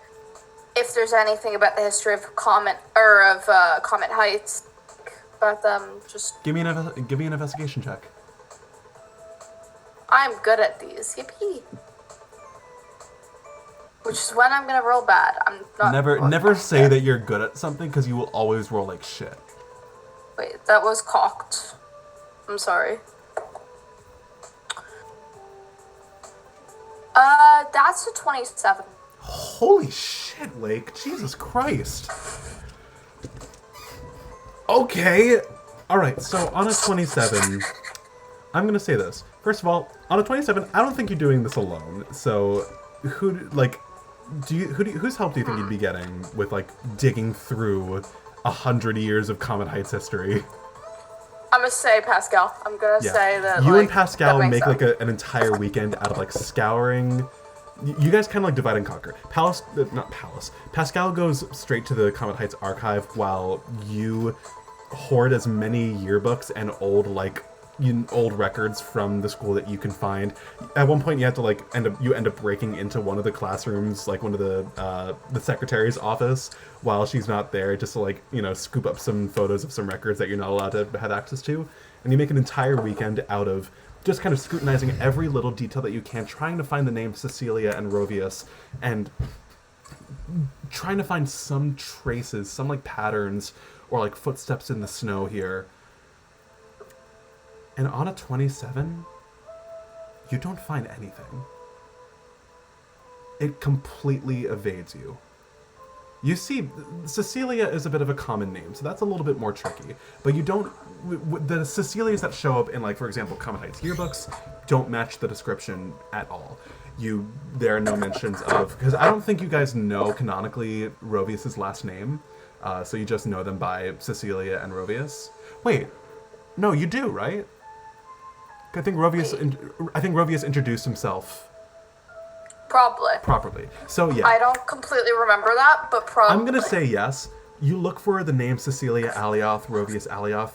if there's anything about the history of Comet Heights about them. Just Give me an investigation check. I'm good at these. Yippee. Which is when I'm gonna roll bad. I'm not. Never say that you're good at something because you will always roll like shit. Wait, that was cocked. I'm sorry. That's a 27. Holy shit, Lake. Jesus Christ. Okay. Alright, so on a 27, I'm gonna say this. First of all, on a 27, I don't think you're doing this alone. So, whose help do you think you'd be getting with, like, digging through 100 years of Comet Heights history? I'm gonna say Pascal. I'm gonna say that, you like, and Pascal that makes make, like, sense. an entire weekend out of, like, scouring. You guys kind of, like, divide and conquer. Pascal goes straight to the Comet Heights archive while you hoard as many yearbooks and old records from the school that you can find. At one point, you have to end up breaking into one of the classrooms, like one of the secretary's office, while she's not there, just to scoop up some photos of some records that you're not allowed to have access to. And you make an entire weekend out of just kind of scrutinizing every little detail that you can, trying to find the names Cecilia and Rovius, and trying to find some traces, some patterns, or footsteps in the snow here. And on a 27, you don't find anything. It completely evades you. You see, Cecilia is a bit of a common name, so that's a little bit more tricky. But you don't... The Cecilias that show up in, for example, Comet Heights yearbooks don't match the description at all. There are no mentions of... Because I don't think you guys know, canonically, Rovius' last name. So you just know them by Cecilia and Rovius. Wait. No, you do, right? I think Rovius introduced himself properly. So yeah. I don't completely remember that, but probably. I'm gonna say yes. You look for the name Cecilia Alioth, Rovius Alioth.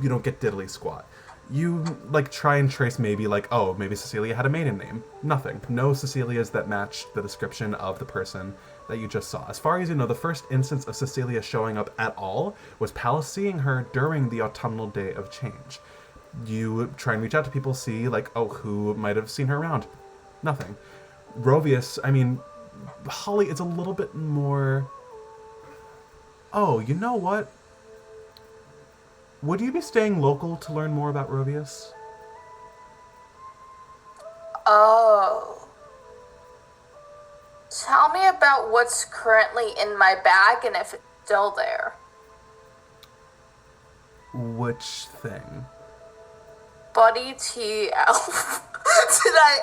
You don't get diddly squat. You try and trace maybe maybe Cecilia had a maiden name. Nothing. No Cecilias that matched the description of the person that you just saw. As far as you know, the first instance of Cecilia showing up at all was Pallas seeing her during the autumnal day of change. You try and reach out to people, see, who might have seen her around. Nothing. Rovius, Holly, it's a little bit more... Oh, you know what? Would you be staying local to learn more about Rovius? Oh. Tell me about what's currently in my bag and if it's still there. Which thing? Buddy T. Elf. Did I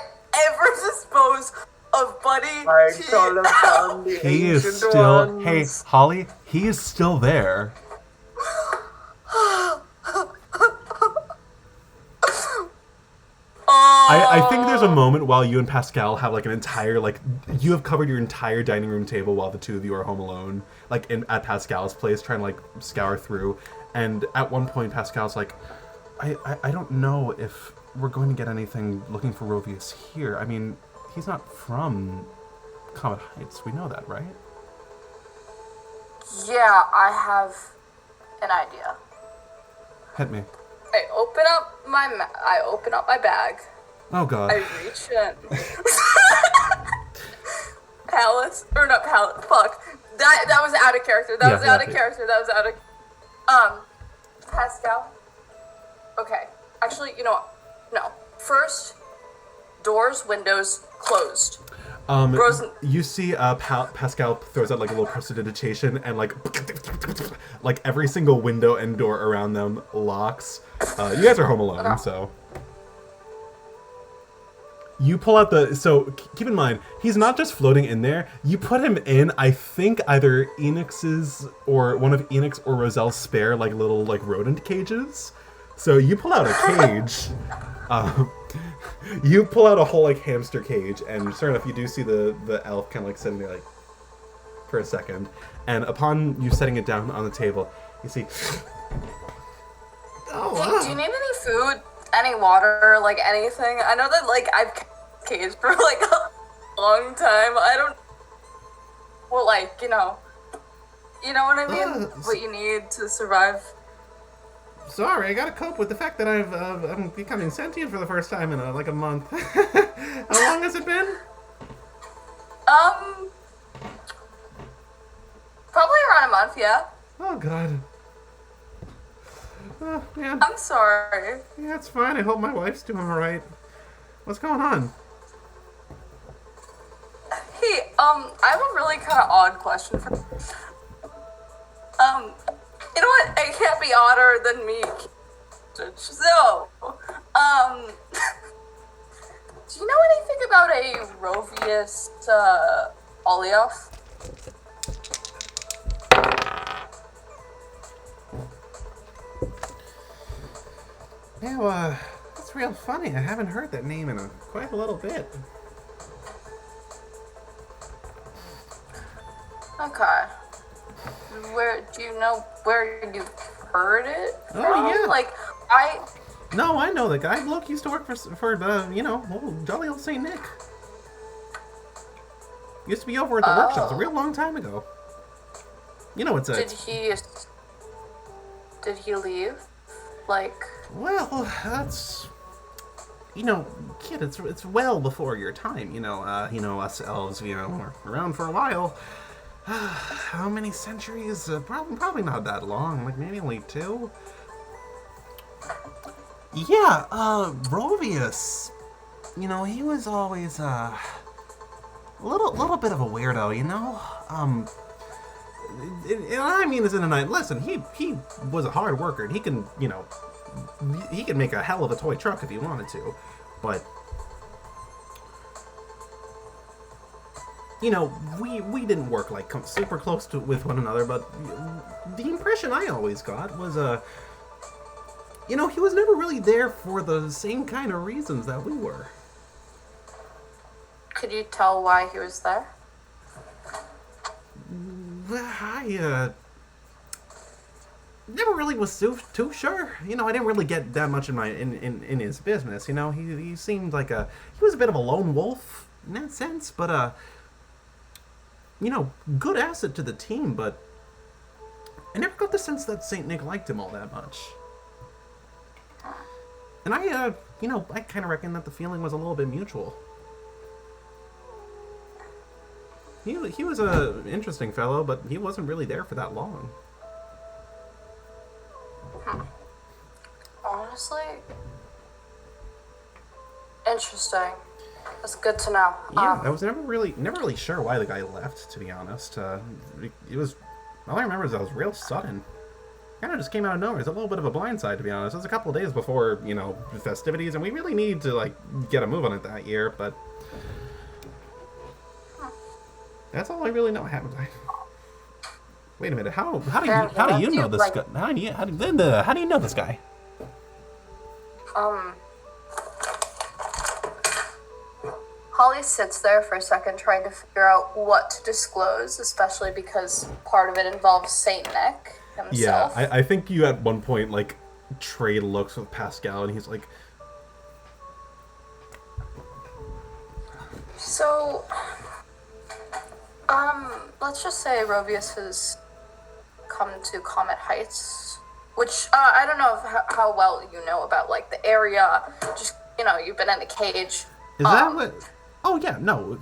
ever dispose of Buddy T. Elf? He is still... Hey, Holly, he is still there. I think there's a moment while you and Pascal have an entire you have covered your entire dining room table while the two of you are home alone, at Pascal's place, trying to scour through, and at one point Pascal's I don't know if we're going to get anything looking for Rovius here. He's not from Comet Heights. We know that, right? Yeah, I have an idea. Hit me. I open up my bag. Oh God. I reach in. Pallas, or not Pallas, fuck. That was out of character. That was out of Pascal. Okay. Actually, you know what? No. First, doors, windows, closed. You see Pascal throws out a little prestidigitation and every single window and door around them locks. You guys are home alone, so... You pull out so keep in mind, he's not just floating in there. You put him in, I think, either Enix's or one of Enix or Roselle's spare little rodent cages. So you pull out a cage. You pull out a whole hamster cage, and sure enough, you do see the elf kind of sitting there for a second. And upon you setting it down on the table, you see. Oh, wow. Do you need any food? Any water, anything? I know that, I've caged for, a long time. I don't... Well, you know what I mean? What you need to survive. sorry, I gotta cope with the fact that I'm becoming sentient for the first time in like a month. How long has it been? Probably around a month, yeah. Oh god. Oh man. I'm sorry. Yeah, it's fine. I hope my wife's doing alright. What's going on? Hey, I have a really kind of odd question for you. You know what? It can't be odder than me. So, do you know anything about a Rovius, Olios? Yeah, that's real funny. I haven't heard that name in quite a little bit. Okay. Where do you know where you heard it from? Oh, yeah. Like, No, I know the guy. Look, he used to work for old jolly old Saint Nick. Used to be over at the workshops a real long time ago. You know, Did he leave? Like, well, that's kid. It's well before your time. Us elves. We're around for a while. How many centuries? Probably not that long. Like maybe only 2. Yeah, Rovius. He was always a little bit of a weirdo. And I mean this in a night. Listen, he was a hard worker. And he can make a hell of a toy truck if he wanted to, but we didn't work like super close with one another. But the impression I always got was he was never really there for the same kind of reasons that we were. could you tell why he was there? I never really was too sure. I didn't really get that much in his business. He seemed like he was a bit of a lone wolf in that sense, but good asset to the team. But I never got the sense that Saint Nick liked him all that much. And I kind of reckon that the feeling was a little bit mutual. He was a interesting fellow, but he wasn't really there for that long. Honestly, interesting. That's good to know. Yeah, I was never really sure why the guy left. To be honest, it was all I remember is that it was real sudden. Kind of just came out of nowhere. It's a little bit of a blindside, to be honest. It was a couple of days before the festivities, and we really needed to get a move on it that year. But that's all I really know happened. Wait a minute. How do you know this guy? How do you know this guy? Holly sits there for a second trying to figure out what to disclose, especially because part of it involves Saint Nick himself. Yeah, I think you at one point trade looks with Pascal, and he's like, So, let's just say Rovius has come to Comet Heights, which, I don't know how well you know about, the area. Just, you've been in a cage. Is that what... Oh, yeah, no,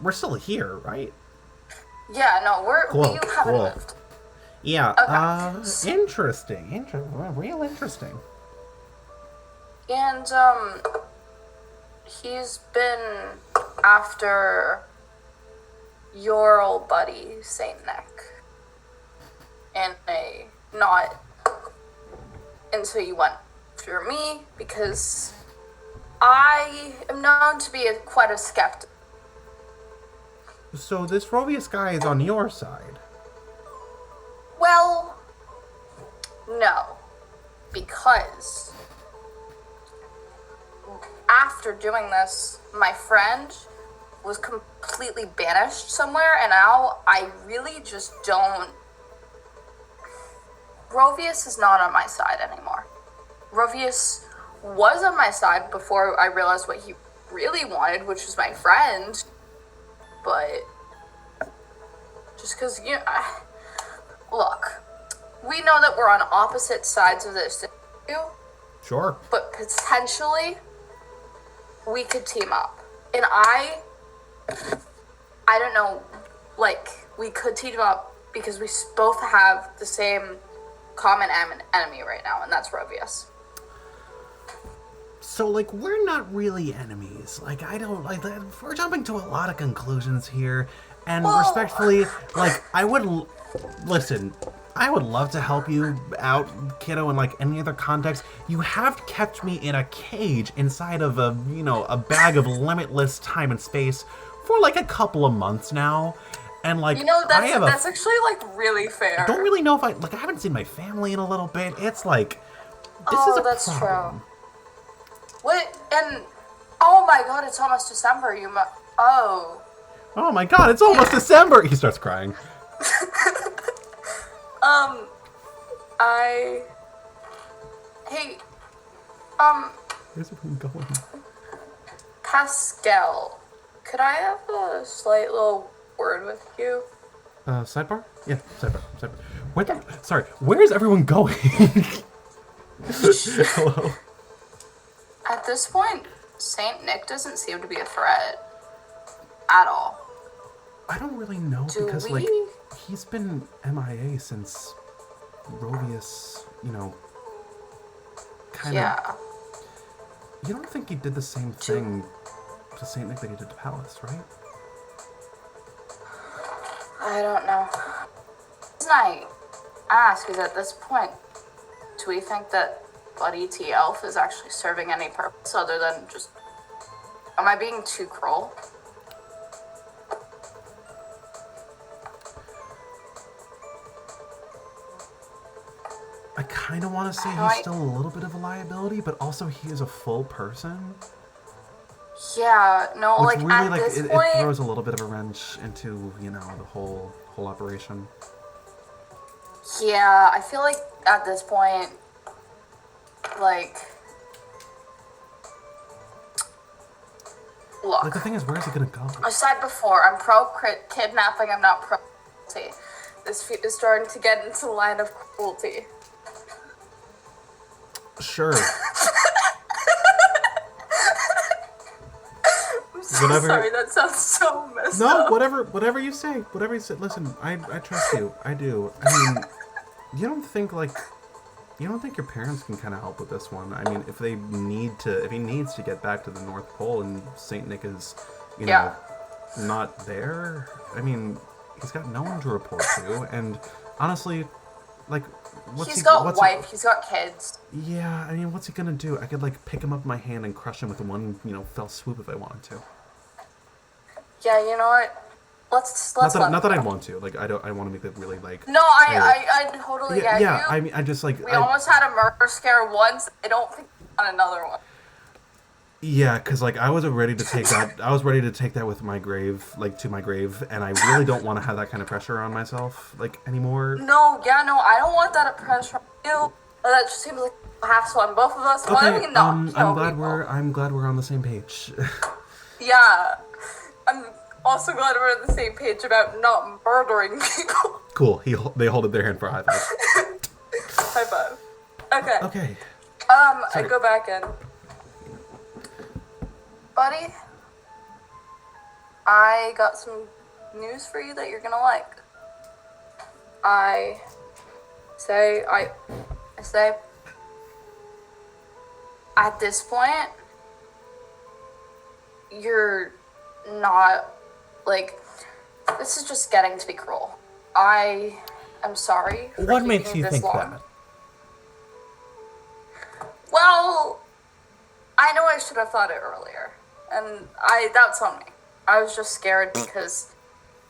we're still here, right? Yeah, no, you haven't cool. moved. Yeah, Okay. interesting. Real interesting. And, he's been after your old buddy, Saint Nick. And not until you went through me, because I am known to be quite a skeptic. So this Rovius guy is on your side? Well, no. Because after doing this, my friend was completely banished somewhere, and now I really just don't... Rovius is not on my side anymore. Rovius was on my side before I realized what he really wanted, which was my friend. But just because, look, we know that we're on opposite sides of this you, Sure. but potentially we could team up. And I don't know, like, we could team up because we both have the same common enemy right now, and that's Rovius. So, like, we're not really enemies. Like, I don't, like, we're jumping to a lot of conclusions here. And respectfully, like, listen, I would love to help you out, kiddo, in, like, any other context. You have kept me in a cage inside of a, you know, a bag of limitless time and space for, like, a couple of months now. And, like, you know, that's that's actually, like, really fair. I don't really know if I haven't seen my family in a little bit. It's like, this is a that's problem. true. What? And, oh my god, it's almost December. Oh my god, it's almost December! He starts crying. Hey, Where's everyone going? Pascal, could I have a slight little word with you? Sidebar? Yeah, sidebar. Where's everyone going? Hello? At this point, Saint Nick doesn't seem to be a threat at all. I don't really know because, like, he's been MIA since Rovius, you know, kind of... Yeah. You don't think he did the same thing to Saint Nick that he did to Pallas, right? I don't know. The reason I ask is at this point, do we think that Buddy T Elf is actually serving any purpose other than just... Am I being too cruel? I kind of want to say he's still a little bit of a liability, but also he is a full person. Yeah, no, Which like, really, at like, this it point... throws a little bit of a wrench into, you know, the whole operation. Yeah, I feel like at this point, like... Look. Like, the thing is, where is he gonna go? I said before, I'm pro-kidnapping, I'm not pro-cruelty. This is starting to get into the line of cruelty. Sure. I'm so sorry, that sounds so messed up. No, whatever you say. Listen, I trust you. I do. I mean, you don't think your parents can kind of help with this one? I mean, if he needs to get back to the North Pole and Saint Nick is, you know, not there, I mean, he's got no one to report to, and honestly, like, he's got kids. Yeah, I mean, what's he gonna do? I could, like, pick him up in my hand and crush him with one, you know, fell swoop if I wanted to. Yeah, you know what? Let's not that I want to. Like, I want to make it really, like... No, I totally get you. Yeah, I mean, I just, like... We almost had a murder scare once. I don't think we want another one. Yeah, because, like, I was ready to take that... I was ready to take that with my grave, like, to my grave, and I really don't want to have that kind of pressure on myself, like, anymore. No, I don't want that pressure on you. That just seems like a hassle on both of us. Okay, I'm glad we're on the same page. Yeah. I'm also glad we're on the same page about not murdering people. Cool. They hold their hand for a high five. High five. Okay. Okay. I go back in. Buddy, I got some news for you that you're gonna like. I say, at this point, you're not, like, this is just getting to be cruel. I am sorry for What keeping makes you this think long. that? Well, I know I should have thought it earlier, and that's on me. I was just scared because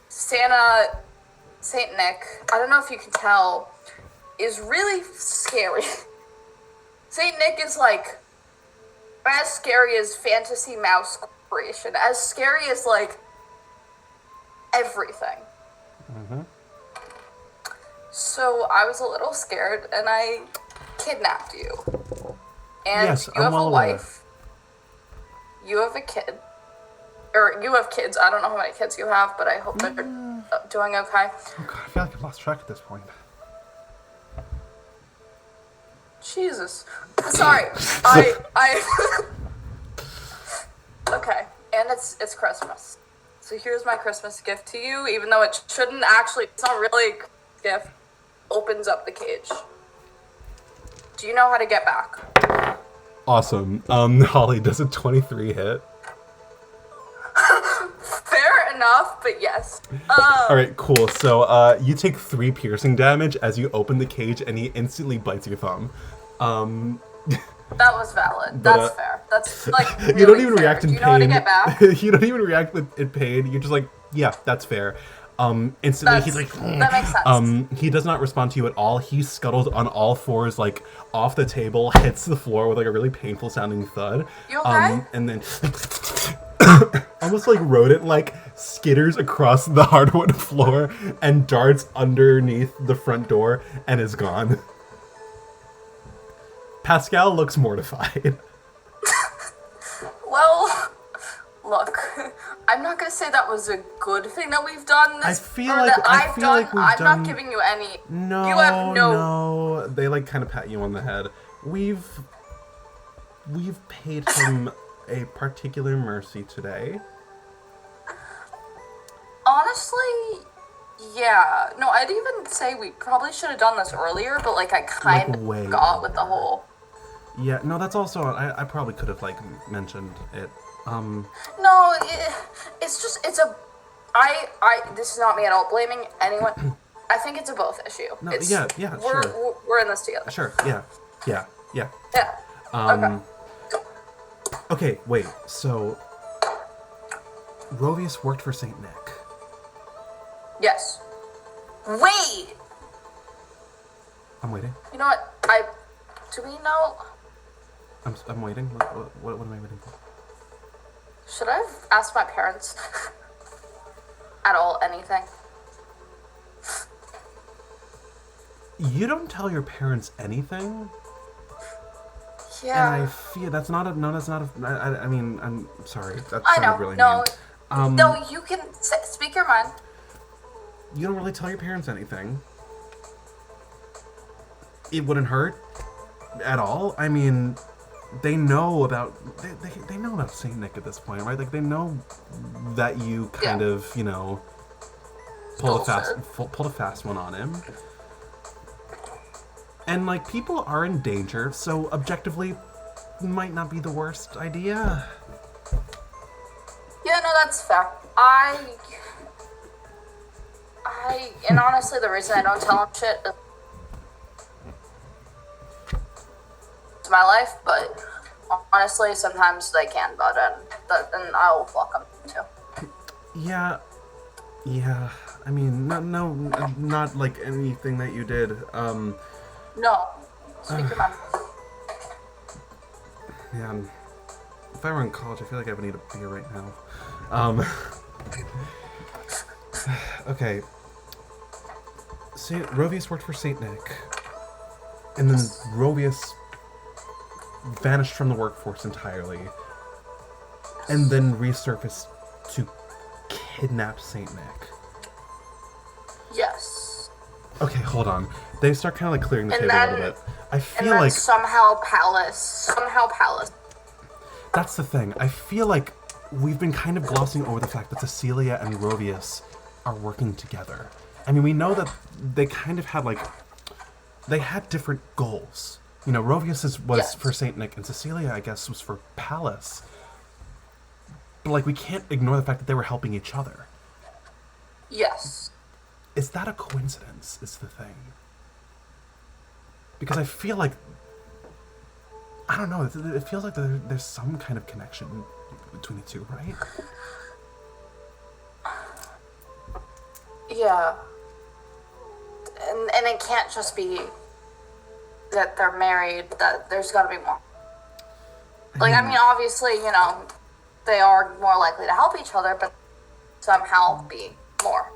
Saint Nick, I don't know if you can tell, is really scary. Saint Nick is, like, as scary as Fantasy Mouse Corporation, as scary as, like, everything. Mm-hmm. So I was a little scared, and I kidnapped you. And yes, you have well a wife. You have a kid. Or you have kids. I don't know how many kids you have, but I hope they're doing okay. Oh god, I feel like I've lost track at this point. Jesus. Sorry. Okay, and it's Christmas. So here's my Christmas gift to you, even though it shouldn't actually, it's not really a gift. Opens up the cage. Do you know how to get back? Awesome. Holly, does a 23 hit? Fair enough, but yes. Alright, cool. So, you take 3 piercing damage as you open the cage, and he instantly bites your thumb. That was valid. But, That's fair. That's, like, really you don't even fair. react in Do you know how to pain. get back? You don't even react in pain. You're just like, yeah, that's fair. Instantly he's like, that makes sense. He does not respond to you at all. He scuttles on all fours, like, off the table, hits the floor with, like, a really painful sounding thud. You okay? And then almost like rodent, like, skitters across the hardwood floor and darts underneath the front door and is gone. Pascal looks mortified. Well, look, I'm not gonna say that was a good thing that we've done. I This, feel or like that I I've feel done. like we've I'm done. not giving you any. No, You have no. They like kind of pat you on the head. We've paid him a particular mercy today. Honestly, yeah. No, I'd even say we probably should have done this earlier, but like I kind of way forgot with the whole. Yeah, no, that's also I probably could have like mentioned it. No, it's just it's a. This is not me at all blaming anyone. I think it's a both issue. No, it's, yeah, we're in this together. Sure, yeah. Yeah. Okay. Okay, wait. So, Rovius worked for Saint Nick. Yes. Wait. I'm waiting. You know what? Do we know? I'm waiting. What am I waiting for? Should I have asked my parents at all anything? You don't tell your parents anything? Yeah. And I feel that's not a. No, that's not a. I mean, I'm sorry. That I sounded know. really No. mean. No, you can speak your mind. You don't really tell your parents anything. It wouldn't hurt at all. I mean, they know about they know about Saint Nick at this point, right? Like they know that you kind of, you know, pulled a fast one on him. And like people are in danger, so objectively might not be the worst idea. Yeah, no, that's fair. And honestly, the reason I don't tell him shit is my life, but honestly, sometimes they can, but and I'll fuck them too. Yeah. I mean, not like anything that you did. No, speak your mind. Yeah. If I were in college, I feel like I would need a beer right now. Okay. Rovius worked for Saint Nick, and then Rovius vanished from the workforce entirely, and then resurfaced to kidnap Saint Nick. Yes. Okay, hold on. They start kind of like clearing the table a little bit. I feel and then like somehow Pallas. that's the thing. I feel like we've been kind of glossing over the fact that Cecilia and Rovius are working together. I mean, we know that they kind of had like they had different goals. You know, Rovius was for Saint Nick, and Cecilia, I guess, was for Pallas. But like, we can't ignore the fact that they were helping each other. Yes. Is that a coincidence? Is the thing. Because I feel like I don't know. It feels like there's some kind of connection between the two, right? Yeah. And it can't just be that they're married, that there's gotta be more. Like, I mean, obviously, you know, they are more likely to help each other, but somehow be more.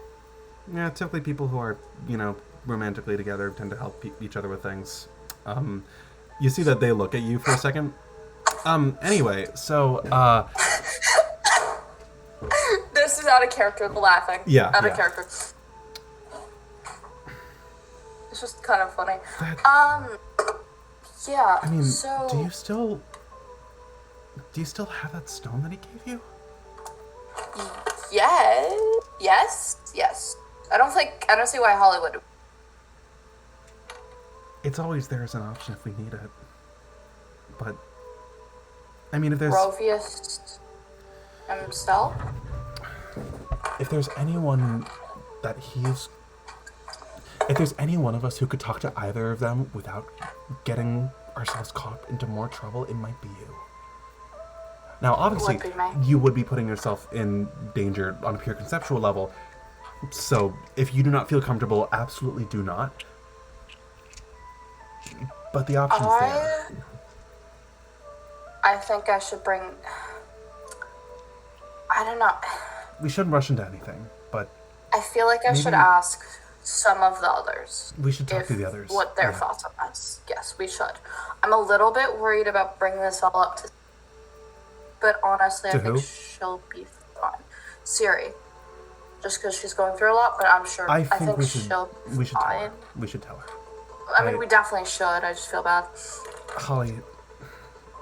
Yeah, typically people who are, you know, romantically together tend to help each other with things. You see that they look at you for a second. Anyway, so, This is out of character, the laughing. Yeah, Out yeah. of character. It's just kind of funny. Yeah. I mean, so do you still have that stone that he gave you? yeah, yes. I don't see why Hollywood. It's always there as an option if we need it. But I mean, if there's Rovius himself. if there's anyone that if there's any one of us who could talk to either of them without getting ourselves caught into more trouble, it might be you. Now, obviously, Would be me. you would be putting yourself in danger on a pure conceptual level. So, if you do not feel comfortable, absolutely do not. But the option's there. I think I should bring. I don't know. We shouldn't rush into anything, but I feel like I should Maybe- ask some of the others. we should talk to the others. What their Yeah. thoughts on this. Yes, we should. I'm a little bit worried about bringing this all up to. But honestly, To I think who? she'll be fine. Syriie. Just because she's going through a lot, but I'm sure. I think we should she'll be tell her. fine. We should tell her. I mean, we definitely should. I just feel bad. Holly,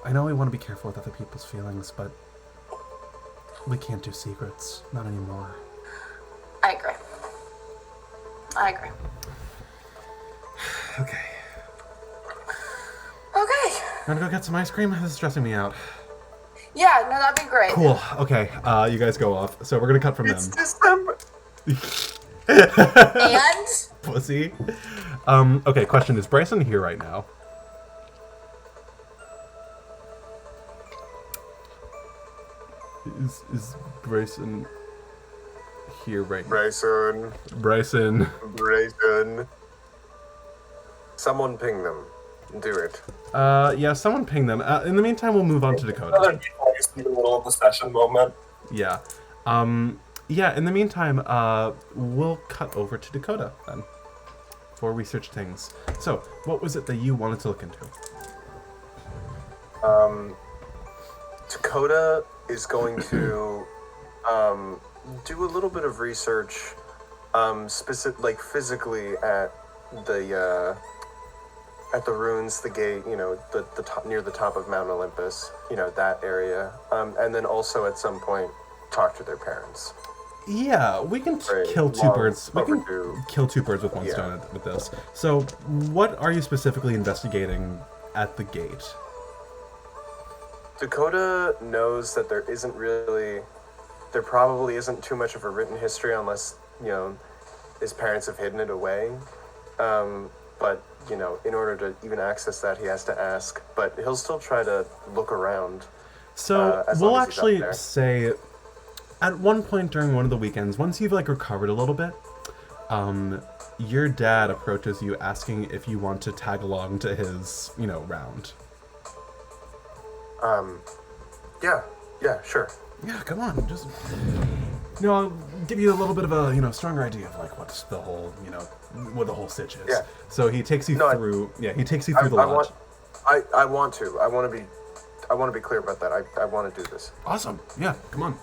I know we want to be careful with other people's feelings, but we can't do secrets. Not anymore. I agree. Okay. Okay. You want to go get some ice cream? This is stressing me out. Yeah, no, that'd be great. Cool. Okay. You guys go off. So we're gonna cut from It's them. December. And Pussy. Okay. Question: is Bryson here right now? Is Bryson here right now? Bryson. Bryson. Someone ping them. Do it. Yeah. Someone ping them. In the meantime, we'll move on to Dakota. Another before you see the middle of the session moment. Yeah. Yeah, in the meantime, we'll cut over to Dakota then for research things. So, what was it that you wanted to look into? Dakota is going to do a little bit of research, like physically at the ruins, the gate, the top, near the top of Mount Olympus, that area, and then also at some point talk to their parents. Yeah, we can Right, kill two long birds. We can overdue. kill two birds with one Yeah. stone with this. So, what are you specifically investigating at the gate? Dakota knows that there probably isn't too much of a written history unless, his parents have hidden it away. But, in order to even access that, he has to ask. But he'll still try to look around. So, as we'll long as he's up actually there. say, at one point during one of the weekends, once you've, recovered a little bit, your dad approaches you asking if you want to tag along to his, round. Yeah, sure. Yeah, come on, just... I'll give you a little bit of a, stronger idea of, what's the whole, what the whole sitch is. Yeah. So he takes you No, through... he takes you through the lodge. I want to be clear about that. I want to do this. Awesome. Yeah, come on.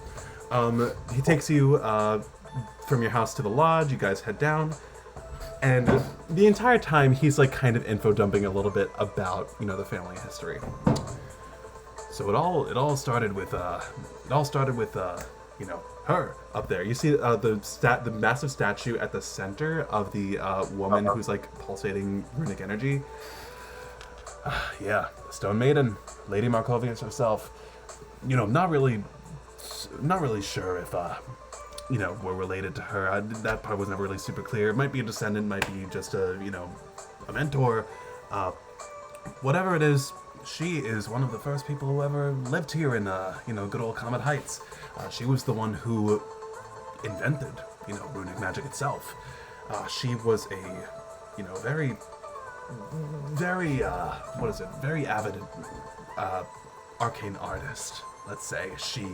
He takes you from your house to the lodge. You guys head down. And the entire time, he's, kind of info dumping a little bit about, the family history. So it all started with her up there. You see the massive statue at the center of the woman who's pulsating runic energy. Yeah, Stone Maiden, Lady Markovius herself. Not really sure if we're related to her. That part was never really super clear. It might be a descendant, might be just a mentor. Whatever it is. She is one of the first people who ever lived here in, good old Comet Heights. She was the one who invented, runic magic itself. She was a, very, very, very avid arcane artist, let's say. She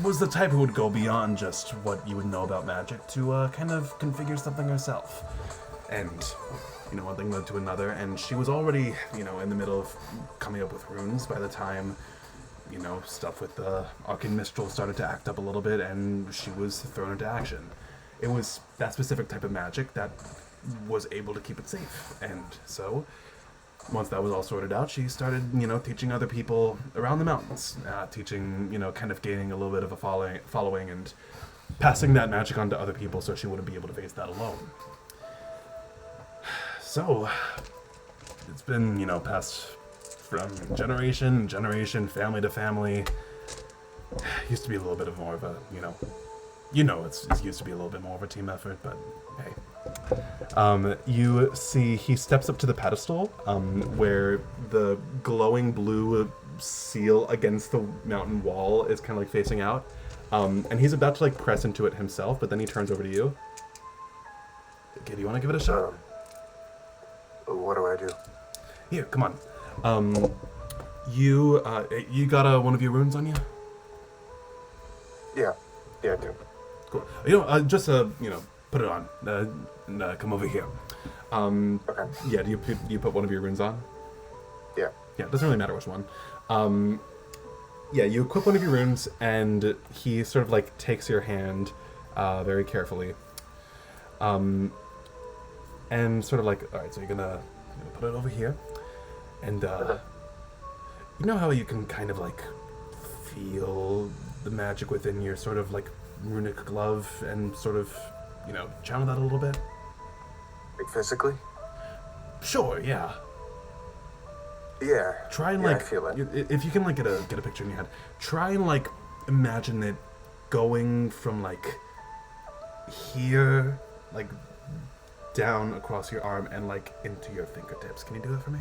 was the type who would go beyond just what you would know about magic to kind of configure something herself. And... one thing led to another, and she was already, in the middle of coming up with runes by the time, stuff with the Arcane Mistral started to act up a little bit, and she was thrown into action. It was that specific type of magic that was able to keep it safe, and so once that was all sorted out, she started, teaching other people around the mountains, teaching, kind of gaining a little bit of a following and passing that magic on to other people so she wouldn't be able to face that alone. So, it's been, passed from generation to generation, family to family. Used to be a little bit of more of a, it's used to be a little bit more of a team effort, but hey. You see he steps up to the pedestal, where the glowing blue seal against the mountain wall is kind of like facing out. And he's about to like press into it himself, but then he turns over to you. Okay, do you want to give it a shot? What do I do? Here, come on. You got one of your runes on you? Yeah, I do. Cool. Just put it on. Come over here. Okay. Yeah, do you put one of your runes on? Yeah. Yeah, it doesn't really matter which one. Yeah, you equip one of your runes, and he sort of like takes your hand very carefully. And sort of like, all right, so you're gonna put it over here, and you know how you can kind of like feel the magic within your sort of like runic glove, and sort of channel that a little bit. Like physically? Sure, yeah. Yeah. Try and I like feel it. If you can like get a picture in your head. Try and like imagine it going from like here, like down across your arm and like into your fingertips. Can you do that for me?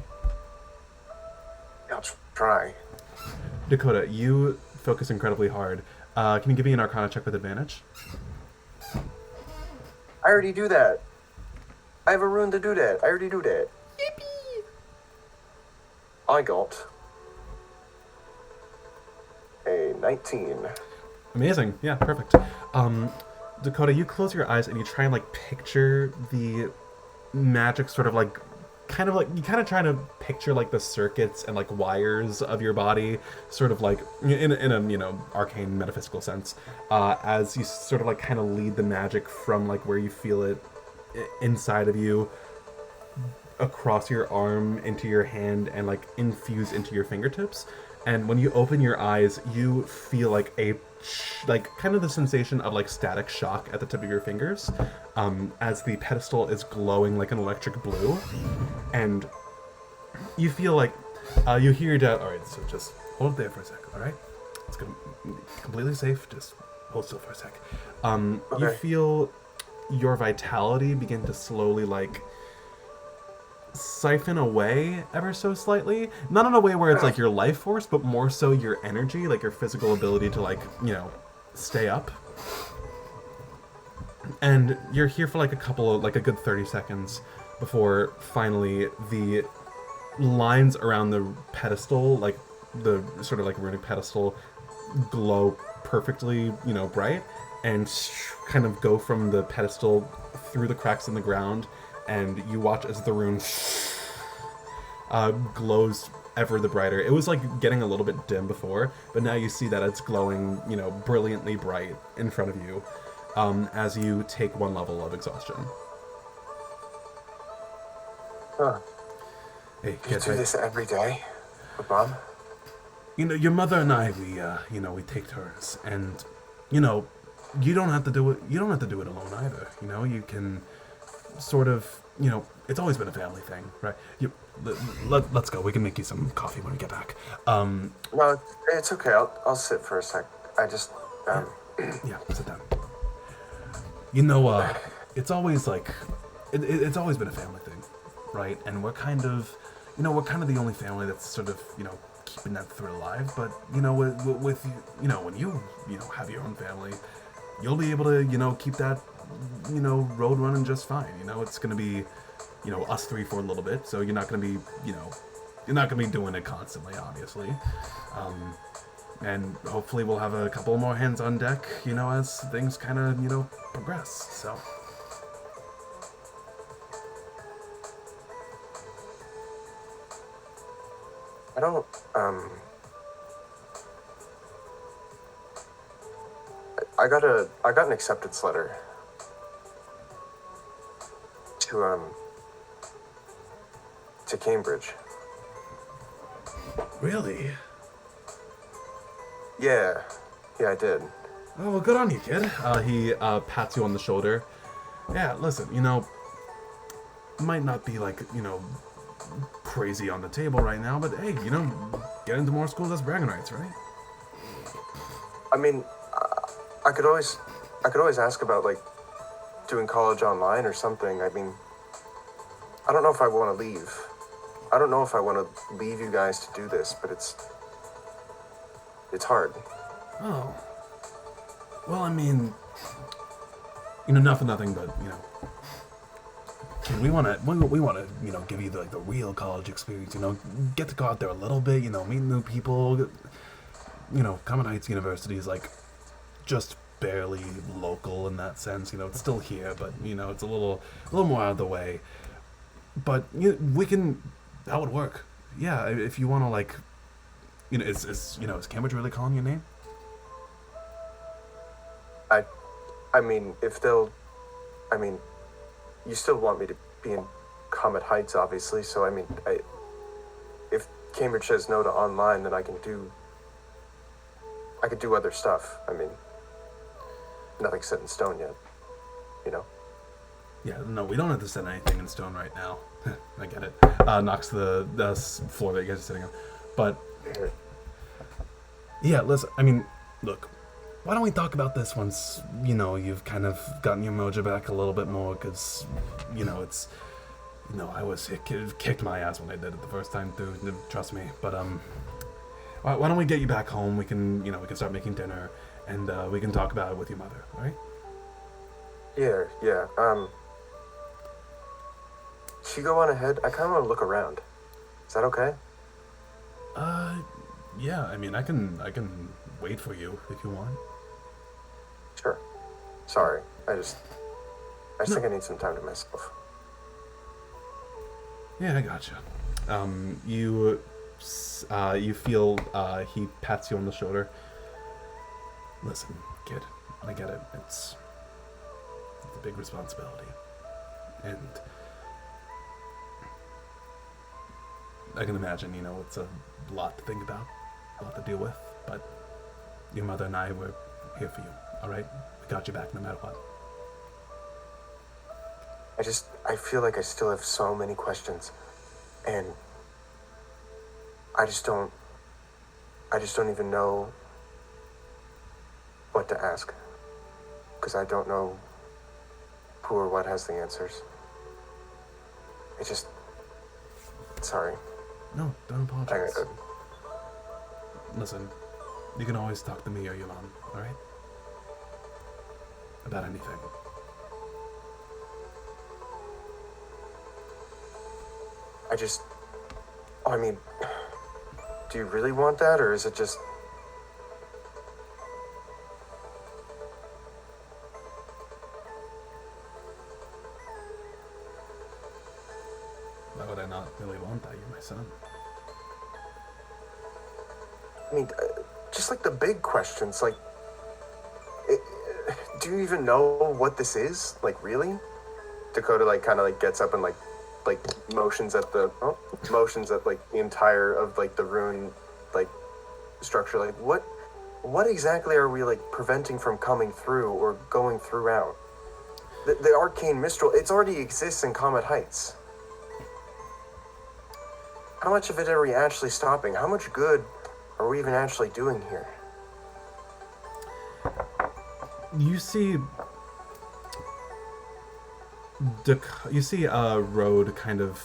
I'll try. Dakota, you focus incredibly hard. Can you give me an Arcana check with advantage? I already do that. I have a rune to do that. I already do that. Yippee! I got a 19. Amazing. Yeah, perfect. Dakota, you close your eyes and you try and like picture the magic sort of like you kind of try to picture like the circuits and like wires of your body, sort of like in a arcane metaphysical sense, as you sort of like kind of lead the magic from like where you feel it inside of you across your arm into your hand and like infuse into your fingertips. And when you open your eyes, you feel like kind of the sensation of like static shock at the tip of your fingers, as the pedestal is glowing like an electric blue, and you feel like you hear your dad. All right, so just hold it there for a sec. All right, it's completely safe. Just hold still for a sec. Okay. You feel your vitality begin to slowly like siphon away ever so slightly, not in a way where it's like your life force, but more so your energy, like your physical ability to like stay up. And you're here for like a good 30 seconds before finally the lines around the pedestal, like the sort of like runic pedestal, glow perfectly bright and kind of go from the pedestal through the cracks in the ground. And you watch as the rune glows ever the brighter. It was like getting a little bit dim before, but now you see that it's glowing, brilliantly bright in front of you, as you take one level of exhaustion. Huh. Hey, You do this every day with Mom? Your mother and I, we take turns, and you don't have to do it. You don't have to do it alone either. You can sort of, it's always been a family thing, right? Let's go. We can make you some coffee when we get back. No, it's okay. I'll sit for a sec. I just, Yeah, sit down. It's always like, it's always been a family thing, right? And we're kind of the only family that's sort of, keeping that thread alive. But, with when you have your own family, you'll be able to, keep that road running just fine. It's gonna be, us three for a little bit, so you're not gonna be, you're not gonna be doing it constantly, obviously. And hopefully we'll have a couple more hands on deck, as things kind of, progress. So. I don't, I got an acceptance letter to Cambridge. Really? Yeah, I did. Oh, well, good on you, kid. He pats you on the shoulder. Yeah, listen, might not be like, crazy on the table right now, but hey, get into more schools, that's bragging rights, right? I mean, I could always ask about like doing college online or something. I mean, I don't know if I want to leave. I don't know if I want to leave you guys to do this, but it's hard. Oh. Well, I mean, not for nothing, but, kid, we want to, give you the real college experience, get to go out there a little bit, meet new people. Common Heights University is, like, just barely local in that sense, it's still here, but, it's a little more out of the way. But, that would work. Yeah, if you want to, like, is Cambridge really calling your name? I mean, you still want me to be in Comet Heights, obviously, so I mean, if Cambridge says no to online, then I could do other stuff. I mean, nothing's set in stone yet, Yeah, no, we don't have to set anything in stone right now. I get it. Knocks the floor that you guys are sitting on. But, yeah, listen, I mean, look, why don't we talk about this once, you've kind of gotten your mojo back a little bit more, because, it's, I was kicked my ass when I did it the first time through, trust me, but, why don't we get you back home, we can start making dinner, and, we can talk about it with your mother, alright? Yeah, she go on ahead, I kinda wanna look around. Is that okay? Yeah, I mean, I can wait for you if you want. Sure. Sorry, I just think I need some time to myself. Yeah, I gotcha. You feel, he pats you on the shoulder. Listen, kid, I get it. It's a big responsibility. And I can imagine, it's a lot to think about, a lot to deal with, but your mother and I were here for you, alright? We got you back no matter what. I feel like I still have so many questions, and I just don't even know what to ask, because I don't know who or what has the answers. Sorry. No, don't apologize. Listen, you can always talk to me or your mom, alright? About anything. I mean, do you really want that, or is it just... Why would I not really want that? You're my son. I mean, just like the big questions, like, do you even know what this is? Like, really? Dakota, like, kind of, like, gets up and, like, motions at the entire of, like, the rune, like, structure. Like, what exactly are we, like, preventing from coming through or going throughout? The arcane mistral, it already exists in Comet Heights. How much of it are we actually stopping? How much good are we even actually doing here? You see Rode kind of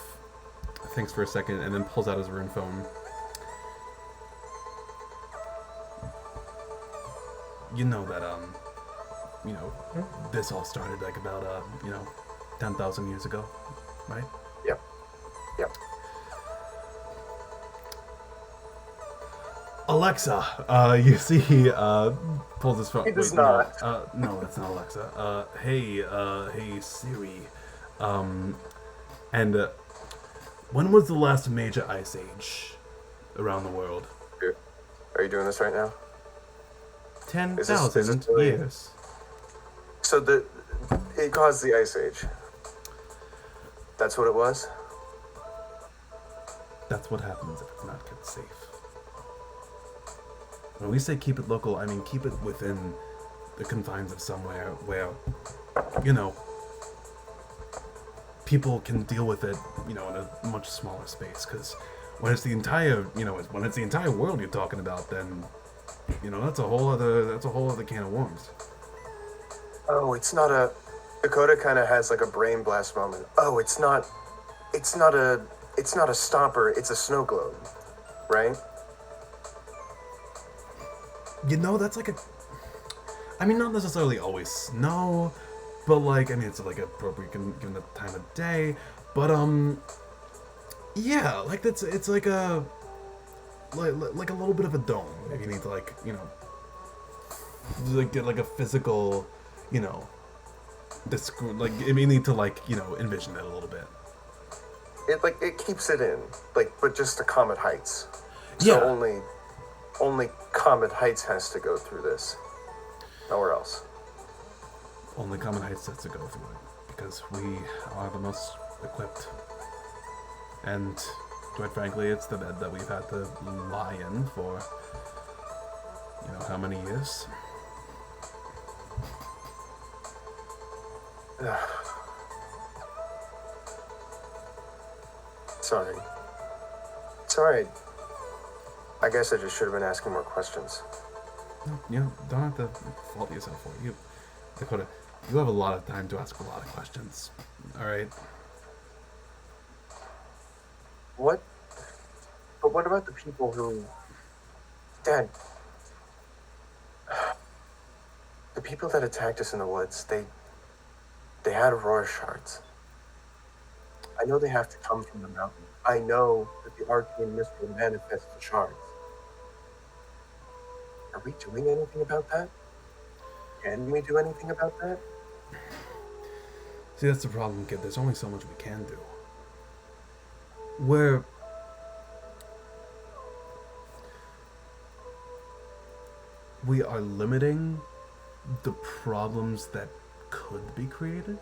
thinks for a second and then pulls out his rune phone. You know that, this all started like about, 10,000 years ago, right? Yep. Alexa, you see he pulls his phone. He does not. No, that's not Alexa. Hey Syriie. And when was the last major ice age around the world? Are you doing this right now? 10,000 really... years. So it caused the ice age. That's what it was? That's what happens if it's not kept safe. when we say keep it local, I mean keep it within the confines of somewhere where, you know, people can deal with it, you know, in a much smaller space. Because when it's the entire, you know, when it's the entire world you're talking about, then, you know, that's a whole other can of worms. Oh, it's not a... Dakota kind of has like a brain blast moment. Oh, it's not a stomper, it's a snow globe, right? You know, that's like a... I mean, not necessarily always snow, but like, I mean, it's like appropriate given the time of day, but yeah, like it's like a... Like a little bit of a dome, if you need to, like, you know, like get like a physical, you know, like, you need to, like, you know, envision it a little bit. It keeps it in, like, but just the Comet Heights. So Yeah. only Comet Heights has to go through this. Nowhere else. Only Common Heights has to go through it, because we are the most equipped. And, quite frankly, it's the bed that we've had to lie in for, you know, how many years? Sorry. It's alright. I guess I just should have been asking more questions. No, you know, don't have to fault yourself for it. Dakota, you have a lot of time to ask a lot of questions. Alright? But what about the people who... Dad... The people that attacked us in the woods, they had Aurora shards. I know they have to come from the mountain. I know that the arcane mist will manifest the shards. Are we doing anything about that? Can we do anything about that? See, that's the problem, kid. There's only so much we can do. We are limiting the problems that could be created,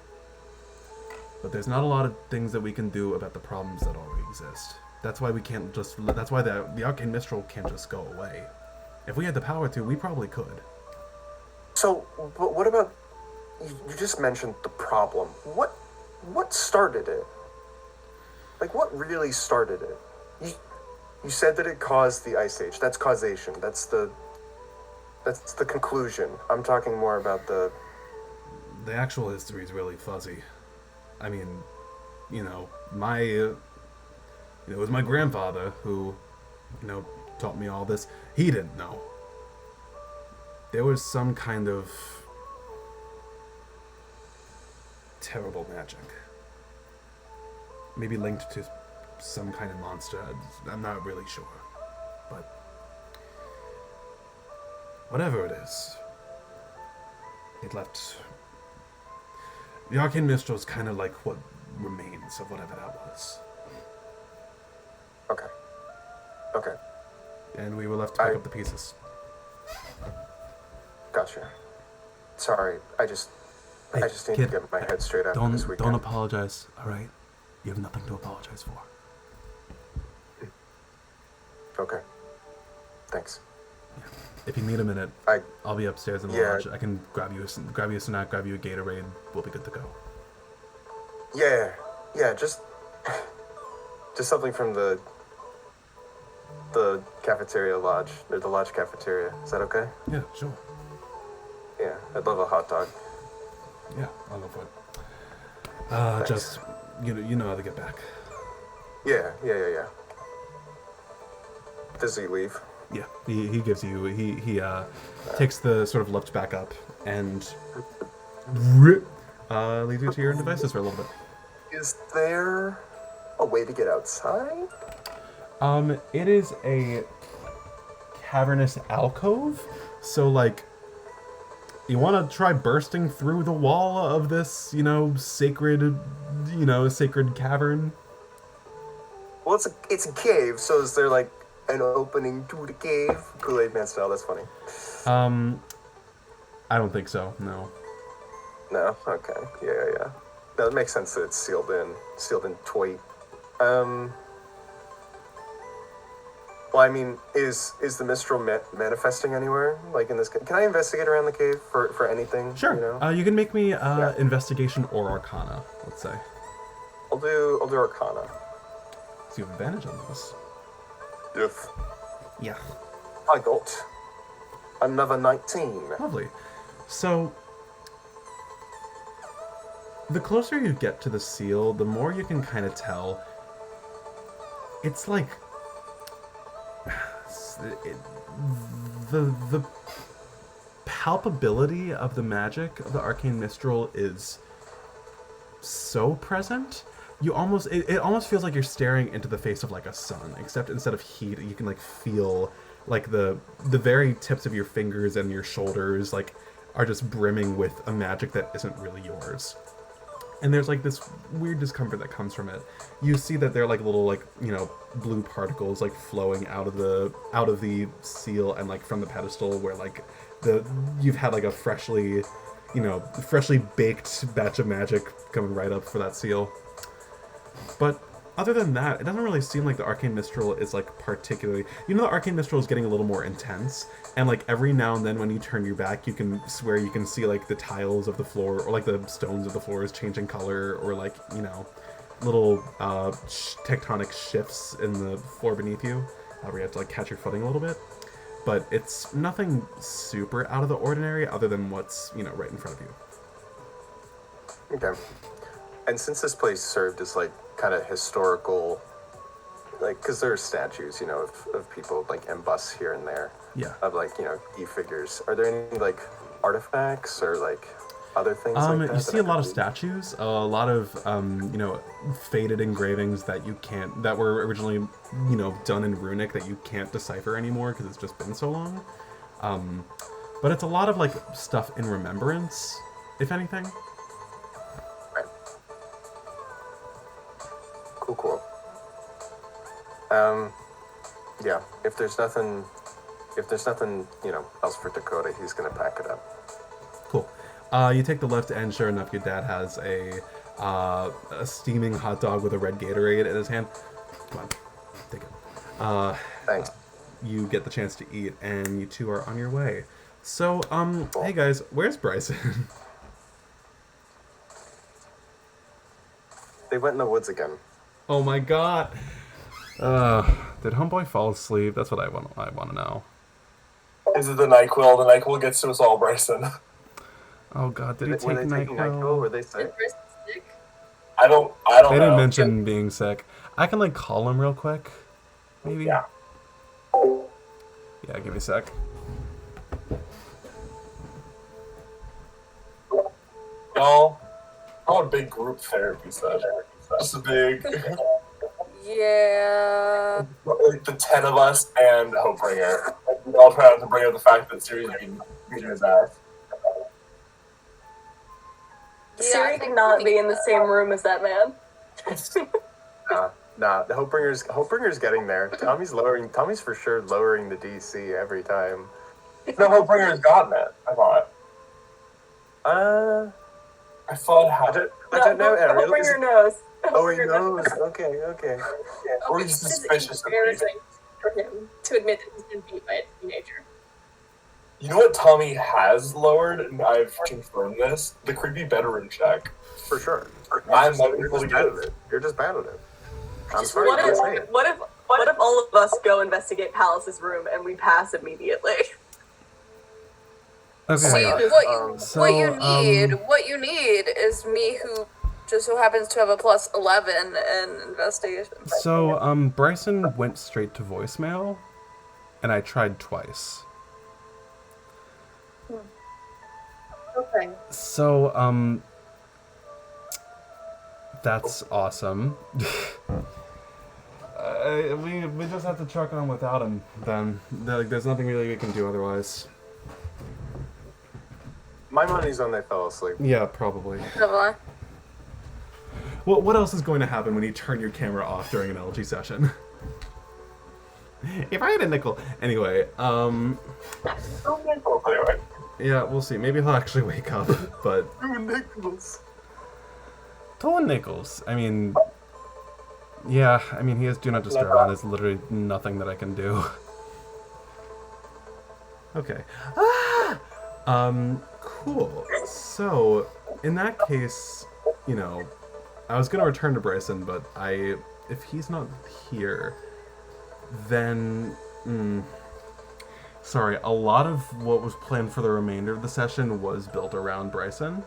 but there's not a lot of things that we can do about the problems that already exist. That's why we can't just... That's why the Arcane Mistral can't just go away. If we had the power to, we probably could. So, but what about... You just mentioned the problem. What started it? Like, what really started it? You said that it caused the Ice Age. That's causation. That's the conclusion. I'm talking more about the... The actual history is really fuzzy. I mean, you know, it was my grandfather who, you know, taught me all this. He didn't know. There was some kind of terrible magic. Maybe linked to some kind of monster. I'm not really sure. But whatever it is, it left... The Arcane Mistral is kind of like what remains of whatever that was. Okay. And we were left to pick up the pieces. Gotcha. Sorry, I just need kid, to get my head straight after this weekend. Don't apologize, alright? You have nothing to apologize for. Okay. Thanks. Yeah. If you need a minute, I'll be upstairs in the lodge. I can grab you a snack, grab you a Gatorade. We'll be good to go. Yeah, just something from the cafeteria lodge, or the lodge cafeteria. Is that okay? Yeah, sure. Yeah, I'd love a hot dog. Yeah, I'll go for it. Just, you know how to get back. Yeah. Does he leave? Yeah, he gives you, he takes the sort of lift back up and leads you to your devices for a little bit. Is there a way to get outside? It is a cavernous alcove, so, like, you want to try bursting through the wall of this, sacred cavern? Well, it's a cave, so is there, like, an opening to the cave? Kool-Aid Man style, that's funny. I don't think so, no. No? Okay. Yeah. No, it makes sense that it's sealed in toy. Well, I mean, is the Mistral manifesting anywhere? Like in this? Can I investigate around the cave for anything? Sure. You know? You can make me investigation or arcana, let's say. I'll do Arcana. So you have advantage on this. Yes. Yeah. I got another 19. Lovely. So, the closer you get to the seal, the more you can kind of tell. It's like the palpability of the magic of the Arcane Mistral is so present. You almost it almost feels like you're staring into the face of like a sun, except instead of heat, you can like feel like the very tips of your fingers and your shoulders like are just brimming with a magic that isn't really yours. And there's like this weird discomfort that comes from it. You see that there are like little like, you know, blue particles like flowing out of the seal and like from the pedestal where like you've had like a freshly baked batch of magic coming right up for that seal. But other than that, it doesn't really seem like the Arcane Mistral is like particularly... You know, the Arcane Mistral is getting a little more intense, and like every now and then when you turn your back, you can swear you can see like the tiles of the floor, or like the stones of the floor is changing color, or like, you know, little tectonic shifts in the floor beneath you, where you have to like catch your footing a little bit. But it's nothing super out of the ordinary other than what's, you know, right in front of you. Okay. And since this place served as like kind of historical, like, because there are statues, you know, of people like embossed here and there. Yeah. Of like, you know, key figures. Are there any like artifacts or like other things like that? You see a lot of statues, a lot of you know, faded engravings that were originally, you know, done in runic that you can't decipher anymore because it's just been so long. But it's a lot of like stuff in remembrance, if anything. Right. Cool. Yeah. If there's nothing, you know, else for Dakota, he's gonna pack it up. Cool. You take the lift, and sure enough, your dad has a steaming hot dog with a red Gatorade in his hand. Come on, take it. Thanks. You get the chance to eat, and you two are on your way. So, hey guys, where's Bryson? They went in the woods again. Oh my god. Did homeboy fall asleep? That's what I want to know. Is it the NyQuil? The NyQuil gets to us all, Bryson. Oh god, did he take Were they taking NyQuil? Were they sick? Sick? I don't They know. didn't mention being sick. I can like call him real quick. Maybe? Yeah. Yeah, give me a sec. Y'all, how about a big group therapy session? Just a big... Yeah. like the 10 of us and Hopebringer. We all trying to bring up the fact that Syriie's beating his ass. Siri cannot be in the same room as that man. Nah, the Hopebringer's getting there. Tommy's for sure lowering the DC every time. No, Hopebringer's gotten it, I thought. I thought how... I don't know, Arielle. Hopebringer knows. Oh, he knows. Okay. Or he's suspicious of me. Embarrassing for him to admit that he's been beat by a teenager. You know what Tommy has lowered, and I've confirmed this? The creepy bedroom check. For sure. You're just bad at it. I'm Just sorry. what if all of us go investigate Pallas's room and we pass immediately? Okay. See, what you need is me, who just so happens to have a plus 11 in investigation. So, Bryson went straight to voicemail, and I tried twice. Okay. So, that's awesome. We just have to truck on without him, then. There's nothing really we can do otherwise. My money's on they fell asleep. Yeah, probably. Probably. Well, what else is going to happen when you turn your camera off during an Elegy session? If I had a nickel. Anyway, Anyway. yeah, we'll see. Maybe he'll actually wake up, but... 2 nickels. 2 nickels. I mean, Yeah, I mean, he has Do Not Disturb on. There's literally nothing that I can do. Okay. Cool. So, in that case, you know, I was going to return to Bryson, but if he's not here, then... sorry, a lot of what was planned for the remainder of the session was built around Bryson,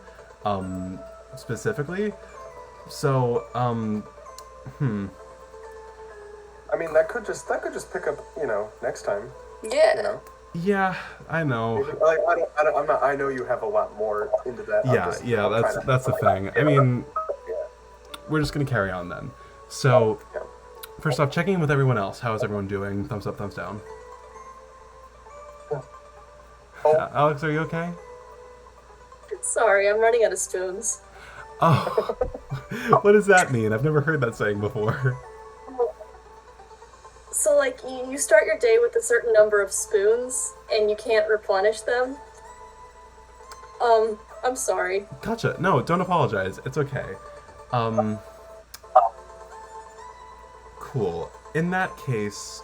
specifically. So, I mean, that could just pick up, next time. Yeah. You know? Yeah, I know. Like, I know you have a lot more into that. That's the thing. I mean, we're just gonna carry on then. So, first off, checking in with everyone else. How is everyone doing? Thumbs up, thumbs down. Alex, are you okay? Sorry, I'm running out of spoons. Oh, what does that mean? I've never heard that saying before. So, like, you start your day with a certain number of spoons, and you can't replenish them. I'm sorry. Gotcha. No, don't apologize. It's okay. Cool. In that case,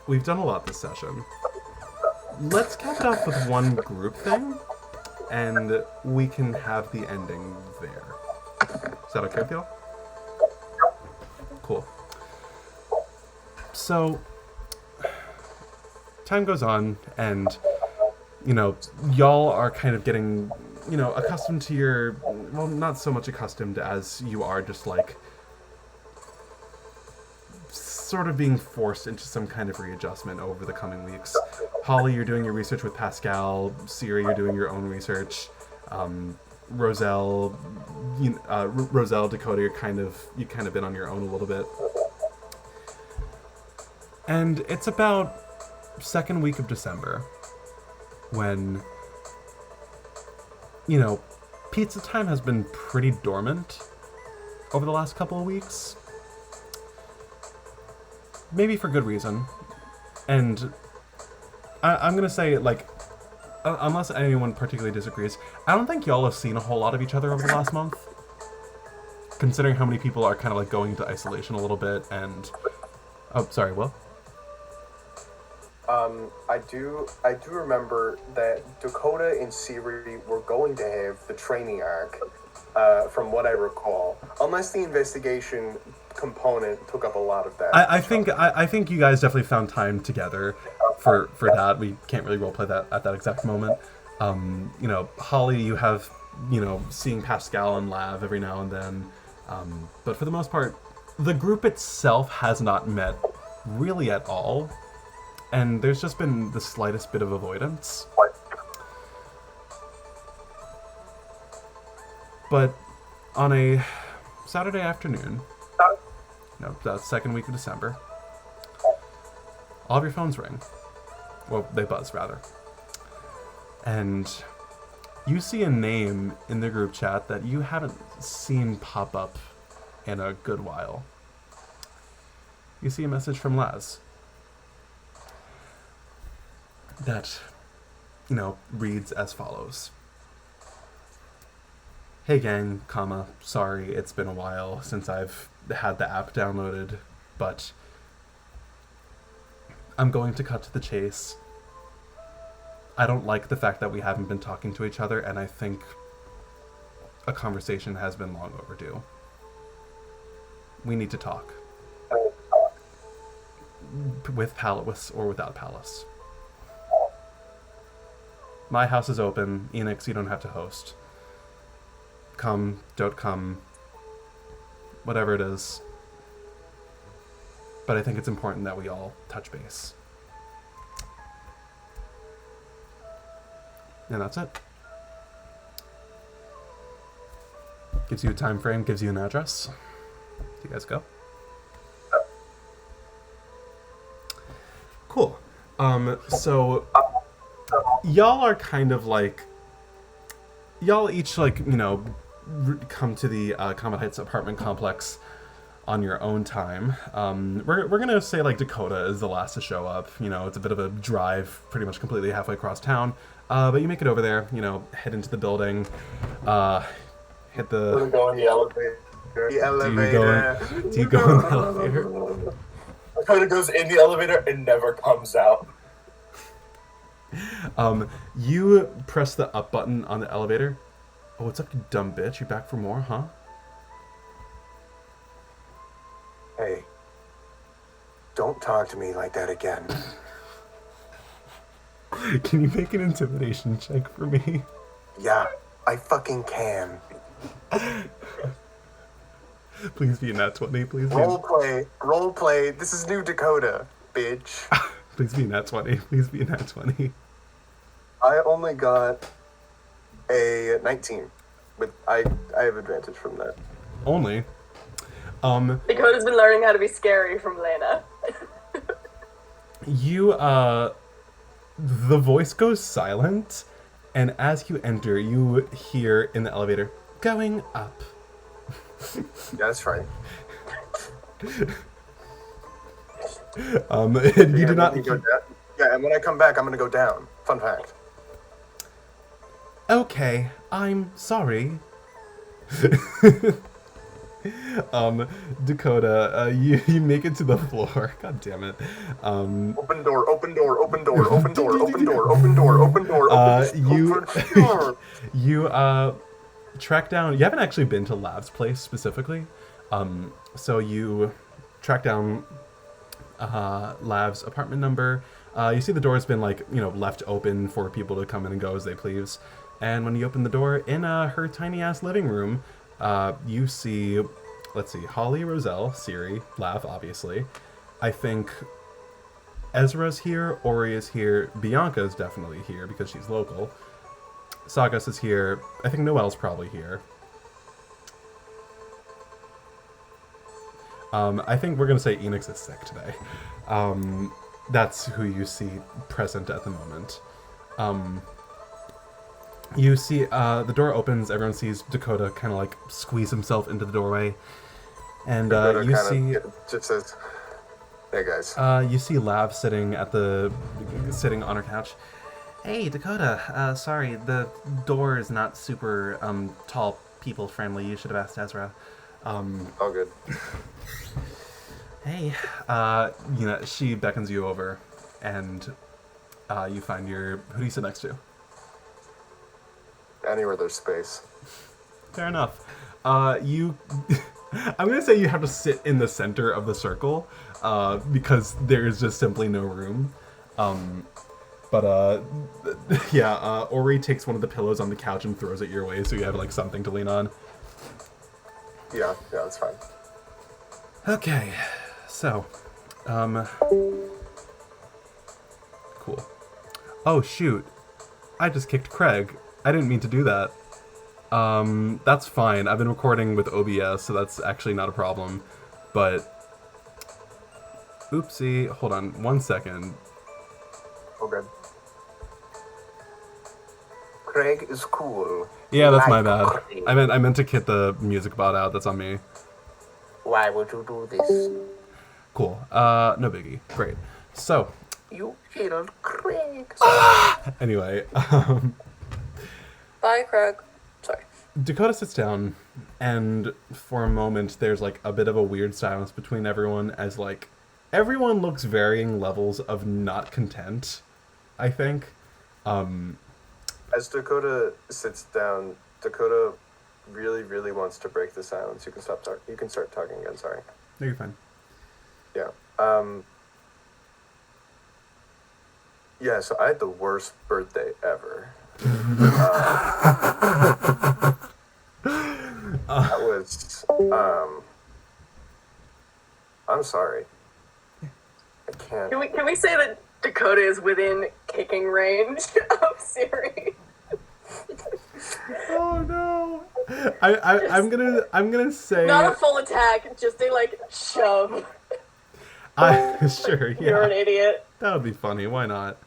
we've done a lot this session. Let's cap it off with one group thing, and we can have the ending there. Is that okay with y'all? Cool. So, time goes on, and, y'all are kind of getting, accustomed to your, well, not so much accustomed as you are just, like, sort of being forced into some kind of readjustment over the coming weeks. Holly, you're doing your research with Pascal. Syriie, you're doing your own research. Roselle, Dakota, you've kind of been on your own a little bit. And it's about second week of December when, pizza time has been pretty dormant over the last couple of weeks. Maybe for good reason. And I'm going to say, like, unless anyone particularly disagrees, I don't think y'all have seen a whole lot of each other over the last month. Considering how many people are kind of, like, going into isolation a little bit and... Oh, sorry, Will? I do remember that Dakota and Syriie were going to have the training arc, from what I recall, unless the investigation component took up a lot of that. I think you guys definitely found time together for that. We can't really roleplay that at that exact moment. Holly, you have, seeing Pascal and Lav every now and then, but for the most part, the group itself has not met really at all. And there's just been the slightest bit of avoidance. But on a Saturday afternoon, the second week of December, all of your phones ring. Well, they buzz, rather. And you see a name in the group chat that you haven't seen pop up in a good while. You see a message from Laz that, reads as follows. Hey gang, sorry it's been a while since I've had the app downloaded, but I'm going to cut to the chase. I don't like the fact that we haven't been talking to each other, and I think a conversation has been long overdue. We need to talk. With Pallas or without Pallas. My house is open. Enix, you don't have to host. Come, don't come. Whatever it is. But I think it's important that we all touch base. And that's it. Gives you a time frame, gives you an address. You guys go. Cool. So y'all are kind of like, y'all each come to the Comet Heights apartment complex on your own time. We're gonna say like Dakota is the last to show up. It's a bit of a drive, pretty much completely halfway across town. But you make it over there. Head into the building. Hit the. Go in the elevator. The elevator. Do you go in the elevator? Dakota goes in the elevator and never comes out. You press the up button on the elevator. Oh, what's up, you dumb bitch? You back for more, huh? Hey, don't talk to me like that again. Can you make an intimidation check for me? Yeah, I fucking can. Please be a nat 20, please. Role play. This is new Dakota, bitch. Please be a nat 20. Please be a nat 20. I only got a 19. But I have advantage from that. Only. Dakota's been learning how to be scary from Lena. You, the voice goes silent, and as you enter, you hear in the elevator, going up. Yeah, that's fine. And you do not... Go down. Yeah, and when I come back, I'm gonna go down. Fun fact. Okay, I'm sorry. Dakota, you make it to the floor. God damn it. Open door, open door, open door, open door, open door, open door, open door, open door. You track down... You haven't actually been to Lav's place specifically. So you track down Lav's apartment number. You see the door's been, like, you know, left open for people to come in and go as they please. And when you open the door, in her tiny-ass living room, you see, let's see, Holly, Roselle, Syriie, Lav, obviously. I think Ezra's here, Ori is here, Bianca's definitely here because she's local. Sagas is here. I think Noelle's probably here. I think we're going to say Enix is sick today. That's who you see present at the moment. You see the door opens, everyone sees Dakota kind of like squeeze himself into the doorway. And you see... Just says, hey guys. You see Lav sitting on her couch. Hey, Dakota, sorry, the door is not super tall people friendly. You should have asked Ezra. All good. Hey, you know, she beckons you over, and you find who do you sit next to? Anywhere there's space. Fair enough. I'm gonna say you have to sit in the center of the circle, because there is just simply no room. Yeah, Ori takes one of the pillows on the couch and throws it your way, so you have, like, something to lean on. Yeah, that's fine. Okay, so, cool. Oh, shoot. I just kicked Craig. I didn't mean to do that. That's fine. I've been recording with OBS, so that's actually not a problem. But, oopsie. Hold on 1 second. Oh, good. Craig is cool. Yeah, that's my bad. I meant to kit the music bot out. That's on me. Why would you do this? Cool. No biggie. Great. So. You killed Craig. Anyway. Bye, Craig. Sorry. Dakota sits down, and for a moment, there's, like, a bit of a weird silence between everyone, as, like, everyone looks varying levels of not content, I think. As Dakota sits down, Dakota really, really wants to break the silence. You can stop talking. You can start talking again. Sorry. No, you're fine. Yeah. Yeah. So I had the worst birthday ever. That was. I'm sorry. I can't. Can we say that Dakota is within kicking range of Syriie? Oh no! I'm gonna say Not a full attack, just a like shove. Sure, yeah. You're an idiot. That would be funny. Why not?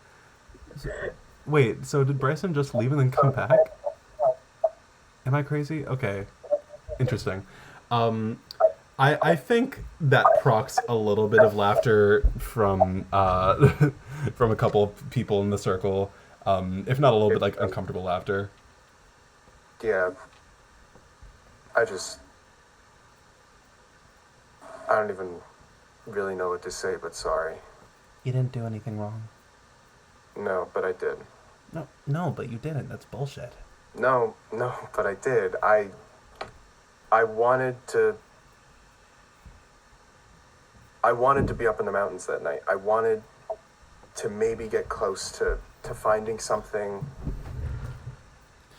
Wait, so did Bryson just leave and then come back? Am I crazy? Okay, interesting. I think that procs a little bit of laughter from from a couple of people in the circle, if not a little bit like uncomfortable laughter. Yeah. I don't even really know what to say, but sorry. You didn't do anything wrong. No, but I did. No, but you didn't. That's bullshit. No, but I did. I wanted to be up in the mountains that night. I wanted to maybe get close to finding something.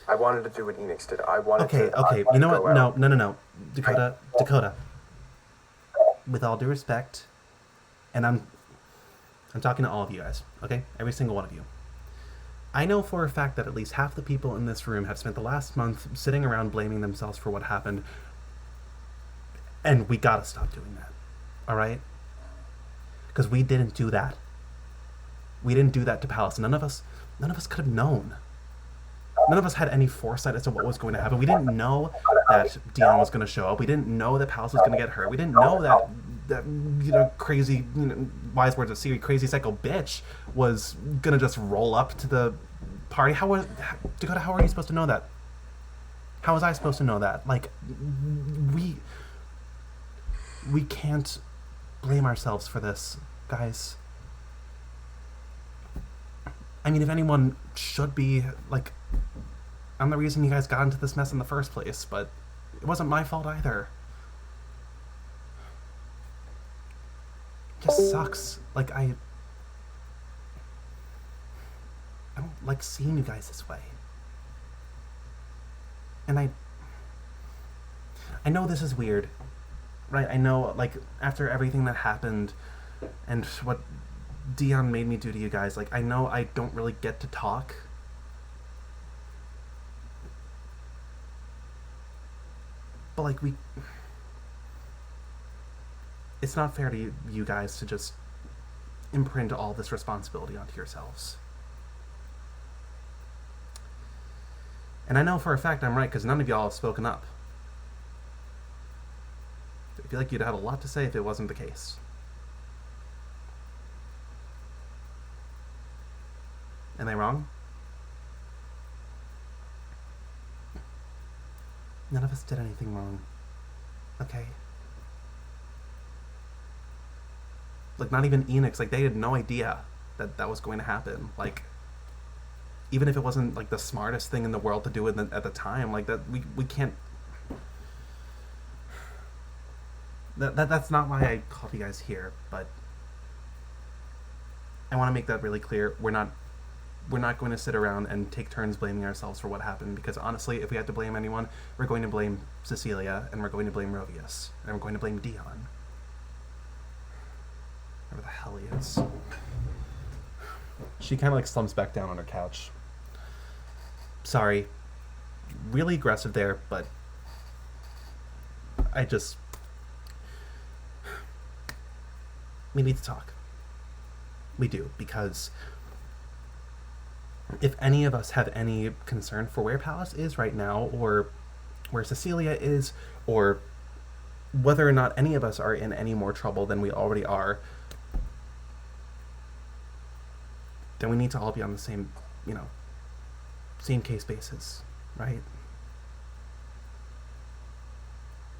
I wanted to do what Enix did. I wanted to. Okay. You know what? No. Dakota. With all due respect, and I'm talking to all of you guys, okay? Every single one of you. I know for a fact that at least half the people in this room have spent the last month sitting around blaming themselves for what happened, and we gotta stop doing that, all right? Because we didn't do that. We didn't do that to Pallas. None of us could have known. None of us had any foresight as to what was going to happen. We didn't know that Dion was going to show up. We didn't know that Pallas was going to get hurt. We didn't know that crazy, wise words of Syriie, crazy psycho bitch was going to just roll up to the party. Dakota, how are you supposed to know that? How was I supposed to know that? Like, we can't blame ourselves for this, guys. I mean, if anyone should be, like, I'm the reason you guys got into this mess in the first place, but it wasn't my fault either. It just sucks. Like, I don't like seeing you guys this way. And I know this is weird, right? I know, like, after everything that happened and what Dion made me do to you guys, like, I know I don't really get to talk. But, like, it's not fair to you guys to just imprint all this responsibility onto yourselves. And I know for a fact I'm right, because none of y'all have spoken up. I feel like you'd have a lot to say if it wasn't the case. Am I wrong? None of us did anything wrong. Okay? Like, not even Enix, like, they had no idea that that was going to happen. Like, even if it wasn't, like, the smartest thing in the world to do at the time, like, that, we can't... That's not why I called you guys here, but I want to make that really clear. We're not going to sit around and take turns blaming ourselves for what happened, because honestly, if we had to blame anyone, we're going to blame Cecilia, and we're going to blame Rovius, and we're going to blame Dion. Whatever the hell he is. She kind of, like, slumps back down on her couch. Sorry. Really aggressive there, but we need to talk. We do, because if any of us have any concern for where Pallas is right now, or where Cecilia is, or whether or not any of us are in any more trouble than we already are, then we need to all be on the same, same case basis, right?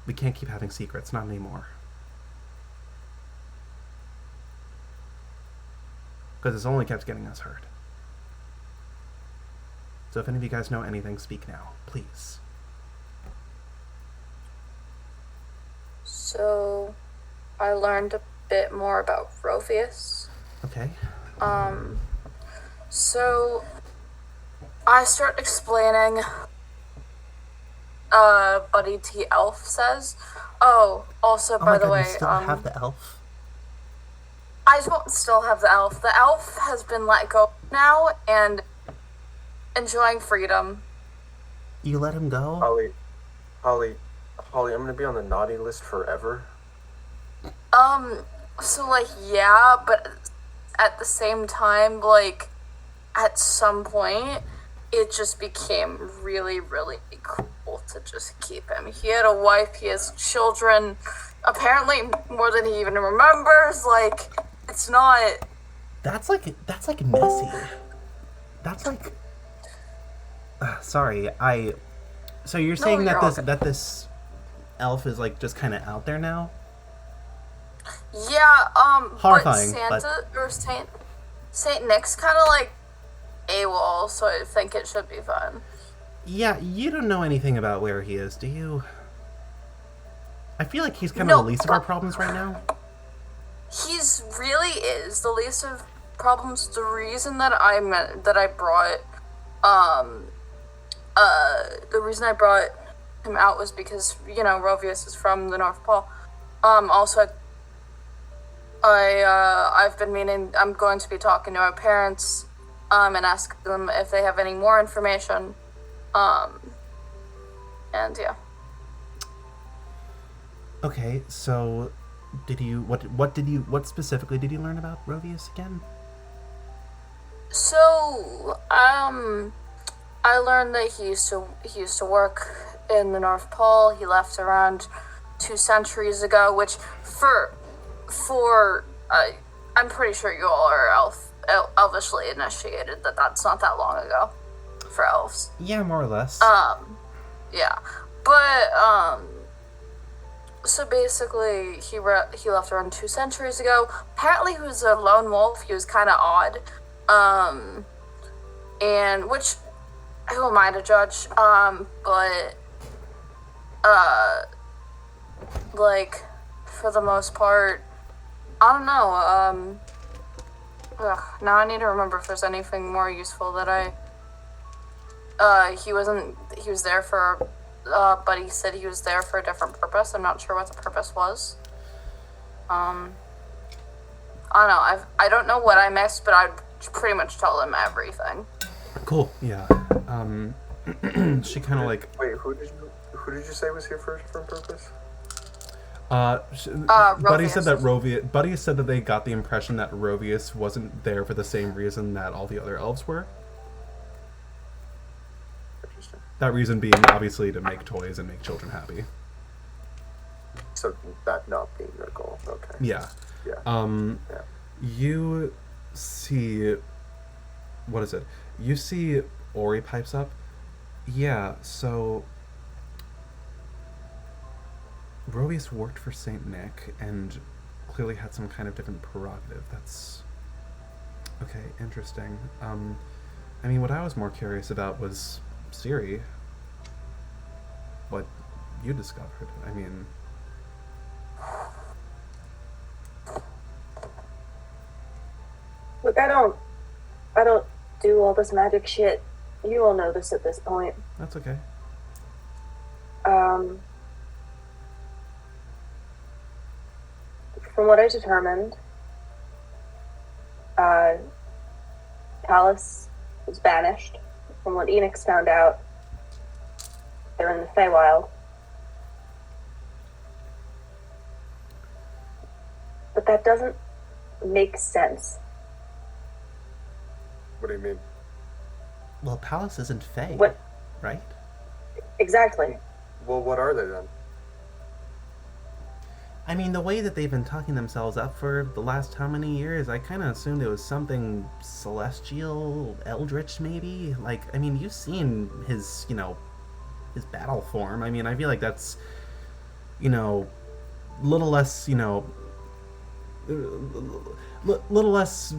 We can't keep having secrets, not anymore. Because it's only kept getting us hurt. So if any of you guys know anything, speak now, please. So, I learned a bit more about Rovius. Okay. So, I start explaining, Buddy T. Elf says, also, by the way, you still have the elf? I don't still have the elf. The elf has been let go now, and enjoying freedom. You let him go? Holly, I'm gonna be on the naughty list forever. So, like, yeah, but at the same time, like, at some point, it just became really, really cool to just keep him. He had a wife, he has children, apparently more than he even remembers. Like, it's not... That's like messy. That's like... sorry, so you're saying that this elf is, like, just kind of out there now? Yeah, Horrifying, but Santa or Saint Nick's kind of like AWOL, so I think it should be fun. Yeah, you don't know anything about where he is, do you? I feel like he's kind No, of the least of our problems right now. He's really is the least of problems. The reason that I brought the reason I brought him out was because, Rovius is from the North Pole. Also, I've been meaning, I'm going to be talking to our parents, and ask them if they have any more information. And yeah. Okay, so what specifically did you learn about Rovius again? So, I learned that he used to work in the North Pole. He left around 2 centuries ago, which I'm pretty sure you all are elvishly initiated. That's not that long ago for elves. Yeah, more or less. Yeah, but so basically he left around 2 centuries ago. Apparently he was a lone wolf. He was kind of odd, and which who am I to judge? But like for the most part, I don't know. Now I need to remember if there's anything more useful that he was there for, but he said he was there for a different purpose. I'm not sure what the purpose was. I don't know. I don't know what I missed, but I'd pretty much tell him everything. Cool. Yeah. She kind of like. Wait, who did you say was here for a purpose? Buddy said that Buddy said that they got the impression that Rovius wasn't there for the same reason that all the other elves were. Interesting. That reason being obviously to make toys and make children happy. So that not being their goal. Okay. Yeah. Yeah. Yeah. You see. What is it? You see Ori pipes up. Yeah. So. Rovius worked for Saint Nick and clearly had some kind of different prerogative. That's okay. Interesting. I mean, what I was more curious about was Syriie. What you discovered. I mean. Look, I don't do all this magic shit. You all know this at this point. That's okay. From what I determined, Pallas was banished. From what Enix found out, they're in the Feywild. But that doesn't make sense. What do you mean? Well, Pallas isn't Fey, What? right? Exactly. Well, what are they then? I mean, the way that they've been talking themselves up for the last how many years, I kind of assumed it was something celestial, eldritch, maybe? Like, I mean, you've seen his, his battle form. I mean, I feel like that's, little less, little less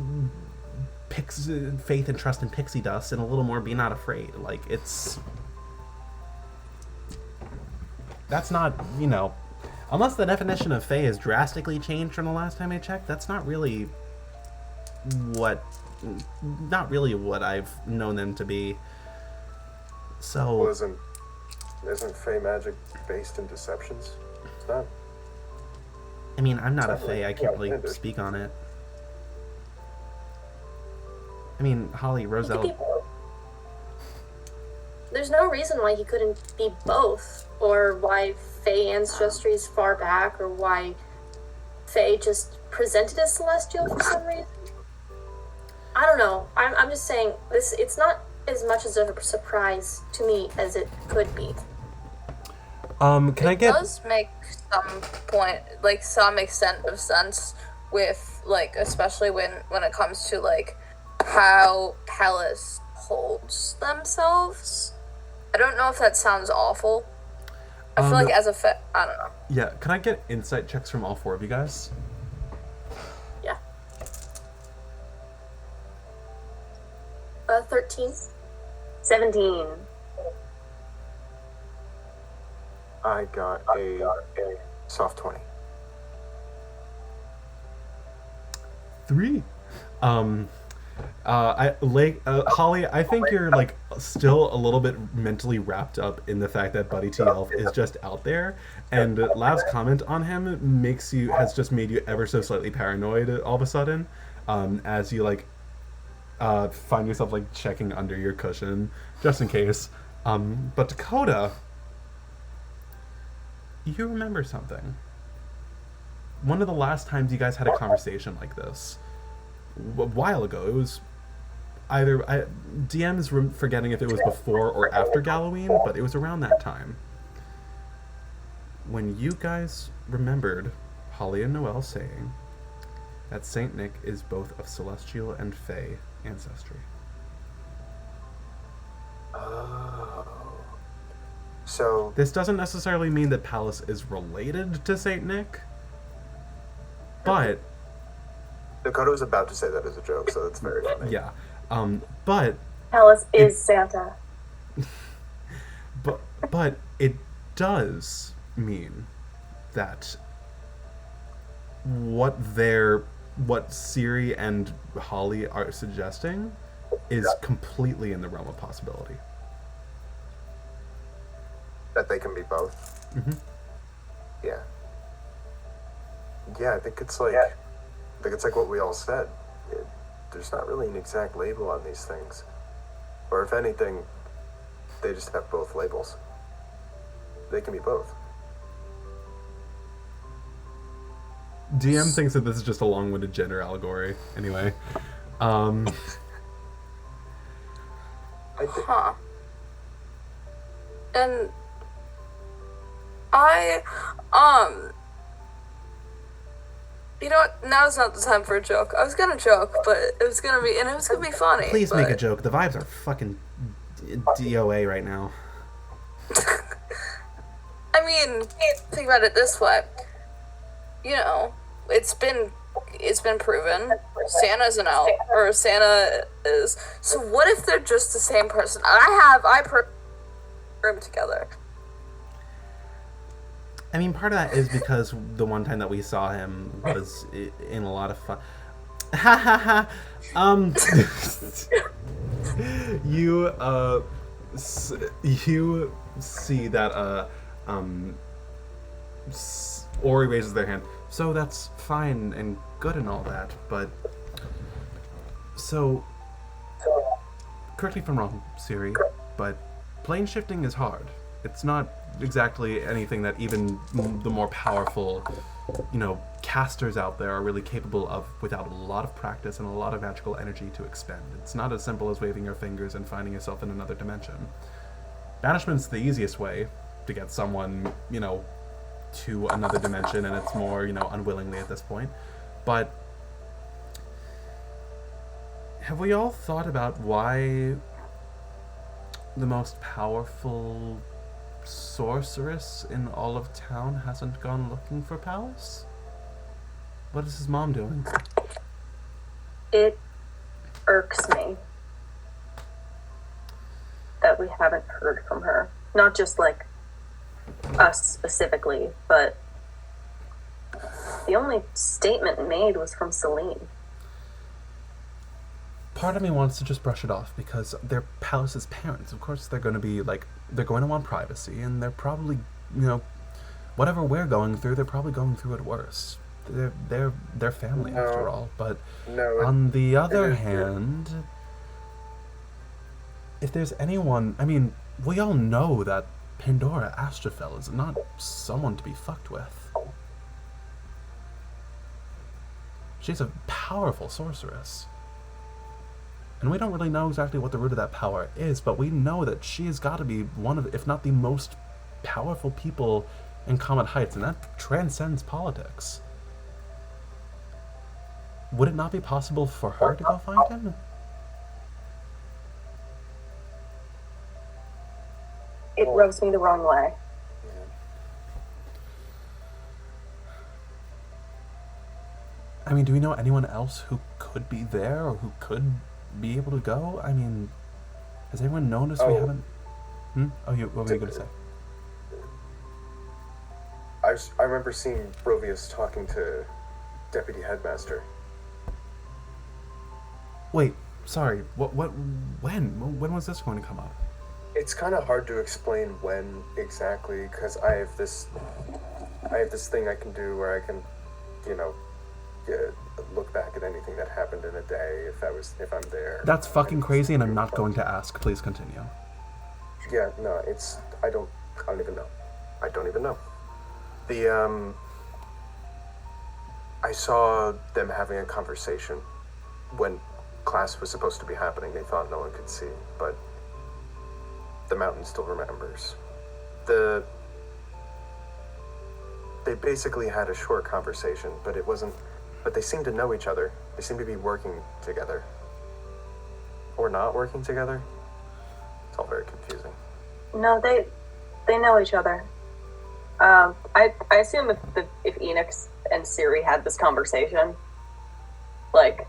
faith and trust in pixie dust and a little more be not afraid. Like, that's not, unless the definition of Fae has drastically changed from the last time I checked, that's not really what I've known them to be. So... Well, isn't Fae magic based in deceptions? It's not. I mean, I'm not a Fae, I can't really speak on it. I mean, Holly, Roselle... There's no reason why he couldn't be both, or why Fae ancestry is far back, or why Fae just presented as celestial for some reason. I don't know. I'm just saying this. It's not as much as a surprise to me as it could be. It does make some extent of sense with especially when it comes to how Pallas holds themselves. I don't know if that sounds awful. I feel like as a I don't know. Yeah, can I get insight checks from all 4 of you guys? 13. 17. I got a soft 20. 3. Holly, I think you're like still a little bit mentally wrapped up in the fact that Buddy T Elf is just out there, and Lav's comment on him has just made you ever so slightly paranoid all of a sudden, as you like find yourself like checking under your cushion just in case. But Dakota, you remember something. One of the last times you guys had a conversation like this, a while ago, it was either DM's forgetting if it was before or after Halloween, but it was around that time when you guys remembered Holly and Noelle saying that Saint Nick is both of celestial and fey ancestry. Oh. So This doesn't necessarily mean that Pallas is related to Saint Nick, but Dakota was about to say that as a joke, so that's very funny. yeah, but Pallas is Santa. but it does mean that what Syriie and Holly are suggesting is completely in the realm of possibility. That they can be both. Mm-hmm. Yeah. Yeah, I think it's like what we all said. There's not really an exact label on these things. Or if anything, they just have both labels. They can be both. DM thinks that this is just a long-winded gender allegory. Anyway, Huh. And I, you know what? Now's not the time for a joke. I was gonna joke, but it was gonna be funny. please make a but- joke. The vibes are fucking DOA right now. I mean, think about it this way. You know, it's been proven Santa's an elf, or Santa is. So what if they're just the same person? I put them together. I mean, part of that is because the one time that we saw him was in a lot of fun. Ha ha ha. You you see that Ori raises their hand. So that's fine and good and all that, but so correct me if I'm wrong, Syriie, but plane shifting is hard. It's not exactly anything that even the more powerful, casters out there are really capable of without a lot of practice and a lot of magical energy to expend. It's not as simple as waving your fingers and finding yourself in another dimension. Banishment's the easiest way to get someone, to another dimension, and it's more, unwillingly at this point. But have we all thought about why the most powerful sorceress in all of town hasn't gone looking for Pallas? What is his mom doing? It irks me that we haven't heard from her. Not just like us specifically, but the only statement made was from Celine. Part of me wants to just brush it off because they're Pallas's parents. Of course they're going to be they're going to want privacy, and they're probably, whatever we're going through, they're probably going through it worse. They're family after all. But on the other hand, if there's anyone, I mean, we all know that Pallas Astrophel is not someone to be fucked with. She's a powerful sorceress. And we don't really know exactly what the root of that power is, but we know that she has got to be one of, if not the most powerful people in Comet Heights, and that transcends politics. Would it not be possible for her to go find him? It rubs me the wrong way. I mean, do we know anyone else who could be there, or who could, be able to go? I mean, has anyone noticed we Oh. haven't... what were you going to say? I remember seeing Rovius talking to Deputy Headmaster. Wait, sorry, when was this going to come up? It's kind of hard to explain when exactly, because I have this thing I can do where I can, look back at anything that happened in a day if I'm there. That's fucking crazy, and I'm not going to ask. Please continue. Yeah, no, I don't even know. I don't even know. I saw them having a conversation when class was supposed to be happening. They thought no one could see, but the mountain still remembers. They basically had a short conversation, but they seemed to know each other. They seemed to be working together. Or not working together. It's all very confusing. No, they know each other. I assume if Enix and Syriie had this conversation, like,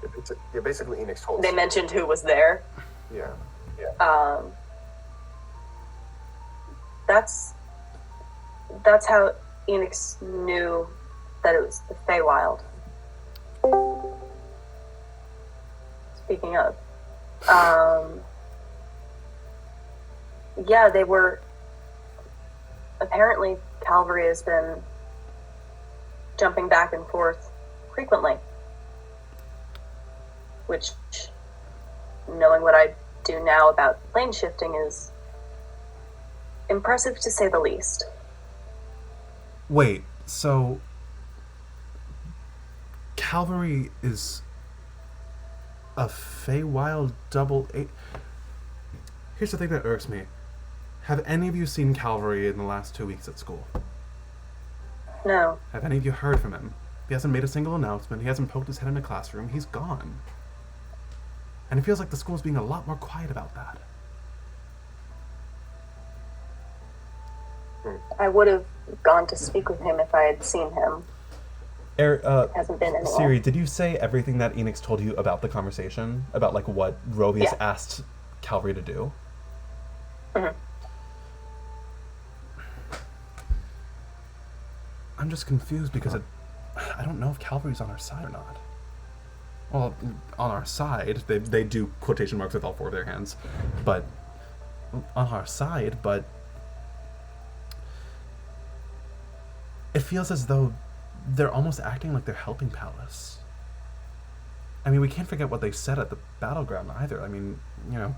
Yeah, basically Enix told they us. mentioned who was there. Yeah. That's how Enix knew that it was the Feywild. Speaking of, yeah, they were. Apparently, Calvary has been jumping back and forth frequently, which, knowing what I do now about plane shifting, is impressive to say the least. Wait, so... Calvary is a Feywild double A... Here's the thing that irks me. Have any of you seen Calvary in the last 2 weeks at school? No. Have any of you heard from him? He hasn't made a single announcement. He hasn't poked his head in a classroom. He's gone. And it feels like the school's being a lot more quiet about that. I would have gone to speak with him if I had seen him. Hasn't been anywhere. Syriie, did you say everything that Enix told you about the conversation? About, like, what Rovius asked Calvary to do? Mm-hmm. I'm just confused because I don't know if Calvary's on our side or not. Well, on our side, they do quotation marks with all four of their hands, but on our side, but it feels as though they're almost acting like they're helping Pallas. I mean, we can't forget what they said at the battleground either. I mean, you know,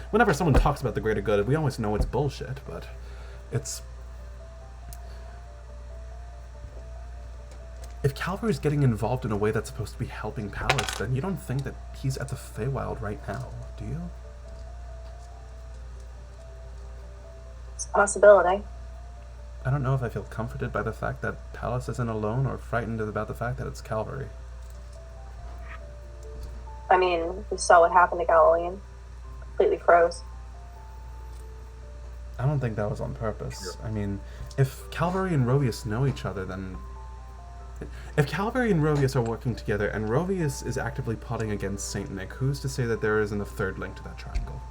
whenever someone talks about the greater good, we always know it's bullshit, but it's... If Calvary's getting involved in a way that's supposed to be helping Pallas, then you don't think that he's at the Feywild right now, do you? It's a possibility. I don't know if I feel comforted by the fact that Pallas isn't alone or frightened about the fact that it's Calvary. I mean, we saw what happened to Galilean. Completely froze. I don't think that was on purpose. I mean, if Calvary and Rovius know each other, then... If Calvary and Rovius are working together, and Rovius is actively plotting against Saint Nick, who's to say that there isn't a third link to that triangle?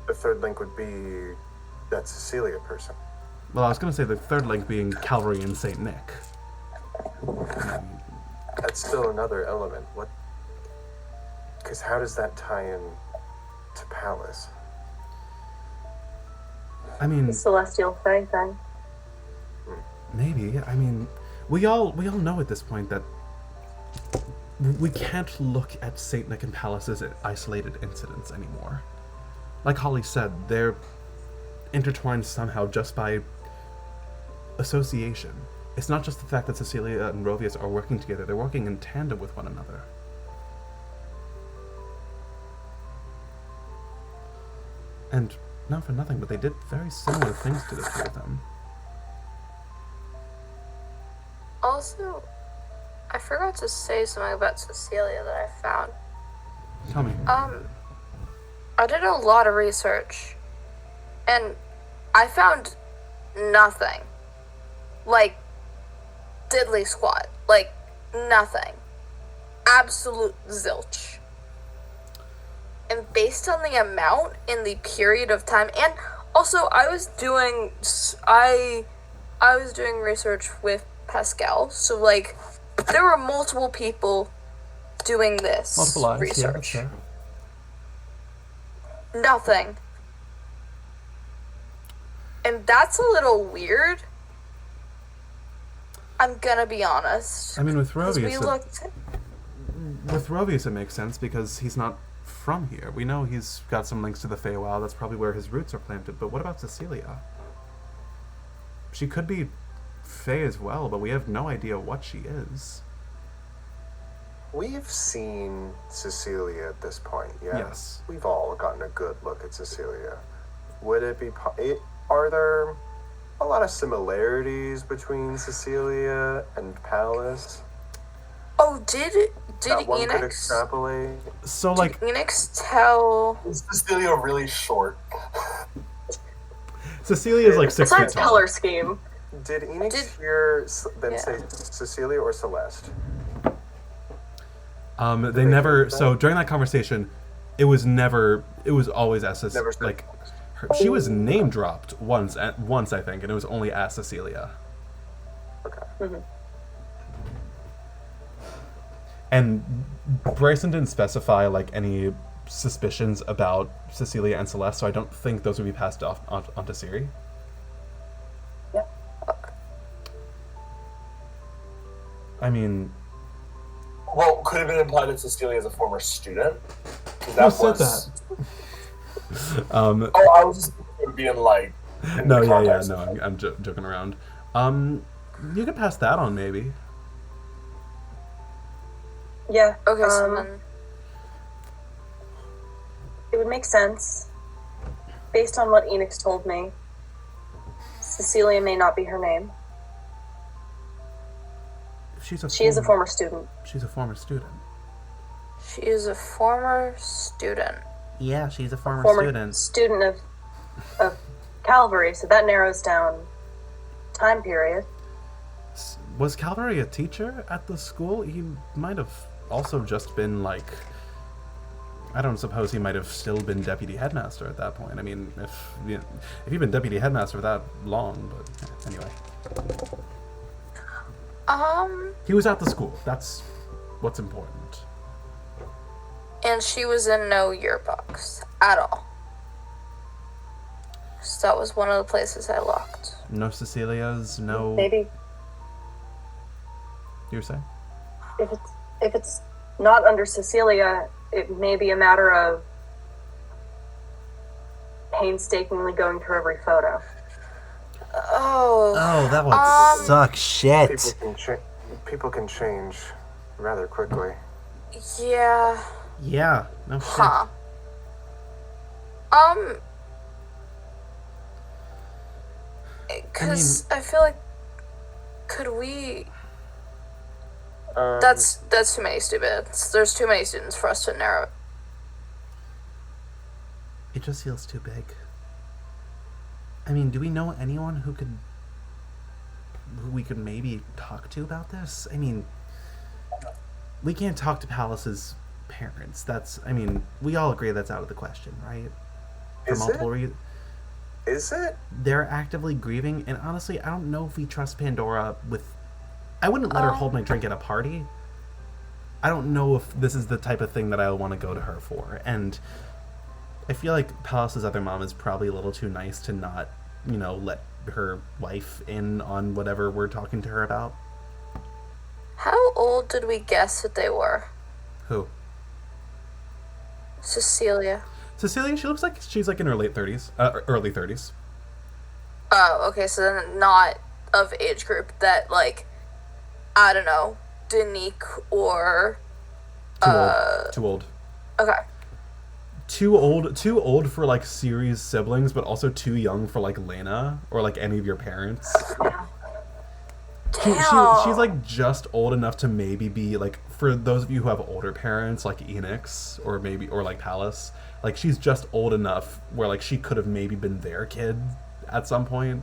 The third link would be that Cecilia person. Well, I was going to say the third link being Calvary and Saint Nick. That's still another element. What? Because how does that tie in to Pallas? I mean... The Celestial Fae thing. Maybe. I mean, we all know at this point that we can't look at Saint Nick and Pallas as isolated incidents anymore. Like Holly said, they're intertwined somehow just by association. It's not just the fact that Cecilia and Rovius are working together, they're working in tandem with one another. And not for nothing, but they did very similar things to the two of them. Also, I forgot to say something about Cecilia that I found. Tell me. I did a lot of research, and I found nothing. Like, diddly squat. Like, nothing. absolute zilch. And based on the amount in the period of time, and also I was doing research with Pascal, so like there were multiple people doing this Multiple eyes, research. yeah, Nothing. And that's a little weird. I'm gonna be honest. I mean, with 'Cause we Rovius, looked. with Rovius, it makes sense because he's not from here. We know he's got some links to the Feywild. That's probably where his roots are planted. But what about Cecilia? She could be Fey as well, but we have no idea what she is. We've seen Cecilia at this point, yeah? Yes. We've all gotten a good look at Cecilia. Would it be... Are there a lot of similarities between Cecilia and Pallas? Oh, did that one could Enix? extrapolate? So, like, Did Enix tell? Is Cecilia really short? Cecilia is like 6 feet Besides tall. color scheme. Did Enix Did- hear them Yeah. say Cecilia or Celeste? They never. So during that conversation, it was always as Never said- like she was name dropped once I think, and it was only as Cecilia. Okay. And Bryson didn't specify like any suspicions about Cecilia and Celeste, so I don't think those would be passed off onto Syriie. Yeah. I mean, Well, could have been implied that Cecilia is a former student. 'Cause who said that? Oh, I was just being like. in No, the yeah, context no, of- I'm joking around. You could pass that on maybe. Yeah. Okay, so then It would make sense. Based on what Enix told me, Cecilia may not be her name. She is a former student. She's a former student. she is a former student. Yeah, she's a former Student of Calvary, so that narrows down time period. Was Calvary a teacher at the school? He might have also just been like, I don't suppose he might have still been deputy headmaster at that point. I mean, if you've been deputy headmaster for that long, but anyway. He was at the school. That's what's important. And she was in no yearbooks at all. So that was one of the places I looked. No Cecilias, no... Maybe You were saying? if it's not under Cecilia, it may be a matter of painstakingly going through every photo. Oh. Oh, that would suck shit. People can change rather quickly. Yeah. Yeah. No shit. Huh. Because I feel like, could we? That's too many students. There's too many students for us to narrow. It just feels too big. I mean, do we know anyone who we could maybe talk to about this? I mean, we can't talk to Pallas's parents. We all agree that's out of the question, right? For multiple reasons. Is it? They're actively grieving, and honestly, I don't know if we trust Pandora with... I wouldn't let her hold my drink at a party. I don't know if this is the type of thing that I want to go to her for, and I feel like Pallas's other mom is probably a little too nice to not, let her wife in on whatever we're talking to her about. How old did we guess that they were? Who? Cecilia. Cecilia, she looks like she's like in her late 30s, early 30s. Oh, okay, so then not of age group that, like, I don't know, Danique or... Too old. Okay. Too old for, like, Syrie's siblings, but also too young for, like, Lena or, like, any of your parents. She's, like, just old enough to maybe be, like, for those of you who have older parents, like Enix, or like, Pallas, like, she's just old enough where, like, she could have maybe been their kid at some point,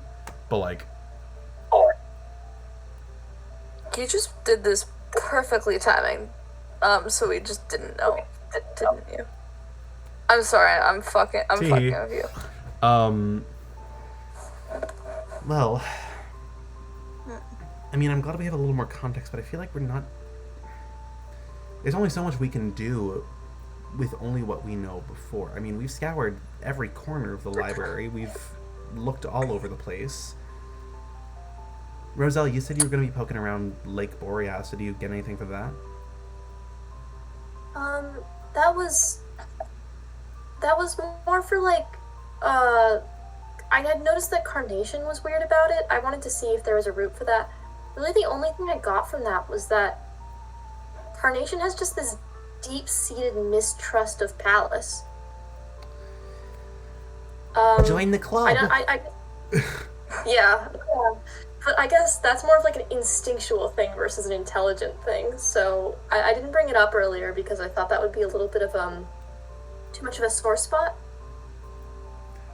but, like... You just did this perfectly timing So we just didn't know, didn't you? I'm sorry, I'm fucking with you. Well, I mean, I'm glad we have a little more context, but I feel like we're not... There's only so much we can do with only what we know before. I mean, we've scoured every corner of the library. We've looked all over the place. Roselle, you said you were going to be poking around Lake Boreas. Did you get anything for that? That was more for like, I had noticed that Carnation was weird about it. I wanted to see if there was a route for that. Really, the only thing I got from that was that Carnation has just this deep-seated mistrust of Pallas. Join the club. Yeah. But I guess that's more of like an instinctual thing versus an intelligent thing. So I didn't bring it up earlier because I thought that would be a little bit of too much of a sore spot.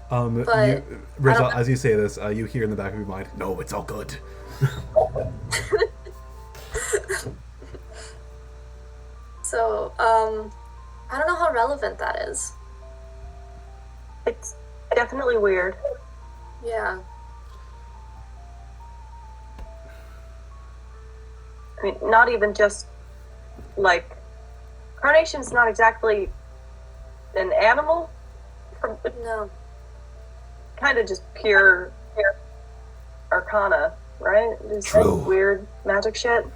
But Roselle, as you say this, you hear in the back of your mind, "No, it's all good." So, I don't know how relevant that is. It's definitely weird. Yeah. I mean, not even just, like, Carnation's not exactly an animal. No. Kind of just pure arcana, right? Just True. weird magic shit.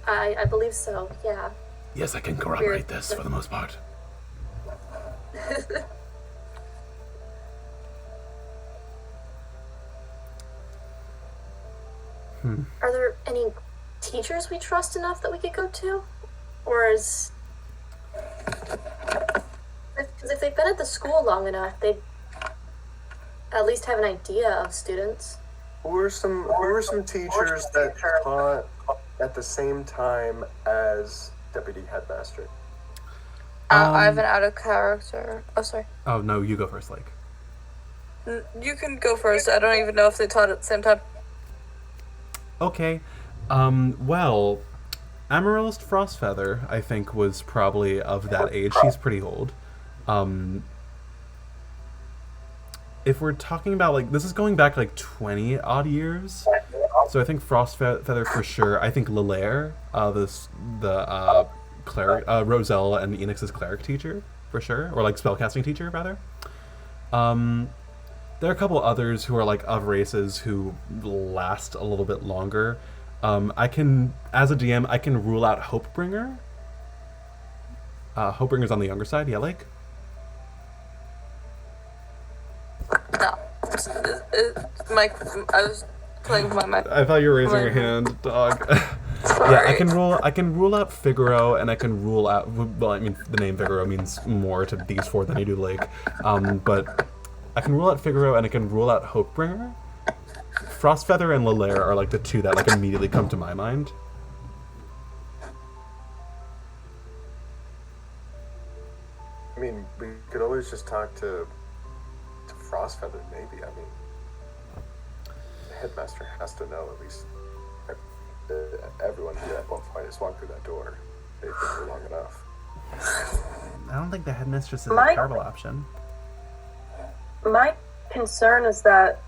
I believe so, yeah. Yes, I can corroborate this for the most part. Are there any teachers we trust enough that we could go to? Or is... Because if they've been at the school long enough, they'd at least have an idea of students. Who are some teachers that taught at the same time as Deputy Headmaster? I have an out of character. Oh, sorry. Oh, no, you go first, Lake. You can go first. I don't even know if they taught at the same time. Okay. Well, Amaryllis Frostfeather, I think, was probably of that age. She's pretty old. If we're talking about, like, this is going back, like, 20-odd years. So I think Frostfeather for sure. I think Lelaire, the cleric, Roselle and Enix's cleric teacher, for sure. Or, like, spellcasting teacher, rather. There are a couple others who are, like, of races who last a little bit longer. I can, as a DM, I can rule out Hopebringer. Hopebringer's on the younger side, yeah, Lake? No. I was playing with my mic. I thought you were raising your hand, dog. Yeah, I can rule out Figaro, and I can rule out. Well, I mean, the name Figaro means more to these four than I do Lake. But I can rule out Figaro, and I can rule out Hopebringer. Frostfeather and Lelaire are like the two that like immediately come to my mind. I mean, we could always just talk to Frostfeather, maybe. I mean, the headmaster has to know at least. Everyone here at one point has walked through that door. They've been here long enough. I don't think the headmistress is a terrible option. My concern is that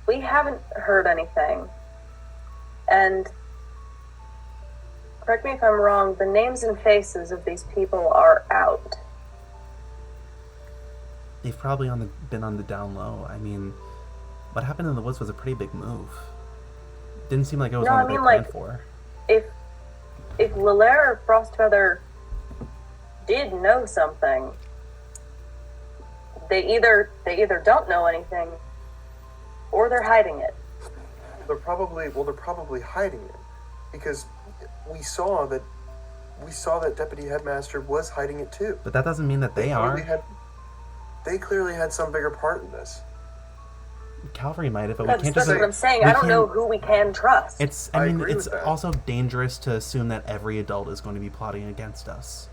we haven't heard anything. And correct me if I'm wrong, the names and faces of these people are out. They've probably been on the down low. I mean, what happened in the woods was a pretty big move. Didn't seem like it was one they planned for. If Lelaire or Frostfeather did know something, they either don't know anything, or they're hiding it. They're probably hiding it, because we saw that Deputy Headmaster was hiding it too. But that doesn't mean that they are. They clearly had some bigger part in this. Cavalry might have, but That's we can't just. That's what I'm saying. I don't know who we can trust. I mean, it's also dangerous to assume that every adult is going to be plotting against us.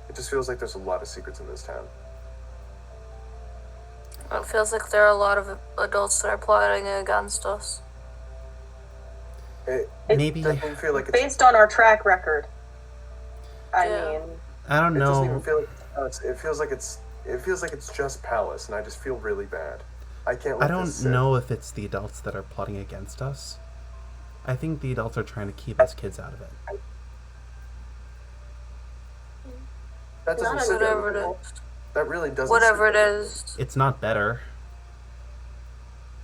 It just feels like there's a lot of secrets in this town. It feels like there are a lot of adults that are plotting against us. It Maybe. doesn't feel like it's. Based on our track record, I Yeah. mean, I don't It doesn't even know. feel like it's Pallas. It feels like it's. It feels like it's just Pallas, and I just feel really bad. I can't. I Let don't this sit. know if it's the adults that are plotting against us. I think the adults are trying to keep us kids out of it. That doesn't Not sit every- Whatever it is. That really doesn't. Whatever sit it well. is. It's not better.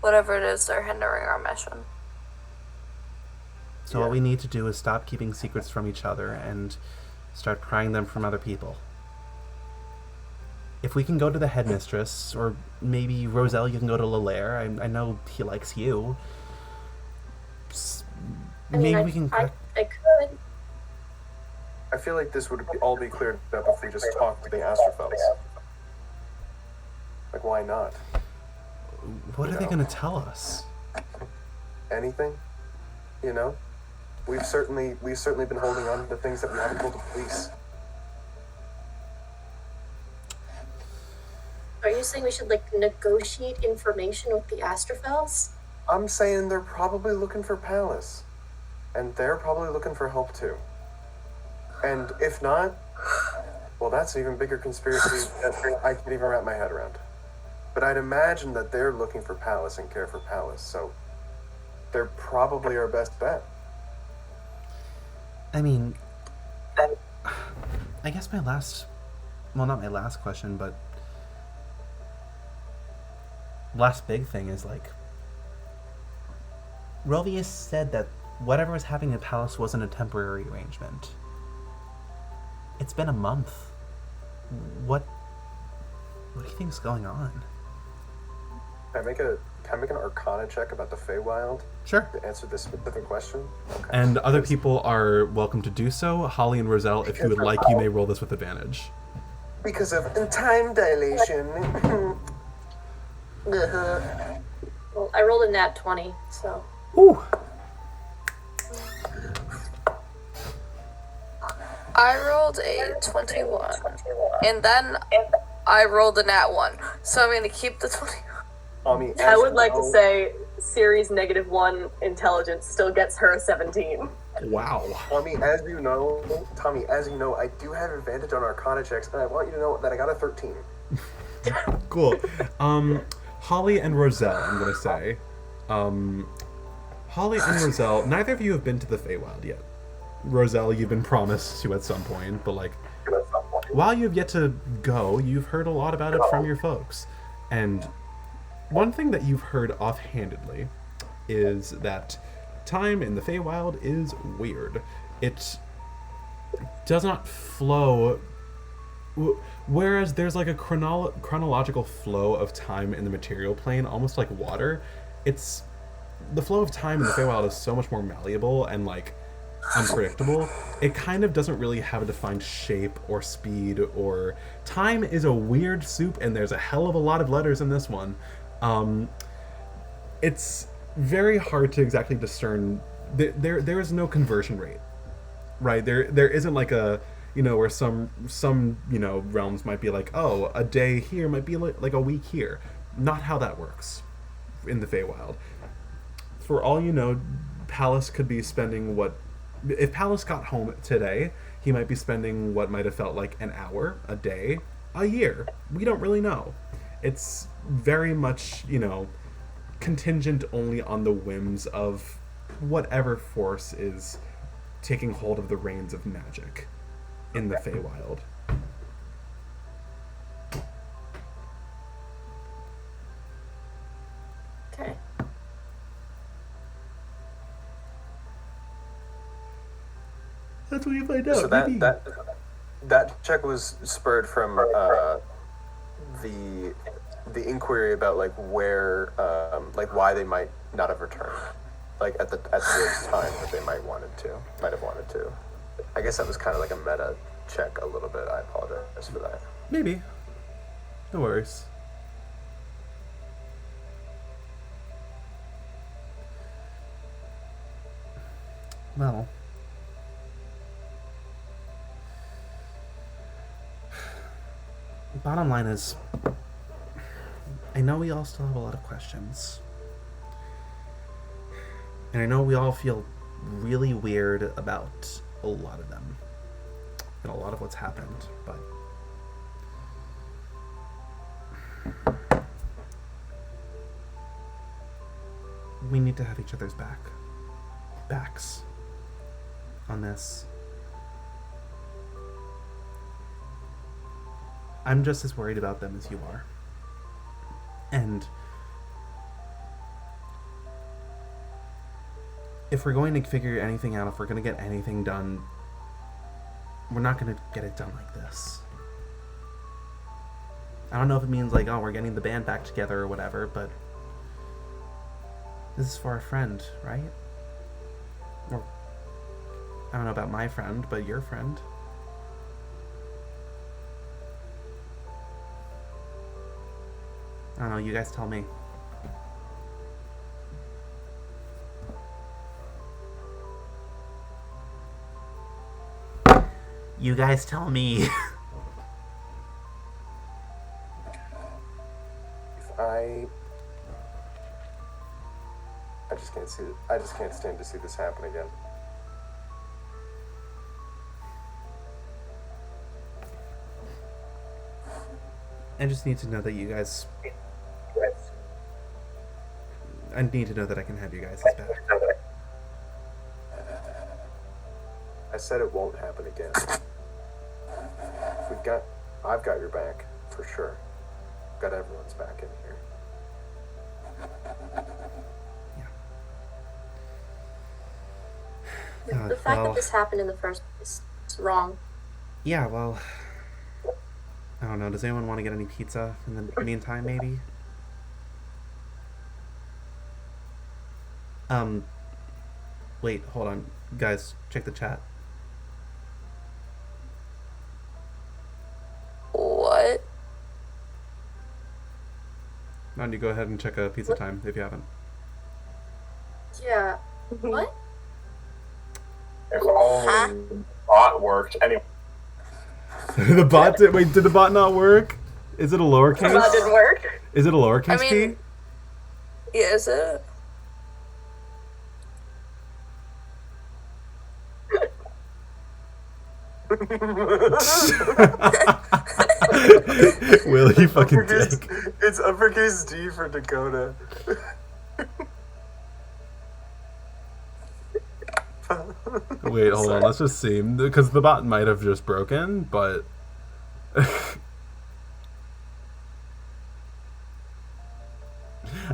Whatever it is, they're hindering our mission. So what we need to do is stop keeping secrets from each other and start prying them from other people. If we can go to the headmistress, or maybe Roselle, you can go to Lelaire. I know he likes you. I mean, Maybe we can. I could. I feel like this would all be cleared up if we just talked to the Astrophels. Like, why not? What are they going to tell us? Anything? You know, we've certainly been holding on to things that we haven't told the police. Are you saying we should like negotiate information with the Astrophels? I'm saying they're probably looking for Pallas, and they're probably looking for help too. And if not, well, that's an even bigger conspiracy that I can't even wrap my head around. But I'd imagine that they're looking for Pallas and care for Pallas, so they're probably our best bet. I mean, I guess my last, well, not my last question, but last big thing is like, Rovius said that whatever was happening in Pallas wasn't a temporary arrangement. It's been a month. What do you think is going on? Can I make an Arcana check about the Feywild Sure. to answer this specific question? Okay. And other people are welcome to do so. Holly and Roselle, if you would like, you may roll this with advantage. Because of time dilation. Well, I rolled a nat 20, so. Ooh. I rolled a 21. And then I rolled a nat 1. So I'm going to keep the 20. I would like to say Syriie's -1 intelligence still gets her a 17. Wow. Tommy, as you know, I do have advantage on Arcana checks, and I want you to know that I got a 13. Cool. Holly and Roselle, I'm gonna say. Holly and Roselle, neither of you have been to the Feywild yet. Roselle, you've been promised to at some point, but like, while you've yet to go, you've heard a lot about it from your folks. And one thing that you've heard offhandedly is that time in the Feywild is weird. It does not flow. Whereas there's like a chronological flow of time in the material plane, almost like water, it's the flow of time in the Feywild is so much more malleable and like unpredictable. It kind of doesn't really have a defined shape or speed, or time is a weird soup, and there's a hell of a lot of letters in this one. It's very hard to exactly discern. There is no conversion rate, right? There isn't like a, you know, where some you know, realms might be like, oh, a day here might be like a week here. Not how that works in the Feywild. For all you know, Pallas could be spending what, if Pallas got home today, he might be spending what might have felt like an hour, a day, a year. We don't really know. It's very much, you know, contingent only on the whims of whatever force is taking hold of the reins of magic in the Feywild. Okay. That's what you find out. So that check was spurred from the inquiry about like where like why they might not have returned, like at the time that they might have wanted to. I guess that was kind of like a meta check a little bit. I apologize for that. Maybe. No worries. Well. Bottom line is, I know we all still have a lot of questions. And I know we all feel really weird about a lot of them and a lot of what's happened, but we need to have each other's backs on this. I'm just as worried about them as you are. And if we're going to figure anything out, if we're going to get anything done, we're not going to get it done like this. I don't know if it means like, oh, we're getting the band back together or whatever, but this is for a friend, right? Or, I don't know about my friend, but your friend. I don't know, you guys tell me. You guys tell me. I just can't see it. I just can't stand to see this happen again. I just need to know that you guys... I need to know that I can have you guys' back. I said it won't happen again. I've got your back, for sure. Got everyone's back in here. The fact that this happened in the first place is wrong. Yeah, well... I don't know, does anyone want to get any pizza in the meantime, maybe? Wait, hold on. Guys, check the chat. What? Why don't you go ahead and check pizza time if you haven't? Yeah. What? If only the bot worked. Anyway. The bot did... Wait, did the bot not work? Is it a lowercase? The bot didn't work. Is it a lowercase p? Yeah, is it? Will you fucking dick? It's uppercase D for Dakota. Wait, hold on. Let's just see. Because the bot might have just broken, but...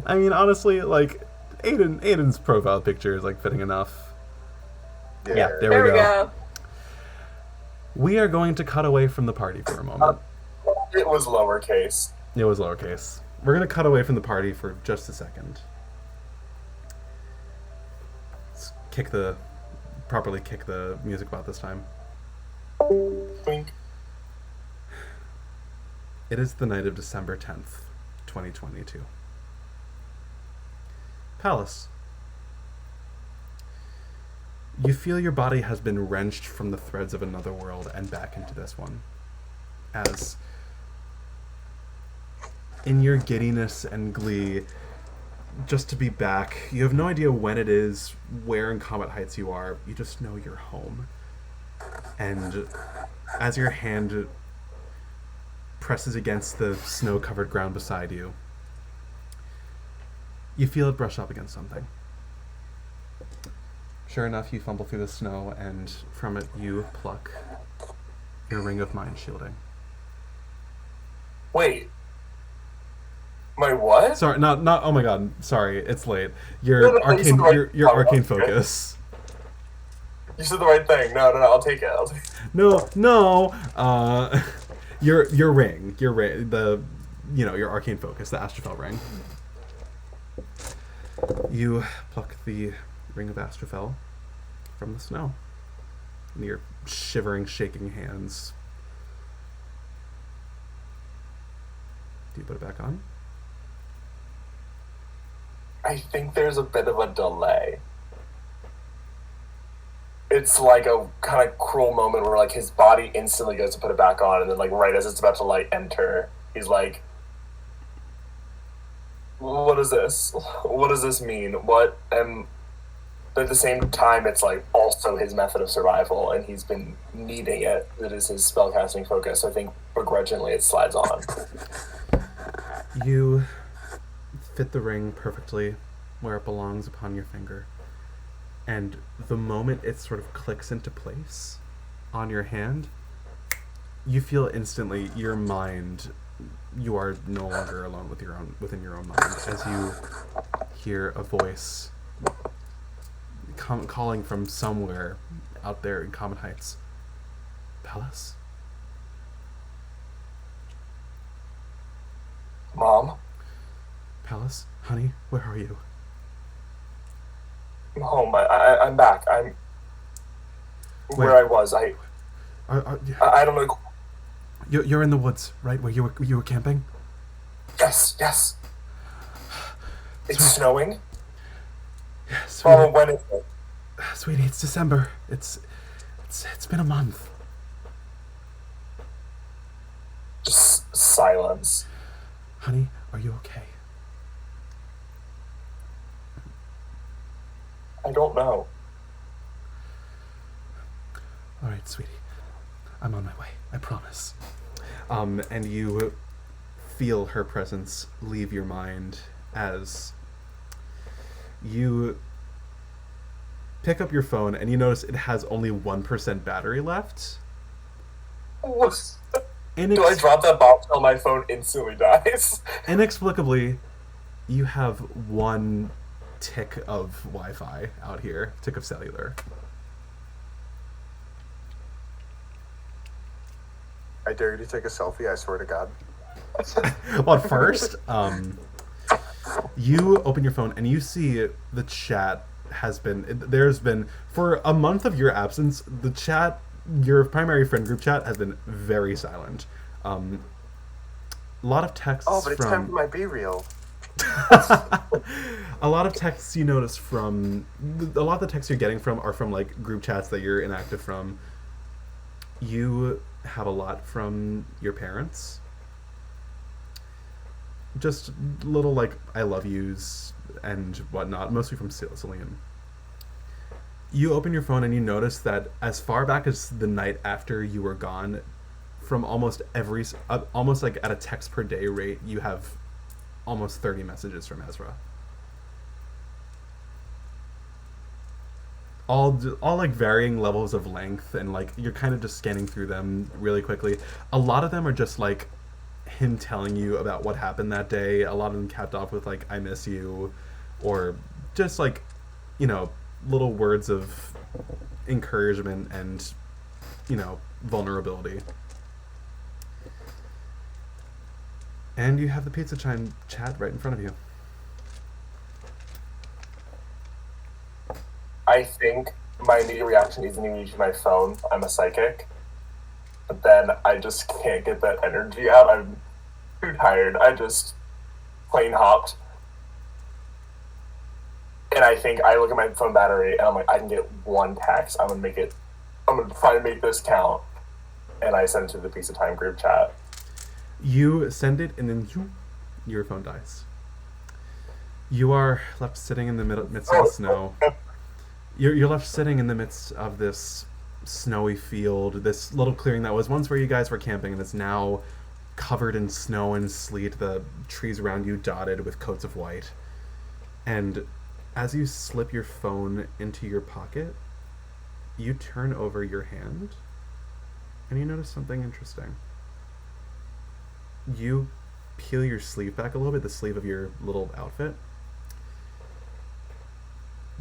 I mean, honestly, like, Aiden's profile picture is, like, fitting enough. Yeah, there we go. We are going to cut away from the party for a moment. It was lowercase. It was lowercase. We're going to cut away from the party for just a second. Let's properly kick the music bot this time. Wink. It is the night of December 10th, 2022. Pallas. You feel your body has been wrenched from the threads of another world and back into this one. As in your giddiness and glee, just to be back, you have no idea when it is, where in Comet Heights you are, you just know you're home. And as your hand presses against the snow-covered ground beside you, you feel it brush up against something. Sure enough, you fumble through the snow, and from it you pluck your ring of mind shielding. Wait. My what? Sorry, not. Oh my god, sorry, it's late. Your arcane, your arcane focus. You said the right thing. No, I'll take it. No. Your ring, your arcane focus, the Astrophel ring. You pluck the ring of Astrophel from the snow. In your shivering, shaking hands. Do you put it back on? I think there's a bit of a delay. It's like a kind of cruel moment where like his body instantly goes to put it back on, and then like right as it's about to like enter, he's like, "What is this? What does this mean? What am But at the same time, it's like also his method of survival, and he's been needing it. It is his spellcasting focus. So I think begrudgingly it slides on. You fit the ring perfectly where it belongs upon your finger. And the moment it sort of clicks into place on your hand, you feel instantly your mind, you are no longer alone within your own mind, as you hear a voice calling from somewhere out there in Common Heights. Pallas? Mom? Pallas? Honey, where are you? I'm home. I'm back. I'm where I was. I don't know. You're in the woods, right? Where you were camping? Yes. It's snowing. Yeah, sweetie. Oh, when is it? Sweetie, it's December. It's been a month. Just silence. Honey, are you okay? I don't know. All right, sweetie. I'm on my way. I promise. And you feel her presence leave your mind as you pick up your phone and you notice it has only 1% battery left. Do I drop that bomb till my phone instantly dies? Inexplicably, you have one tick of Wi-Fi out here, tick of cellular. I dare you to take a selfie, I swear to God. Well, first, you open your phone and you see the chat there's been, for a month of your absence, the chat, your primary friend group chat, has been very silent. A lot of texts but it's time for my Be Real. A lot of texts you notice from, a lot of the texts you're getting from are from like group chats that you're inactive from. You have a lot from your parents. Just little like I love yous and whatnot, mostly from Celine. You open your phone and you notice that as far back as the night after you were gone, from almost like at a text per day rate, you have almost 30 messages from Ezra. All like varying levels of length, and like you're kind of just scanning through them really quickly. A lot of them are just like him telling you about what happened that day. A lot of them capped off with like, I miss you, or just like, you know, little words of encouragement and, you know, vulnerability. And you have the pizza time chat right in front of you. I think my immediate reaction isn't even using my phone. I'm a psychic. But then I just can't get that energy out. I'm too tired. I just plain hopped. And I think I look at my phone battery and I'm like, I can get one text. I'm gonna try to make this count. And I send it to the Pizza Time group chat. You send it and then your phone dies. You are left sitting in the midst of the snow. You're left sitting in the midst of this snowy field, this little clearing that was once where you guys were camping, and it's now covered in snow and sleet, the trees around you dotted with coats of white. And as you slip your phone into your pocket, you turn over your hand, and you notice something interesting. You peel your sleeve back a little bit, the sleeve of your little outfit.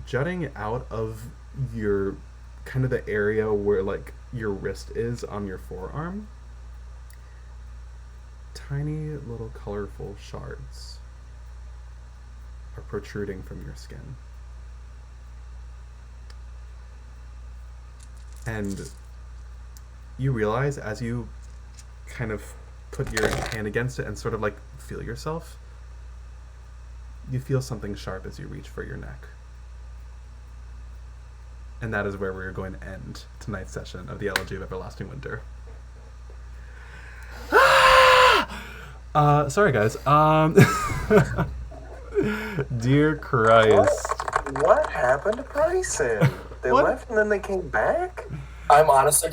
Jutting out of your, kind of the area where like your wrist is on your forearm, tiny little colorful shards are protruding from your skin. And you realize as you kind of put your hand against it and sort of like feel yourself, you feel something sharp as you reach for your neck. And that is where we're going to end tonight's session of the Elegy of Everlasting Winter. Sorry guys. Dear Christ. What happened to Bryson? They What? left and then they came back? I'm honestly